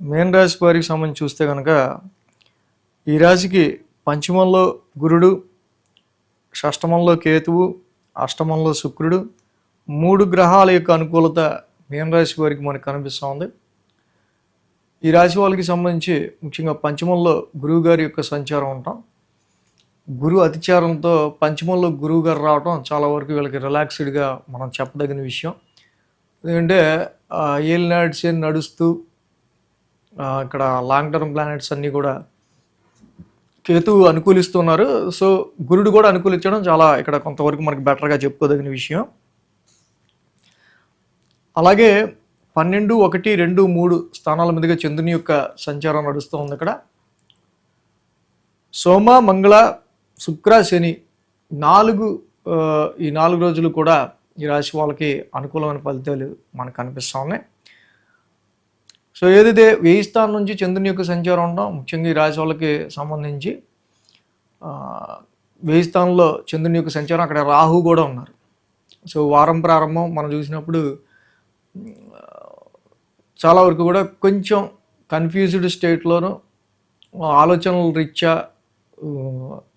మేన్ రాశి వారికి సంబంధించి చూస్తే కనుక ఈ రాశికి పంచమంలో గురుడు, షష్టమంలో కేతువు, అష్టమంలో శుక్రుడు, 3 గ్రహాల యొక్క అనుకూలత మేన్ రాశి వారికి మనకు కనిపిస్తూ ఉంది. ఈ రాశి వాళ్ళకి సంబంధించి ముఖ్యంగా పంచమంలో గురువు గారి యొక్క సంచారం ఉంటాం. గురువు అతిచారంతో పంచమంలో గురువు గారు రావడం చాలా వరకు వీళ్ళకి రిలాక్స్డ్గా మనం చెప్పదగిన విషయం. ఎందుకంటే ఏలినాడ్స్ నడుస్తూ ఇక్కడ లాంగ్ టర్మ్ ప్లానెట్స్ అన్నీ కూడా కేతువు అనుకూలిస్తున్నారు. సో గురుడు కూడా అనుకూలించడం చాలా ఇక్కడ కొంతవరకు మనకి బెటర్గా చెప్పుకోదగిన విషయం. అలాగే 12, 1, 2, 3 స్థానాల మీదుగా చంద్రుని యొక్క సంచారం నడుస్తూ ఉంది. ఇక్కడ సోమ, మంగళ, శుక్ర శని 4 ఈ 4 రోజులు కూడా ఈ రాశి వాళ్ళకి అనుకూలమైన ఫలితాలు మనకు కనిపిస్తూ ఉన్నాయి. సో ఏదైతే 1000 స్థానం నుంచి చంద్రుని యొక్క సంచారం ఉండడం ముఖ్యంగా ఈ రాశి వాళ్ళకి సంబంధించి 1000 స్థానంలో చంద్రుని యొక్క సంచారం, అక్కడ రాహు కూడా ఉన్నారు. సో వారం ప్రారంభం మనం చూసినప్పుడు చాలా వరకు కూడా కొంచెం కన్ఫ్యూజ్డ్ స్టేట్లోనూ ఆలోచనల రీత్యా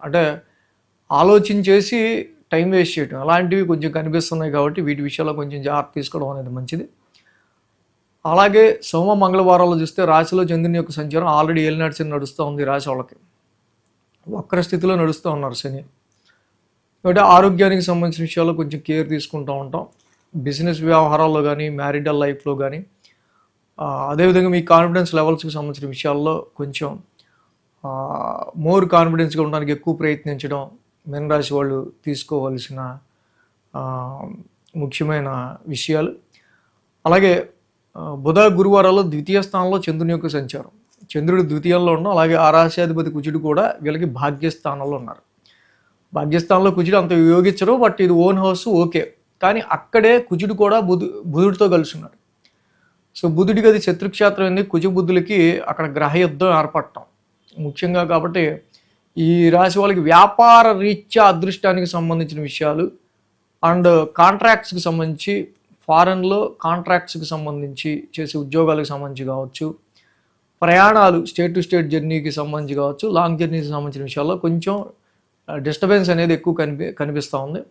అంటే ఆలోచించేసి టైం వేస్ట్ చేయటం అలాంటివి కొంచెం కనిపిస్తున్నాయి. కాబట్టి వీటి విషయాల్లో కొంచెం జాగ్రత్త తీసుకోవడం అనేది మంచిది. అలాగే సోమ మంగళవారాలు చూస్తే రాశిలో చంద్రుని యొక్క సంచారం ఆల్రెడీ ఏలినాటి శని నడుస్తూ ఉంది. రాశి వాళ్ళకి వక్ర స్థితిలో నడుస్తూ ఉన్నారు శని. కాబట్టి ఆరోగ్యానికి సంబంధించిన విషయాల్లో కొంచెం కేర్ తీసుకుంటూ ఉంటాం. బిజినెస్ వ్యవహారాల్లో కానీ, మ్యారిటల్ లైఫ్లో కానీ, అదేవిధంగా మీ కాన్ఫిడెన్స్ లెవెల్స్కి సంబంధించిన విషయాల్లో కొంచెం మోర్ కాన్ఫిడెన్స్గా ఉండడానికి ఎక్కువ ప్రయత్నించడం మీనరాశి వాళ్ళు తీసుకోవాల్సిన ముఖ్యమైన విషయాలు. అలాగే బుధ గురువారాల్లో ద్వితీయ స్థానంలో చంద్రుని యొక్క సంచారం, చంద్రుడు ద్వితీయంలో ఉండడం, అలాగే ఆ రాశ్యాధిపతి కుజుడు కూడా వీళ్ళకి భాగ్యస్థానంలో ఉన్నారు. భాగ్యస్థానంలో కుజుడు అంత యోగించరు, బట్ ఇది ఓన్ హౌస్ ఓకే, కానీ అక్కడే కుజుడు కూడా బుధుడితో కలిసి ఉన్నారు. సో బుధుడికి అది శత్రుక్షేత్రం ఏంది, కుజ బుద్ధులకి అక్కడ గ్రహయుద్ధం ఏర్పడటం ముఖ్యంగా. కాబట్టి ఈ రాశి వాళ్ళకి వ్యాపార రీత్యా అదృష్టానికి సంబంధించిన విషయాలు అండ్ కాంట్రాక్ట్స్కి సంబంధించి, ఫారెన్లో కాంట్రాక్ట్స్కి సంబంధించి చేసే ఉద్యోగాలకు సంబంధించి కావచ్చు, ప్రయాణాలు స్టేట్ టు స్టేట్ జర్నీకి సంబంధించి కావచ్చు, లాంగ్ జర్నీకి సంబంధించిన విషయాల్లో కొంచెం డిస్టర్బెన్స్ అనేది ఎక్కువ కనిపిస్తూ ఉంది.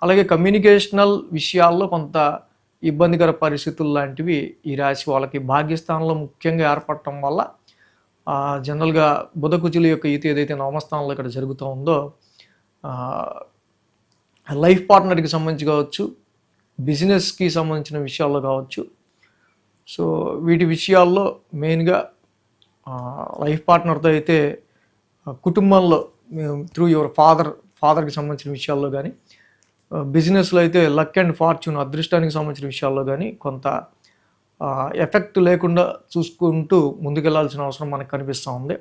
అలాగే కమ్యూనికేషనల్ విషయాల్లో కొంత ఇబ్బందికర పరిస్థితులు లాంటివి ఈ రాశి వాళ్ళకి భాగ్యస్థానంలో ముఖ్యంగా ఏర్పడటం వల్ల జనరల్గా బుధ కుజుల యొక్క యుతి ఏదైతే నవమస్థానంలో ఇక్కడ జరుగుతూ ఉందో లైఫ్ పార్ట్నర్కి సంబంధించి కావచ్చు, బిజినెస్కి సంబంధించిన విషయాల్లో కావచ్చు. సో వీటి విషయాల్లో మెయిన్గా లైఫ్ పార్ట్నర్తో అయితే కుటుంబంలో త్రూ యువర్ ఫాదర్కి సంబంధించిన విషయాల్లో కానీ, బిజినెస్లో అయితే లక్ అండ్ ఫార్చ్యూన్ అదృష్టానికి సంబంధించిన విషయాల్లో కానీ కొంత ఎఫెక్ట్ లేకుండా చూసుకుంటూ ముందుకెళ్లాల్సిన అవసరం మనకు కనిపిస్తూ ఉంది.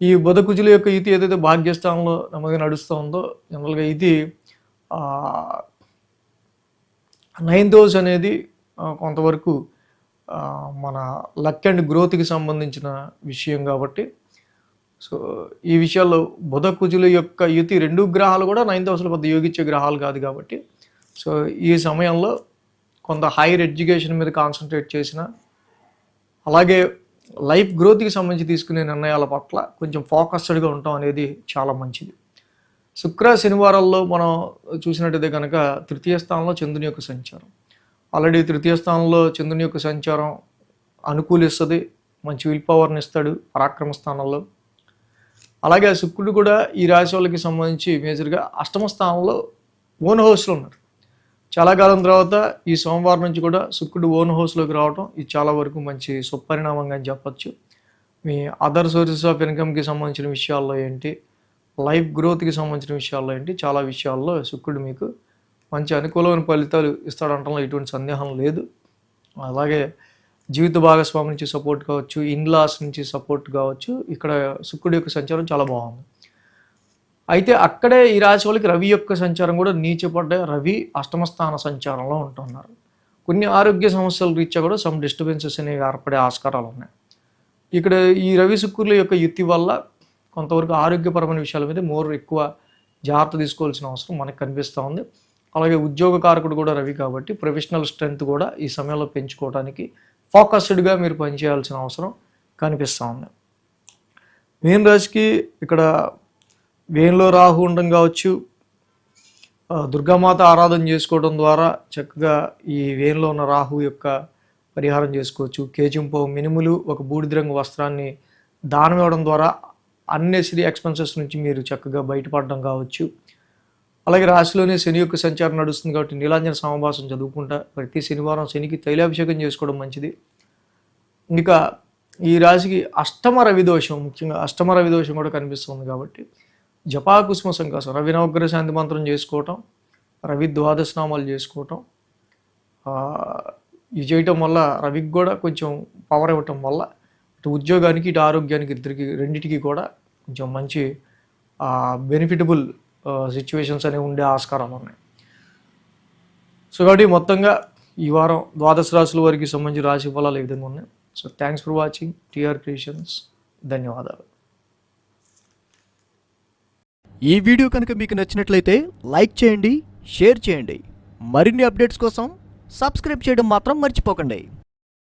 ఈ బుధ కుజుల యొక్క యుతి ఏదైతే భాగ్యస్థానంలో నమ్మగా నడుస్తూ ఉందో జనరల్గా ఇది 9th హౌస్ అనేది కొంతవరకు మన లక్ అండ్ గ్రోత్కి సంబంధించిన విషయం కాబట్టి, సో ఈ విషయాల్లో బుధ కుజుల యొక్క యుతి 2 గ్రహాలు కూడా 9th హౌస్లో పెద్ద యోగించే గ్రహాలు కాదు కాబట్టి, సో ఈ సమయంలో కొంత హైయర్ ఎడ్యుకేషన్ మీద కాన్సన్ట్రేట్ చేసిన, అలాగే లైఫ్ గ్రోత్కి సంబంధించి తీసుకునే నిర్ణయాల పట్ల కొంచెం ఫోకస్డ్గా ఉండటం అనేది చాలా మంచిది. శుక్ర శనివారాల్లో మనం చూసినట్టయితే కనుక తృతీయ స్థానంలో చంద్రుని యొక్క సంచారం, ఆల్రెడీ తృతీయ స్థానంలో చంద్రుని యొక్క సంచారం అనుకూలిస్తుంది, మంచి విల్ పవర్ని ఇస్తాడు పరాక్రమ స్థానంలో. అలాగే శుక్రుడు కూడా ఈ రాశి వాళ్ళకి సంబంధించి మేజర్గా అష్టమ స్థానంలో ఓన్ హౌస్లో ఉన్నారు. చాలా కాలం తర్వాత ఈ సోమవారం నుంచి కూడా శుక్రుడు ఓన్ హౌస్లోకి రావడం ఇది చాలా వరకు మంచి సుపరిణామంగా అని చెప్పచ్చు. మీ అదర్ సోర్సెస్ ఆఫ్ ఇన్కమ్కి సంబంధించిన విషయాల్లో ఏంటి, లైఫ్ గ్రోత్కి సంబంధించిన విషయాల్లో ఏంటి, చాలా విషయాల్లో శుక్రుడు మీకు మంచి అనుకూలమైన ఫలితాలు ఇస్తాడంటంలో ఎటువంటి సందేహం లేదు. అలాగే జీవిత భాగస్వామి నుంచి సపోర్ట్ కావచ్చు, ఇన్లాస్ నుంచి సపోర్ట్ కావచ్చు, ఇక్కడ శుక్రుడి యొక్క సంచారం చాలా బాగుంది. అయితే అక్కడే ఈ రాశి వాళ్ళకి రవి యొక్క సంచారం కూడా నీచపడ్డ, రవి అష్టమస్థాన సంచారంలో ఉంటున్నారు. కొన్ని ఆరోగ్య సమస్యల రీత్యా కూడా సమ్ డిస్టర్బెన్సెస్ అనేవి ఏర్పడే ఆస్కారాలు ఉన్నాయి. ఇక్కడ ఈ రవి శుక్రుల యొక్క యుతి వల్ల కొంతవరకు ఆరోగ్యపరమైన విషయాల మీద ఎక్కువ జాగ్రత్త తీసుకోవాల్సిన అవసరం మనకు కనిపిస్తూ ఉంది. అలాగే ఉద్యోగ కారకుడు కూడా రవి కాబట్టి ప్రొఫెషనల్ స్ట్రెంగ్త్ కూడా ఈ సమయంలో పెంచుకోవడానికి ఫోకస్డ్గా మీరు పనిచేయాల్సిన అవసరం కనిపిస్తూ ఉంది. మీన రాశికి ఇక్కడ వేన్లో రాహు ఉండడం కావచ్చు, దుర్గామాత ఆరాధన చేసుకోవడం ద్వారా చక్కగా ఈ వేన్లో ఉన్న రాహు యొక్క పరిహారం చేసుకోవచ్చు. కేజింపావు మినుములు, ఒక బూడిద రంగు వస్త్రాన్ని దానం ఇవ్వడం ద్వారా అన్నెసరీ ఎక్స్పెన్సెస్ నుంచి మీరు చక్కగా బయటపడడం కావచ్చు. అలాగే రాశిలోనే శని యొక్క సంచారం నడుస్తుంది కాబట్టి నీలాంజన సమాభాసం చదువుకుంటా ప్రతి శనివారం శనికి తైలాభిషేకం చేసుకోవడం మంచిది. ఇంకా ఈ రాశికి అష్టమ రవి దోషం, ముఖ్యంగా అష్టమ రవి దోషం కూడా కనిపిస్తుంది కాబట్టి జపాకుసుమ సంకాసం, రవి నవగ్రహ శాంతి మంత్రం చేసుకోవటం, రవి ద్వాదశనామాలు చేసుకోవటం, ఇది చేయటం వల్ల రవికి కూడా కొంచెం పవర్ ఇవ్వటం వల్ల ఇటు ఉద్యోగానికి ఇటు ఆరోగ్యానికి రెండింటికి కూడా కొంచెం మంచి బెనిఫిటబుల్ సిచ్యువేషన్స్ అనేవి ఉండే ఆస్కారాలు ఉన్నాయి. సో కాబట్టి మొత్తంగా ఈ వారం ద్వాదశ రాశుల వారికి సంబంధించి రాశి ఫలాలు ఏ విధంగా ఉన్నాయి. So thanks for watching TR creations. ధన్యవాదాలు. ఈ వీడియో కనుక మీకు నచ్చినట్లయితే లైక్ చేయండి, షేర్ చేయండి. మరిన్ని అప్డేట్స్ కోసం సబ్స్క్రైబ్ చేయడం మాత్రం మర్చిపోకండి.